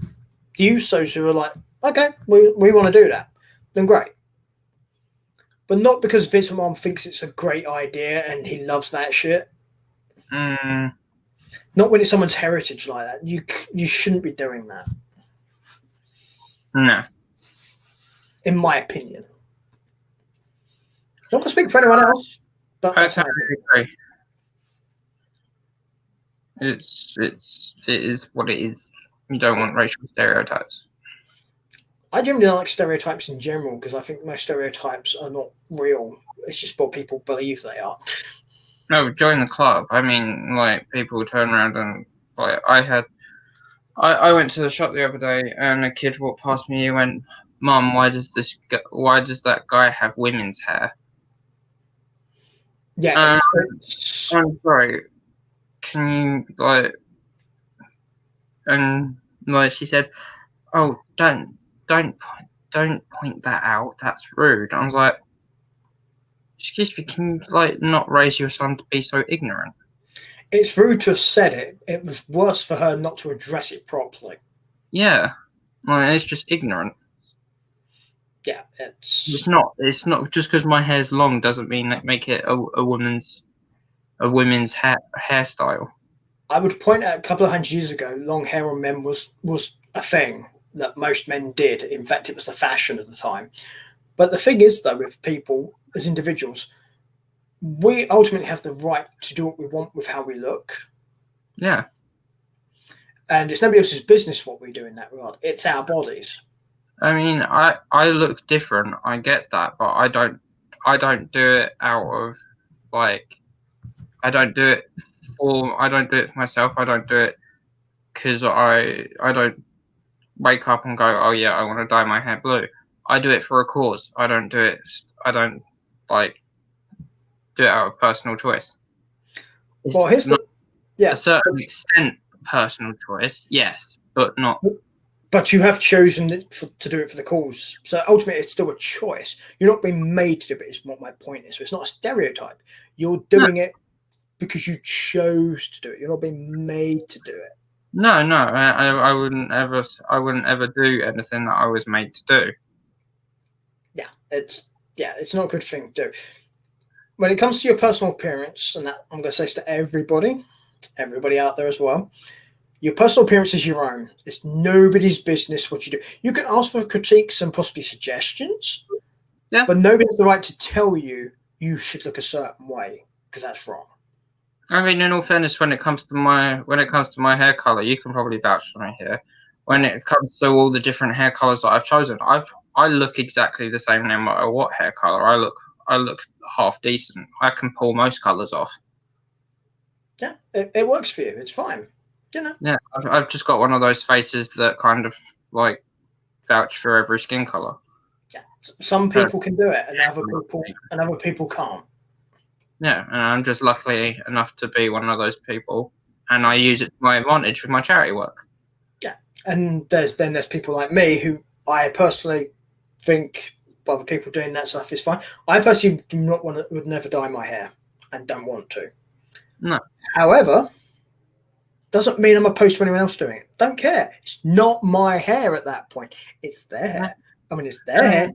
the Usos who are like, okay, we want to do that, then great. But not because Vince McMahon thinks it's a great idea and he loves that shit. Mm. Not when it's someone's heritage like that. You shouldn't be doing that. No. In my opinion. Not going to speak for anyone else, but I that's my totally agree. It is what it is. You don't want racial stereotypes. I generally don't like stereotypes in general because I think most stereotypes are not real. It's just what people believe they are. No, join the club. I mean, like, people turn around and, like, I went to the shop the other day and a kid walked past me. He went, "Mum, why does that guy have women's hair?" Yeah, I'm sorry. Can you, like, and, like, she said, "Oh, don't point that out. That's rude." I was like, "Excuse me, can you, like, not raise your son to be so ignorant?" it's rude to have said it. It was worse for her not to address it properly. Yeah, like, it's just ignorant. Yeah, It's not just because my hair's long doesn't mean that make it a woman's hairstyle. I would point out a couple of hundred years ago, long hair on men was a thing that most men did. In fact, it was the fashion at the time. But the thing is, though, with people as individuals, we ultimately have the right to do what we want with how we look. Yeah. And it's nobody else's business what we do in that regard. It's our bodies. I mean, I look different. I get that, but I don't do it out of, like, I don't do it for myself. I don't do it because I don't wake up and go, oh yeah, I want to dye my hair blue. I do it for a cause. I don't like do it out of personal choice. It's Well, here's a certain extent personal choice, yes, but not. But you have chosen to do it for the cause. So ultimately, it's still a choice. You're not being made to do it, is what my point is. So it's not a stereotype. You're doing it because you chose to do it. You're not being made to do it. No, I wouldn't ever do anything that I was made to do. Yeah, it's not a good thing to do. When it comes to your personal appearance, and that I'm going to say this to everybody out there as well, your personal appearance is your own. It's nobody's business what you do. You can ask for critiques and possibly suggestions, but nobody has the right to tell you should look a certain way because that's wrong. I mean, in all fairness, when it comes to my hair color, you can probably vouch for me here. When it comes to all the different hair colors that I've chosen, I look exactly the same no matter what hair color. I look half decent. I can pull most colors off. Yeah, it works for you. It's fine. You know. Yeah, I've just got one of those faces that kind of like vouch for every skin color. Yeah, some people can do it, and other people can't. Yeah, and I'm just lucky enough to be one of those people, and I use it to my advantage with my charity work. Yeah, and there's people like me who I personally think other people doing that stuff is fine. I personally would never dye my hair, and don't want to. No. However, doesn't mean I'm opposed to anyone else doing it. Don't care. It's not my hair at that point. It's their hair. I mean, it's their hair,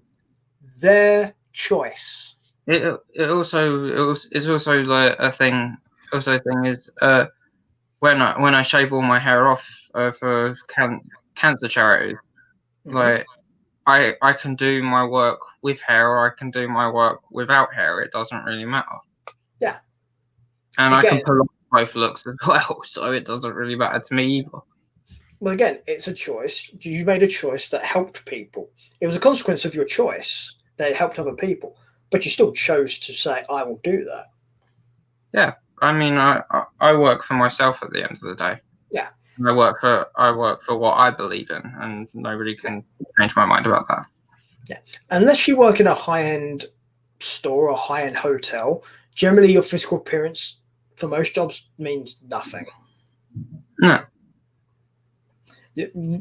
their choice. It's also like a thing. Also, thing is, when I shave all my hair off for cancer charity, like I can do my work with hair or I can do my work without hair. It doesn't really matter. Yeah. And Again, I can pull off both looks as well, so it doesn't really matter to me either. Well, again, it's a choice. You made a choice that helped people. It was a consequence of your choice that it helped other people, but you still chose to say, "I will do that." Yeah, I mean, I work for myself at the end of the day. Yeah, I work for what I believe in, and nobody can change my mind about that. Yeah, unless you work in a high-end store or high-end hotel, generally your physical appearance for most jobs means nothing. No.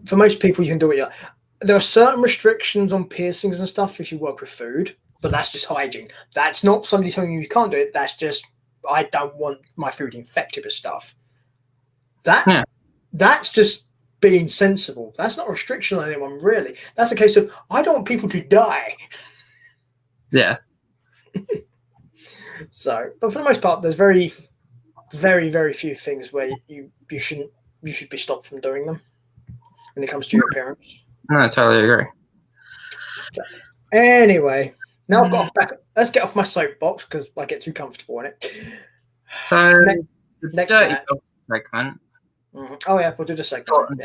For most people, you can do it. There are certain restrictions on piercings and stuff if you work with food, but that's just hygiene. That's not somebody telling you can't do it. That's just, I don't want my food infected with stuff. That's just being sensible. That's not a restriction on anyone, really. That's a case of, I don't want people to die. Yeah. So, but for the most part, there's very, very, very few things where you should be stopped from doing them when it comes to your appearance. No, I totally agree. So, anyway, now I've got back. Let's get off my soapbox because I get too comfortable in it. So next match segment. Oh yeah, we'll do the segment.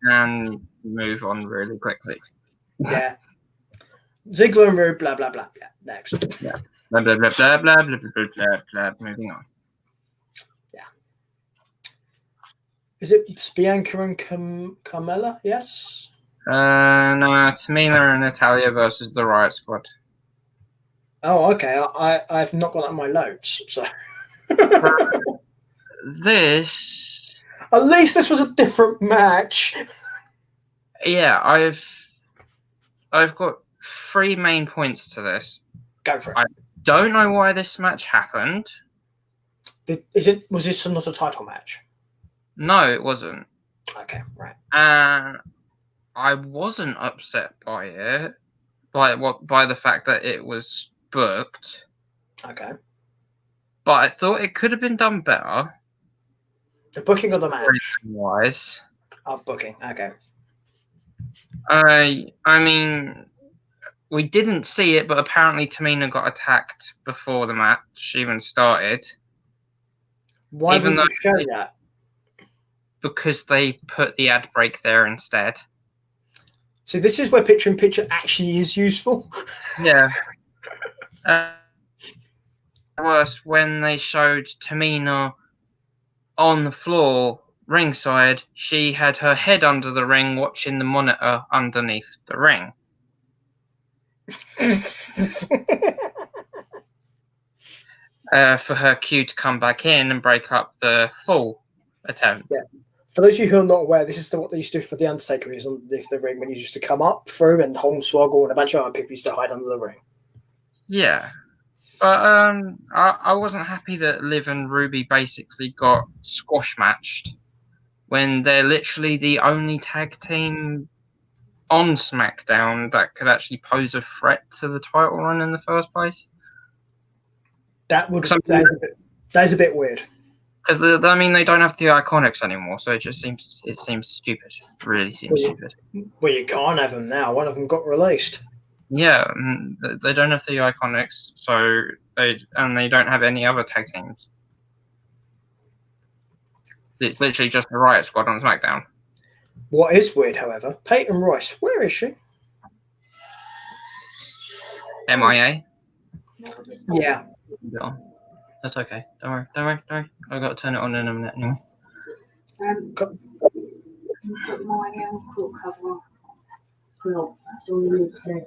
And move on really quickly. Yeah. Ziggler and Roode, blah blah blah. Yeah, next. Yeah. Blah blah blah blah blah blah blah blah blah. Moving on. Yeah. Is it Bianca and Carmella? Yes. No, Tamina and Natalia versus the Riot Squad. Oh, okay. I've not got that in my notes, so. This. At least this was a different match. Yeah, I've got 3 main points to this. Go for it. I don't know why this match happened. Was this not a title match? No, it wasn't. Okay, right. And I wasn't upset by it, by the fact that it was booked. Okay. But I thought it could have been done better. The booking of the match. Wise. Oh, booking. Okay. I mean, we didn't see it, but apparently Tamina got attacked before the match even started. Why would you show that? Because they put the ad break there instead. See, this is where picture-in-picture actually is useful. Yeah. Worse, when they showed Tamina on the floor ringside, she had her head under the ring watching the monitor underneath the ring. For her cue to come back in and break up the fall attempt. Yeah. For those of you who are not aware, this is what they used to do for The Undertaker. He was underneath the ring when he used to come up through, and Hornswoggle and a bunch of other people used to hide under the ring. Yeah. But I wasn't happy that Liv and Ruby basically got squash matched when they're literally the only tag team on SmackDown that could actually pose a threat to the title run in the first place. That is a bit weird. Because I mean, they don't have the Iconics anymore, so it seems stupid. It really seems stupid. Well, you can't have them now. One of them got released. Yeah, they don't have the Iconics, so they don't have any other tag teams. It's literally just the Riot Squad on SmackDown. What is weird, however, Peyton Royce, where is she? MIA. Yeah. That's okay. Don't worry. I've got to turn it on in a minute anyway. Put my cool cover on. Cool. That's all you need to do.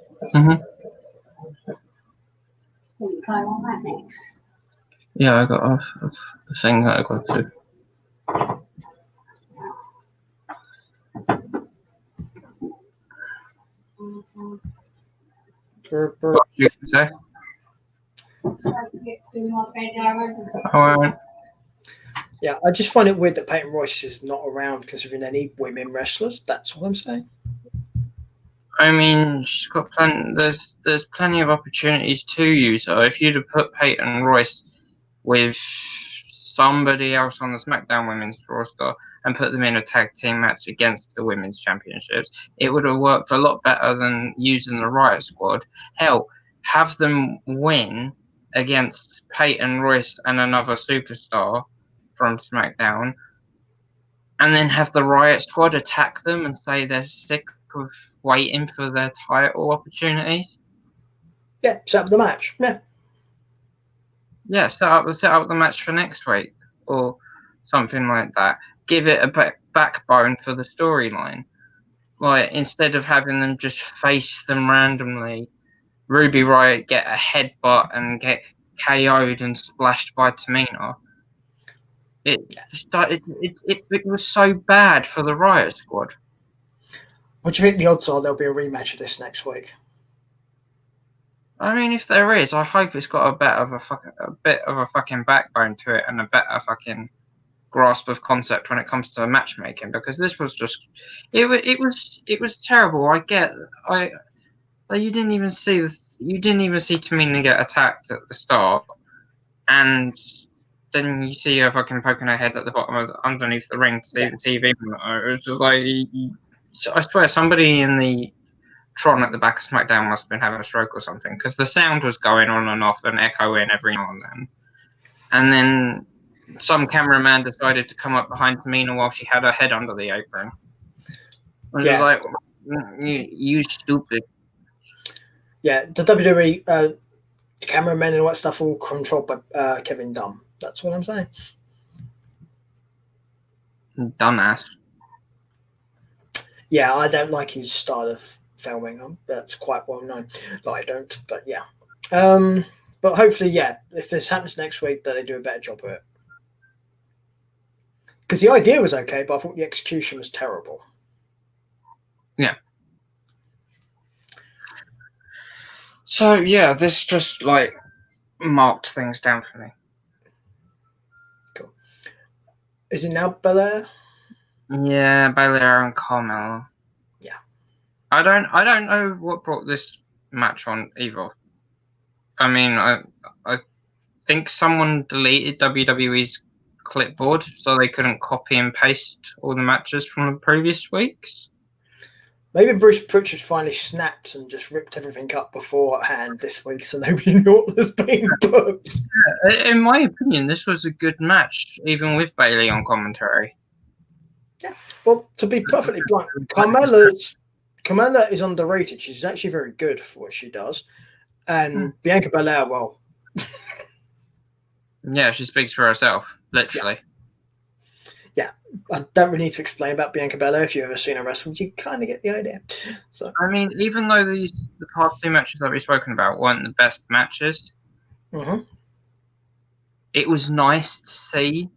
Will you climb on that next? Yeah, I got a thing that I got to. What did you say? Yeah, I just find it weird that Peyton Royce is not around considering any women wrestlers. That's all I'm saying. I mean, she's got there's plenty of opportunities to use her. If you'd have put Peyton Royce with somebody else on the SmackDown Women's roster and put them in a tag team match against the Women's Championships, it would have worked a lot better than using the Riot Squad. Hell, have them win against Peyton Royce and another superstar from SmackDown, and then have the Riot Squad attack them and say they're sick of waiting for their title opportunities. Yeah, set up the match. Yeah. Yeah, set up the match for next week or something like that. Give it a backbone for the storyline. Like, instead of having them just face them randomly, Ruby Riott get a headbutt and get KO'd and splashed by Tamina. It was so bad for the Riot Squad. What do you think the odds are there'll be a rematch of this next week? I mean, if there is, I hope it's got a bit of a fucking backbone to it and a better fucking grasp of concept when it comes to matchmaking, because this was just it was terrible. You didn't even see Tamina get attacked at the start, and then you see her fucking poking her head at the bottom of underneath the ring to see the TV. It was just like, I swear somebody in the Tron at the back of SmackDown must have been having a stroke or something, because the sound was going on and off and echoing every now and then. And then some cameraman decided to come up behind Tamina while she had her head under the apron. And Yeah. was like, you stupid. Yeah, the WWE cameramen and all that stuff are all controlled by Kevin Dunn. That's what I'm saying. Dumbass. Yeah, I don't like his style of filming. That's quite well known. No, I don't, but yeah. But hopefully, yeah, if this happens next week, that they do a better job of it. Because the idea was okay, but I thought the execution was terrible. Yeah. So, yeah, this just, like, marked things down for me. Cool. Is it now Belair? Yeah, Belair and Carmella. Yeah. I don't know what brought this match on either. I mean, I think someone deleted WWE's clipboard so they couldn't copy and paste all the matches from the previous weeks. Maybe Bruce Pritchard finally snapped and just ripped everything up beforehand this week so nobody knew what was being booked. Yeah, in my opinion, this was a good match, even with Bayley on commentary. Yeah, well, to be perfectly blunt, Carmella is underrated. She's actually very good for what she does. And Bianca Belair, well... Yeah, she speaks for herself, literally. Yeah, I don't really need to explain about Bianca Belair. If you've ever seen her wrestle, you kind of get the idea. So, I mean, even though the past two matches that we've spoken about weren't the best matches, it was nice to see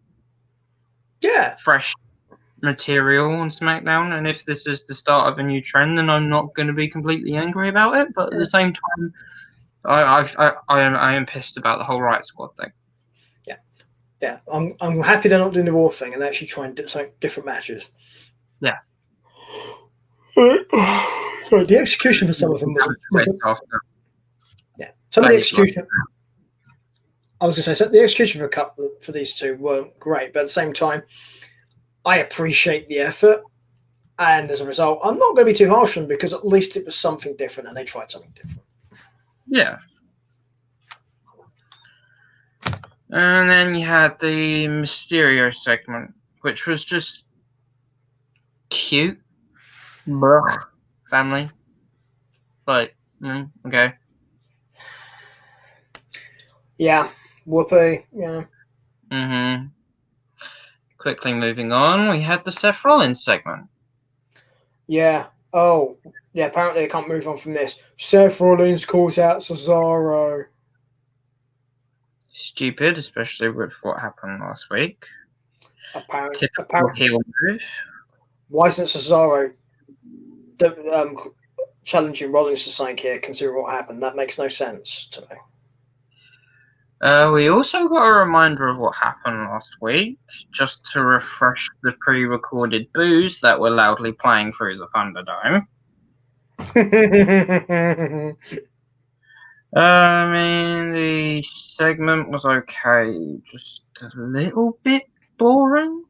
fresh material on SmackDown. And if this is the start of a new trend, then I'm not going to be completely angry about it. But at the same time, I am pissed about the whole Riot Squad thing. Yeah, I'm happy they're not doing the Raw thing and actually trying different matches. Yeah. The execution for some of them was... Some of the execution... I was going to say, the execution for these two weren't great, but at the same time, I appreciate the effort, and as a result, I'm not going to be too harsh on them because at least it was something different and they tried something different. Yeah. And then you had the Mysterio segment, which was just cute. Bruh. Family. But, okay. Yeah. Whoopee. Yeah. Mm-hmm. Quickly moving on, we had the Seth Rollins segment. Yeah. Oh, yeah, apparently they can't move on from this. Seth Rollins calls out Cesaro. Stupid, especially with what happened last week. Apparently. Heel move. Why isn't Cesaro challenging Rollins to something here, considering what happened? That makes no sense to me. We also got a reminder of what happened last week, just to refresh the pre-recorded boos that were loudly playing through the Thunderdome. I mean, the segment was okay. Just a little bit boring.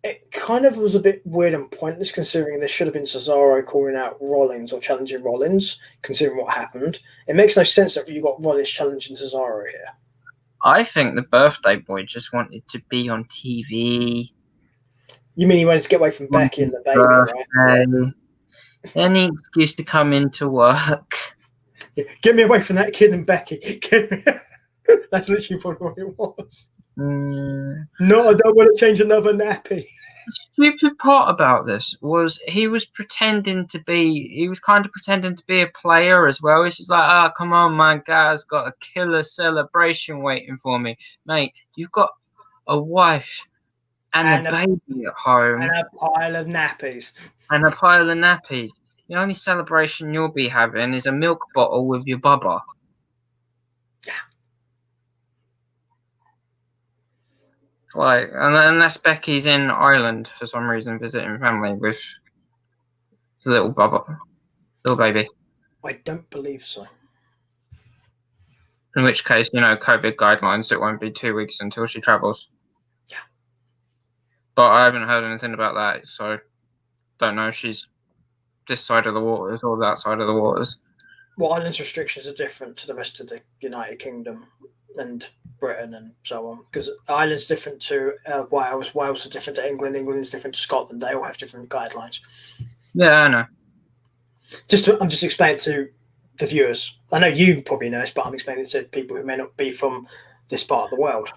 It kind of was a bit weird and pointless, considering there should have been Cesaro calling out Rollins or challenging Rollins, considering what happened. It makes no sense that you got Rollins challenging Cesaro here. I think the birthday boy just wanted to be on TV. You mean he wanted to get away from Becky and the baby, right? Any excuse to come into work. Yeah, get me away from that kid and Becky. That's literally probably what it was. No, I don't want to change another nappy. The stupid part about this was he was kind of pretending to be a player as well. He's just like, come on, my guy's got a killer celebration waiting for me. Mate, you've got a wife and a baby at home. And a pile of nappies. The only celebration you'll be having is a milk bottle with your bubba. Yeah. Like, unless Becky's in Ireland for some reason visiting family with the little baby. I don't believe so. In which case, COVID guidelines, it won't be 2 weeks until she travels. Yeah. But I haven't heard anything about that, so don't know if she's this side of the waters or that side of the waters. Well, Ireland's restrictions are different to the rest of the United Kingdom and Britain and so on, because Ireland's different to Wales. Wales is different to England. England is different to Scotland. They all have different guidelines. Yeah, I know. I'm just explaining to the viewers. I know you probably know this, but I'm explaining it to people who may not be from this part of the world.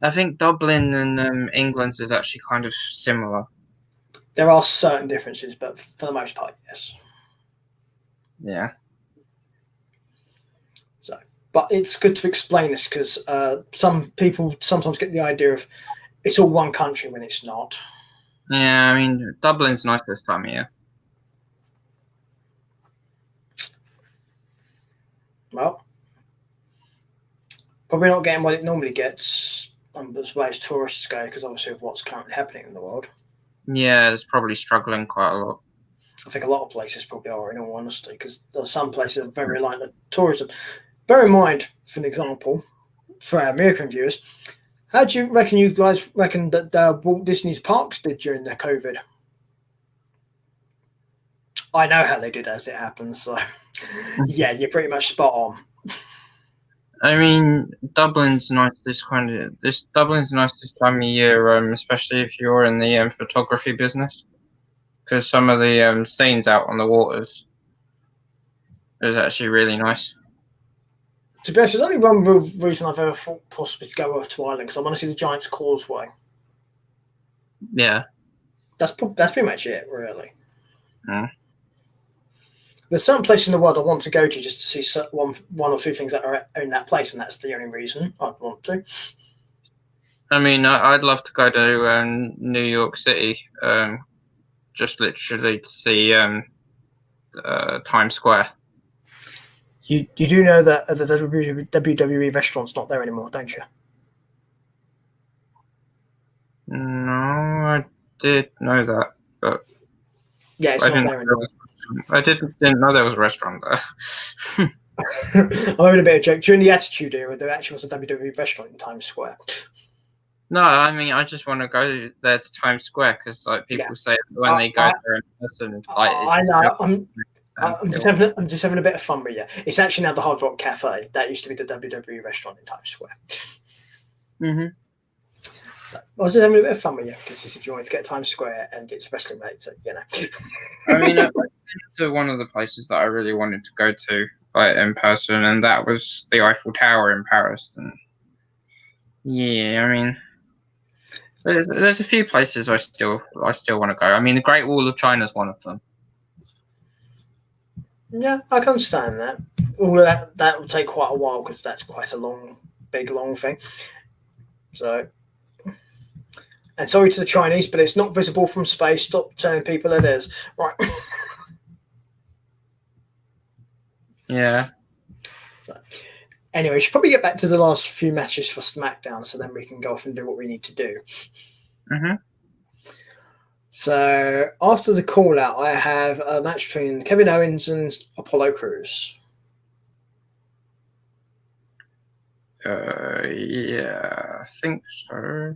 I think Dublin and England's is actually kind of similar. There are certain differences, but for the most part, yes. Yeah. But it's good to explain this because some people sometimes get the idea of it's all one country when it's not. Yeah, I mean, Dublin's nice this time of year. Well, probably not getting what it normally gets as way as tourists go, because obviously of what's currently happening in the world. Yeah, it's probably struggling quite a lot. I think a lot of places probably are, in all honesty, because some places are very reliant on tourism. Bear in mind, for an example, for our American viewers, how do you guys reckon that Walt Disney's parks did during the COVID? I know how they did as it happened, so yeah, you're pretty much spot on. I mean, Dublin's nice this time of year, especially if you're in the photography business, because some of the scenes out on the waters is actually really nice. To be honest, there's only one real reason I've ever thought possibly to go over to Ireland, because I want to see the Giant's Causeway. Yeah. That's pretty much it, really. Mm. There's certain places in the world I want to go to just to see one or two things that are in that place, and that's the only reason I'd want to. I mean, I'd love to go to New York City, just literally to see Times Square. You do know that the WWE restaurant's not there anymore, don't you? No, I did know that, but yeah, it's not there anymore. I didn't know there was a restaurant there. I'm having a bit of a joke. During the Attitude Era, there actually was a WWE restaurant in Times Square. No, I mean, I just want to go there to Times Square because, like, people say when they go there in person, it's like. I know. I'm just having a bit of fun with you. It's actually now the Hard Rock Cafe. That used to be the WWE restaurant in Times Square. Mm-hmm. So I was just having a bit of fun with you because you said you wanted to get Times Square and it's wrestling related, so you know. I mean, it's one of the places that I really wanted to go to, like, in person, and that was the Eiffel Tower in Paris. And yeah, I mean, there's a few places I still want to go. I mean, the Great Wall of China is one of them. Yeah, I can understand that. All of that will take quite a while because that's quite a long thing. So, and sorry to the Chinese, but it's not visible from space. Stop telling people it is. Right. Yeah. So, anyway, we should probably get back to the last few matches for SmackDown, so then we can go off and do what we need to do. Mm-hmm. So after the call out, I have a match between Kevin Owens and Apollo Crews. Yeah, I think so.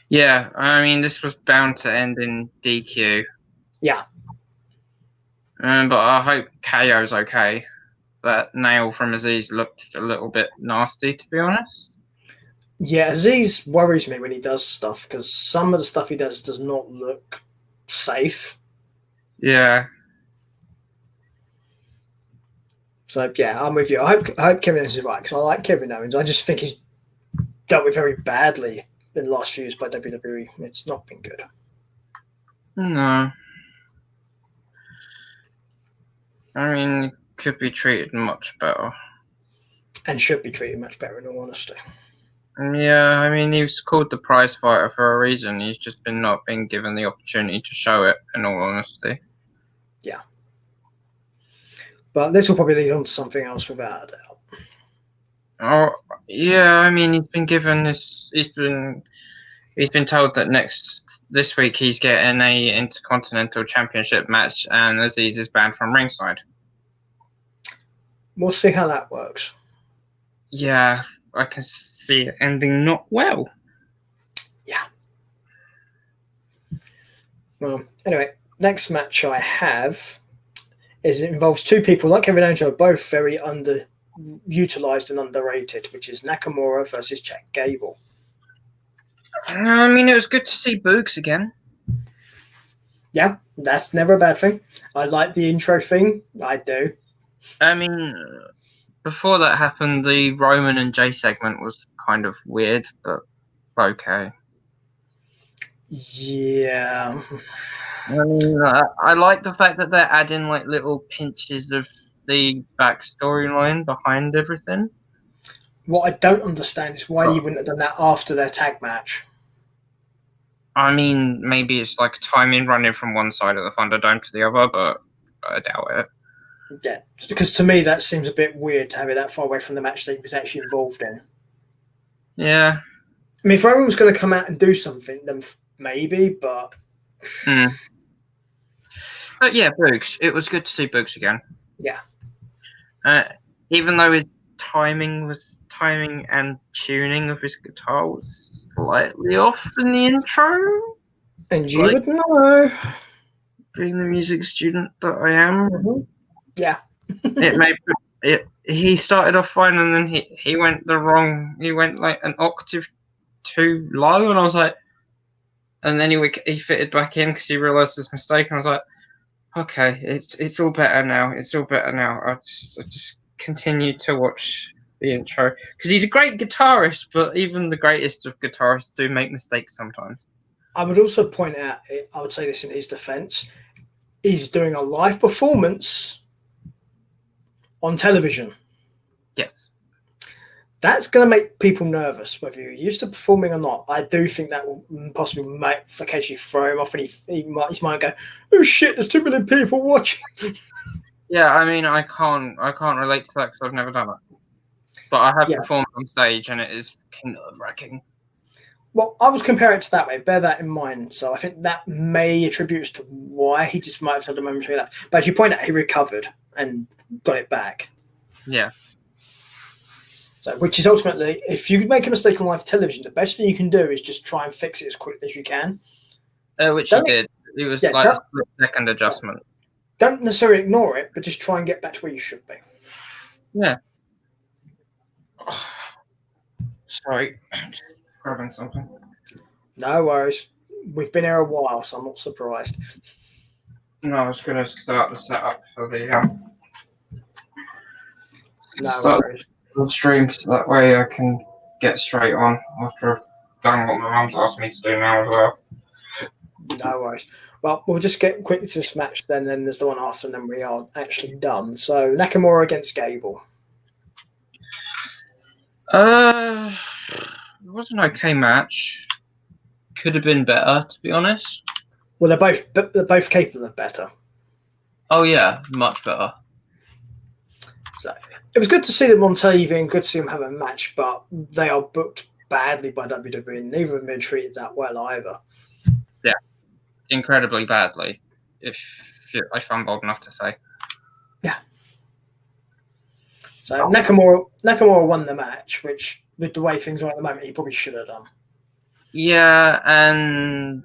Yeah, I mean, this was bound to end in DQ. Yeah. But I hope KO's okay. That nail from Aziz looked a little bit nasty, to be honest. Yeah, Aziz worries me when he does stuff because some of the stuff he does not look safe. Yeah. So yeah, I'm with you. I hope Kevin Owens is right because I like Kevin Owens. I just think he's dealt with very badly in the last few years by WWE. It's not been good. No. I mean, he could be treated much better. And should be treated much better, in all honesty. Yeah, I mean, he was called the prize fighter for a reason. He's just not been given the opportunity to show it, in all honesty. Yeah. But this will probably lead on to something else without a doubt. Oh, yeah, I mean, he's been given this. He's been told that this week he's getting a Intercontinental Championship match, and Aziz is banned from ringside. We'll see how that works. Yeah, I can see it ending not well. Yeah. Well, anyway, next match I have is it involves two people like Kevin Owens who are both very underutilized and underrated, which is Nakamura versus Chad Gable. I mean, it was good to see Boogs again. Yeah, that's never a bad thing. I like the intro thing. I do. I mean, before that happened, the Roman and Jay segment was kind of weird, but okay. Yeah. I mean, I like the fact that they're adding like little pinches of the backstory line behind everything. What I don't understand is why you wouldn't have done that after their tag match. I mean, maybe it's like timing running from one side of the Thunderdome to the other, but I doubt it. Yeah, because to me that seems a bit weird to have it that far away from the match that he was actually involved in. Yeah. I mean, if Roman was going to come out and do something, then maybe, but... But yeah, Boogs. It was good to see Boogs again. Yeah. Even though his timing and tuning of his guitar was slightly off in the intro. And you would know. Being the music student that I am. Mm-hmm. Yeah. He started off fine and then he went like an octave too low, and I was like, and then he fitted back in because he realised his mistake, and I was like, okay, it's all better now. It's all better now. I just continue to watch the intro because he's a great guitarist, but even the greatest of guitarists do make mistakes sometimes. I would also point out, I would say this in his defence, he's doing a live performance on television. Yes. That's going to make people nervous, whether you're used to performing or not. I do think that will possibly occasionally throw him off, and he might go, "Oh shit, there's too many people watching." Yeah, I mean, I can't relate to that because I've never done it, but I have performed on stage, and it is nerve-wracking. Well, I was comparing it to that way. Bear that in mind. So I think that may attribute to why he just might have had a momentary lapse. But as you point out, he recovered and got it back. Yeah. So, which is ultimately, if you make a mistake on live television, the best thing you can do is just try and fix it as quickly as you can. Which he did. It was like a split-second adjustment. Don't necessarily ignore it, but just try and get back to where you should be. Yeah. Sorry. Just grabbing something. No worries. We've been here a while, so I'm not surprised. No, I was going to start the setup for the worries. The stream, so that way I can get straight on after I've done what my mum's asked me to do now as well. No worries. Well, we'll just get quickly to this match then there's the one after, and then we are actually done. So, Nakamura against Gable. It was an okay match. Could have been better, to be honest. Well, they're both capable of better. Oh yeah, much better. So it was good to see them on TV and good to see them have a match, but they are booked badly by WWE, and neither of them been treated that well either. Yeah, incredibly badly, if I'm bold enough to say. Yeah. So Nakamura won the match, which with the way things are at the moment, he probably should have done. Yeah, and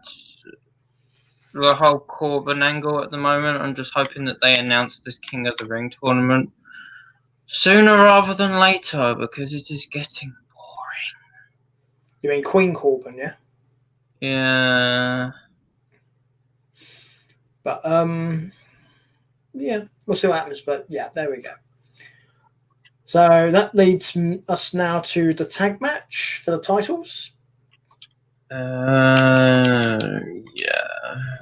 the whole Corbin angle at the moment, I'm just hoping that they announce this King of the Ring tournament sooner rather than later, because it is getting boring. You mean Queen Corbin, yeah? Yeah. But yeah, we'll see what happens. But yeah, there we go. So that leads us now to the tag match for the titles. Yeah.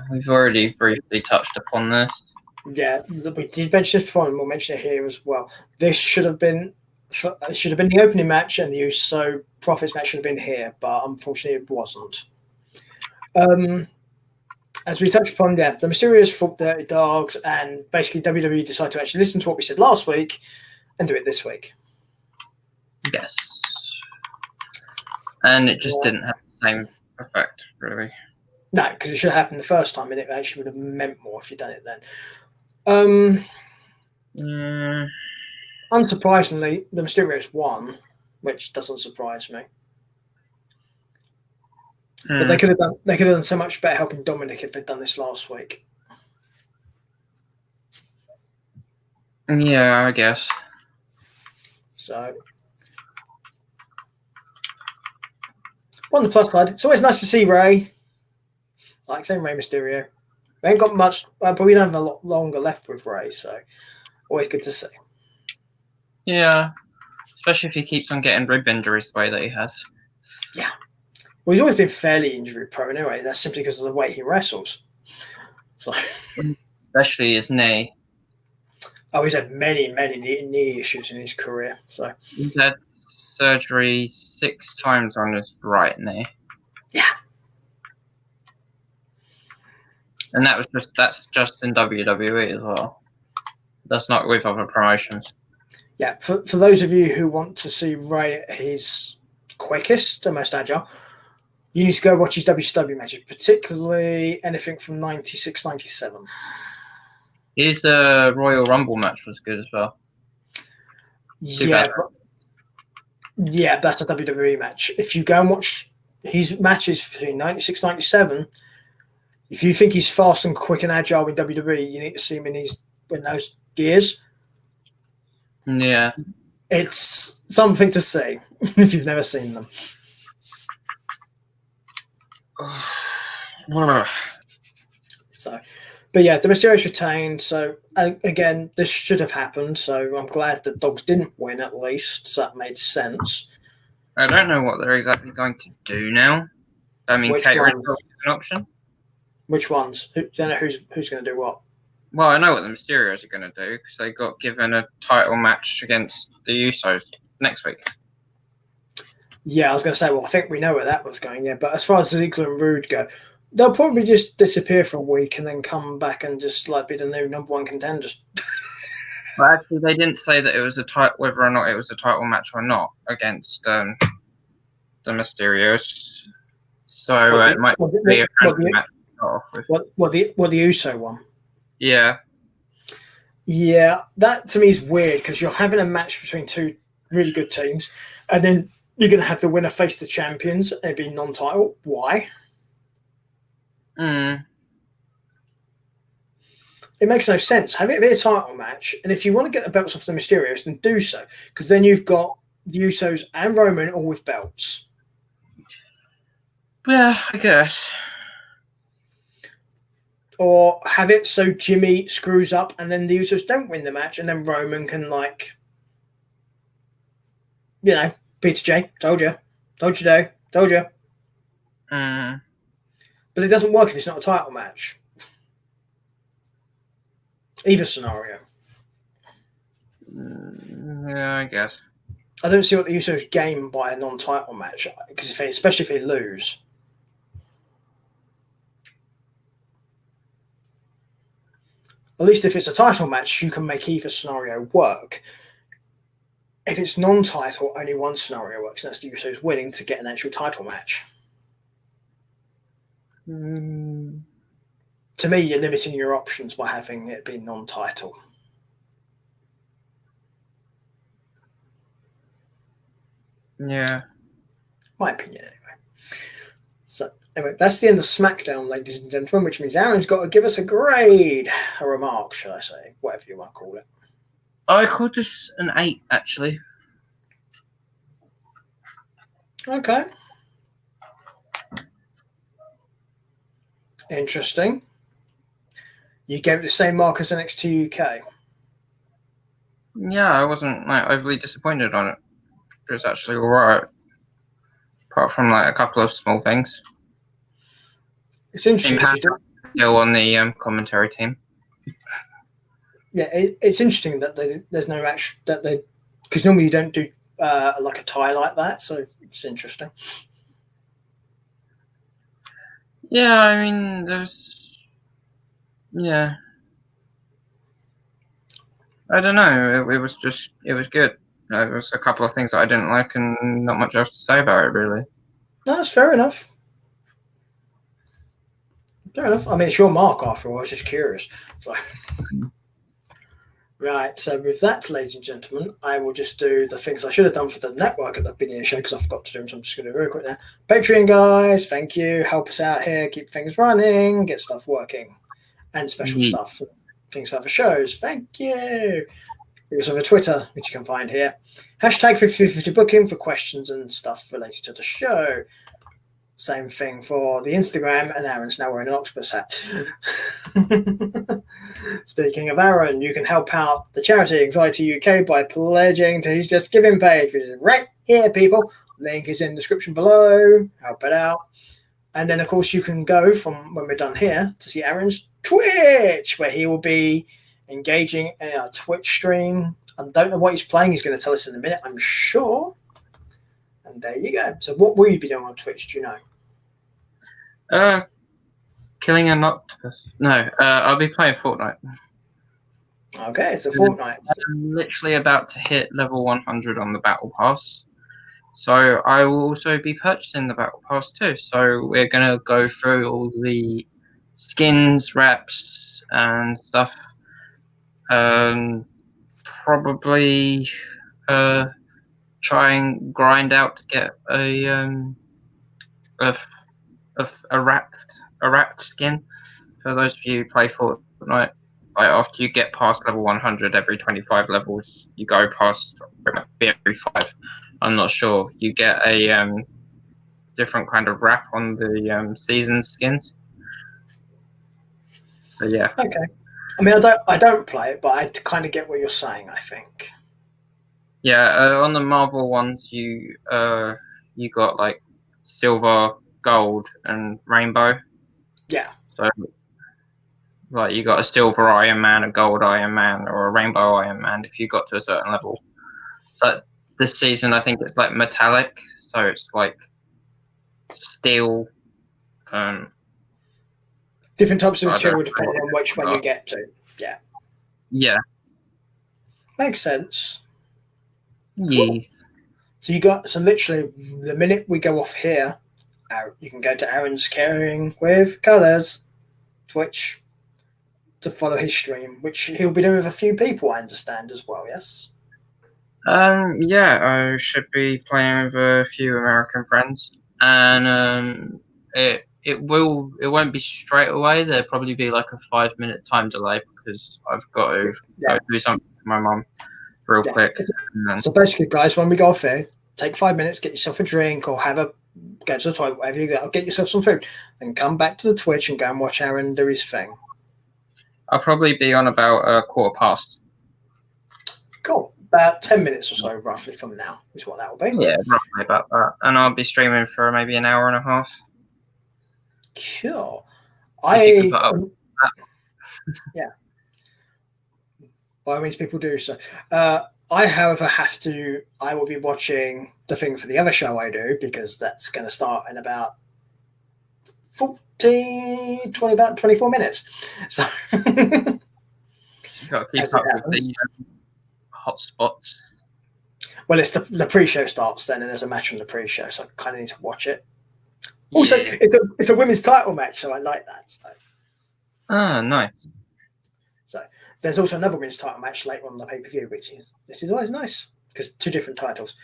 We've already briefly touched upon this. Yeah, we did mention this before, and we'll mention it here as well. This should have been the opening match, and the Uso Profits match should have been here, but unfortunately it wasn't. As we touched upon, the Mysterious fought Dirty Dogs, and basically WWE decided to actually listen to what we said last week and do it this week. Yes. And it just didn't have the same effect, really. No, because it should have happened the first time, and it actually would have meant more if you'd done it then. Unsurprisingly, the Mysterious won, which doesn't surprise me. But they could have done so much better helping Dominic if they'd done this last week. Yeah, I guess. So, on the plus side, it's always nice to see Ray. Like saying Rey Mysterio. We ain't got much, but we don't have a lot longer left with Ray, so always good to see. Yeah, especially if he keeps on getting rib injuries the way that he has. Yeah. Well, he's always been fairly injury prone anyway. That's simply because of the way he wrestles. So, especially his knee. Oh, he's had many knee issues in his career. So he's had surgery 6 times on his right knee. Yeah. And that's just in WWE as well. That's not with other promotions. Yeah, for those of you who want to see Ray at his quickest and most agile, you need to go watch his WCW matches, particularly anything from 96, 97. His Royal Rumble match was good as well. Yeah, that's a WWE match. If you go and watch his matches between 96, 97, if you think he's fast and quick and agile in WWE, you need to see him in those years. Yeah. It's something to see if you've never seen them. So, but yeah, the Mysterious retained. So again, this should have happened. So I'm glad the Dogs didn't win at least. So that made sense. I don't know what they're exactly going to do now. I mean, catering is an option. Which ones? Do you know who's going to do what? Well, I know what the Mysterios are going to do because they got given a title match against the Usos next week. Yeah, I was going to say, well, I think we know where that was going, yeah. But as far as Ziggler and Rude go, they'll probably just disappear for a week and then come back and just be the new number one contenders. Well, actually, they didn't say that it was whether or not it was a title match or not against the Mysterios. So it might be a friendly match. What the Uso one? Yeah. Yeah, that to me is weird because you're having a match between two really good teams, and then you're going to have the winner face the champions and be non-title. Why? It makes no sense. Have it be a title match, and if you want to get the belts off the Mysterios, then do so, because then you've got the Usos and Roman all with belts. Yeah, I guess. Or have it so Jimmy screws up and then the Usos don't win the match and then Roman can Peter J, told you, told you. But it doesn't work if it's not a title match. Either scenario. Yeah, I guess. I don't see what the Usos gain by a non-title match, because especially if they lose. At least if it's a title match, you can make either scenario work. If it's non-title, only one scenario works, and that's the Usos winning to get an actual title match. To me, you're limiting your options by having it be non-title. Yeah. My opinion, anyway. So, anyway, that's the end of SmackDown, ladies and gentlemen, which means Aaron's got to give us a grade, a remark, shall I say, whatever you want to call it. I called this an 8, actually. Okay. Interesting. You gave it the same mark as NXT UK. Yeah, I wasn't overly disappointed on it. It was actually alright. Apart from a couple of small things. It's interesting. Still on the commentary team. Yeah, it's interesting that there's no actual because normally you don't do a tie like that, so it's interesting. Yeah, I mean, yeah. I don't know. It was good. There was a couple of things that I didn't like, and not much else to say about it, really. No, that's fair enough. Fair enough. I mean, it's your mark after all. I was just curious. So. Right, so with that, ladies and gentlemen, I will just do the things I should have done for the network at the beginning of the show because I forgot to do them, so I'm just going to do it very quick now. Patreon, guys, thank you. Help us out here, keep things running, get stuff working, and special stuff, things for other shows. Thank you. We also have a Twitter, which you can find here. Hashtag 5050 booking for questions and stuff related to the show. Same thing for the Instagram, and Aaron's now wearing an octopus hat. Speaking of Aaron, you can help out the charity Anxiety UK by pledging to his Just Giving page, which is right here, people. Link is in the description below. Help it out. And then, of course, you can go from when we're done here to see Aaron's Twitch, where he will be engaging in a Twitch stream. I don't know what he's playing. He's going to tell us in a minute, I'm sure. And there you go. So what will you be doing on Twitch? Do you know? Killing an octopus. No, I'll be playing Fortnite. Okay, so Fortnite. I'm literally about to hit level 100 on the Battle Pass. So I will also be purchasing the Battle Pass too. So we're going to go through all the skins, wraps, and stuff. Probably try and grind out to get a wrapped skin. For those of you who play Fortnite, after you get past level 100, every 25 levels you go past every 5. I'm not sure. You get a different kind of wrap on the season skins. So yeah. Okay. I mean, I don't play it, but I kind of get what you're saying, I think. Yeah, on the Marvel ones, you got silver, gold, and rainbow. Yeah. So, you got a silver Iron Man, a gold Iron Man, or a rainbow Iron Man if you got to a certain level. So this season, I think it's metallic, so it's steel. Different types of material depending on which one you get to. Yeah. Yeah. Makes sense. Yes. Cool. So literally the minute we go off here, you can go to Aaron's Caring with Colours Twitch to follow his stream, which he'll be doing with a few people, I understand, as well, yes? Yeah, I should be playing with a few American friends, and it won't be straight away. There'll probably be a 5-minute time delay because I've got to go do something for my mum real quick. So basically, guys, when we go off here, take 5 minutes, get yourself a drink or go to the toilet, whatever you go, get yourself some food, and come back to the Twitch and go and watch Aaron do his thing. I'll probably be on about 1:15. Cool. About 10 minutes or so, roughly, from now, is what that will be. Yeah, roughly about that. And I'll be streaming for maybe an hour and a half. Cool. Yeah. By all means, people do so. I, however, I will be watching the thing for the other show I do because that's going to start in about 24 minutes. So you got to keep up with the hot spots. Well, it's the pre-show starts then, and there's a match on the pre-show, so I kind of need to watch it. Also, it's a women's title match, so I like that. So. Ah, nice. So there's also another women's title match later on the pay-per-view, which is always nice because 2 different titles.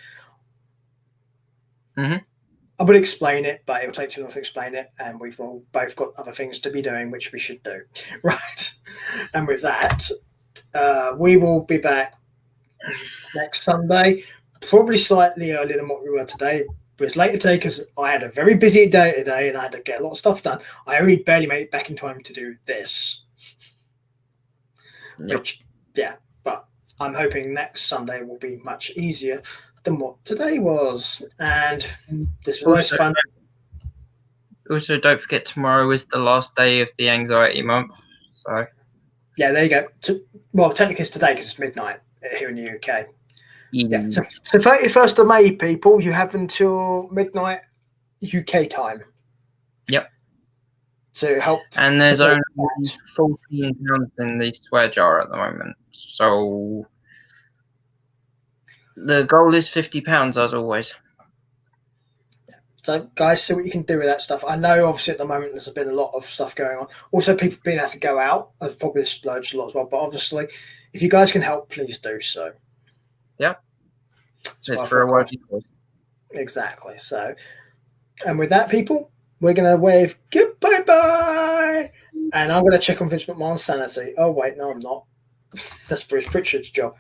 Mhm. I would explain it, but it'll take too long to explain it, and we've all both got other things to be doing, which we should do. Right. And with that, we will be back next Sunday, probably slightly earlier than what we were today. It was late today because I had a very busy day today and I had to get a lot of stuff done. I only barely made it back in time to do this. Yep. Which, yeah, but I'm hoping next Sunday will be much easier than what today was. And this was always fun. Also, don't forget tomorrow is the last day of the anxiety month. So Yeah, there you go. Well, technically it's today because it's midnight here in the UK. Yeah. So 31st of May, people, you have until midnight UK time. Yep. So help. And there's only £14 in the swear jar at the moment. So the goal is £50 as always. So, guys, see what you can do with that stuff. I know, obviously, at the moment, there's been a lot of stuff going on. Also, people being able to go out have probably splurged a lot as well. But obviously, if you guys can help, please do so. Yeah. So it's for a worthy cause. Exactly. So, and with that, people, we're going to wave goodbye-bye. And I'm going to check on Vince McMahon's sanity. Oh, wait, no, I'm not. That's Bruce Pritchard's job.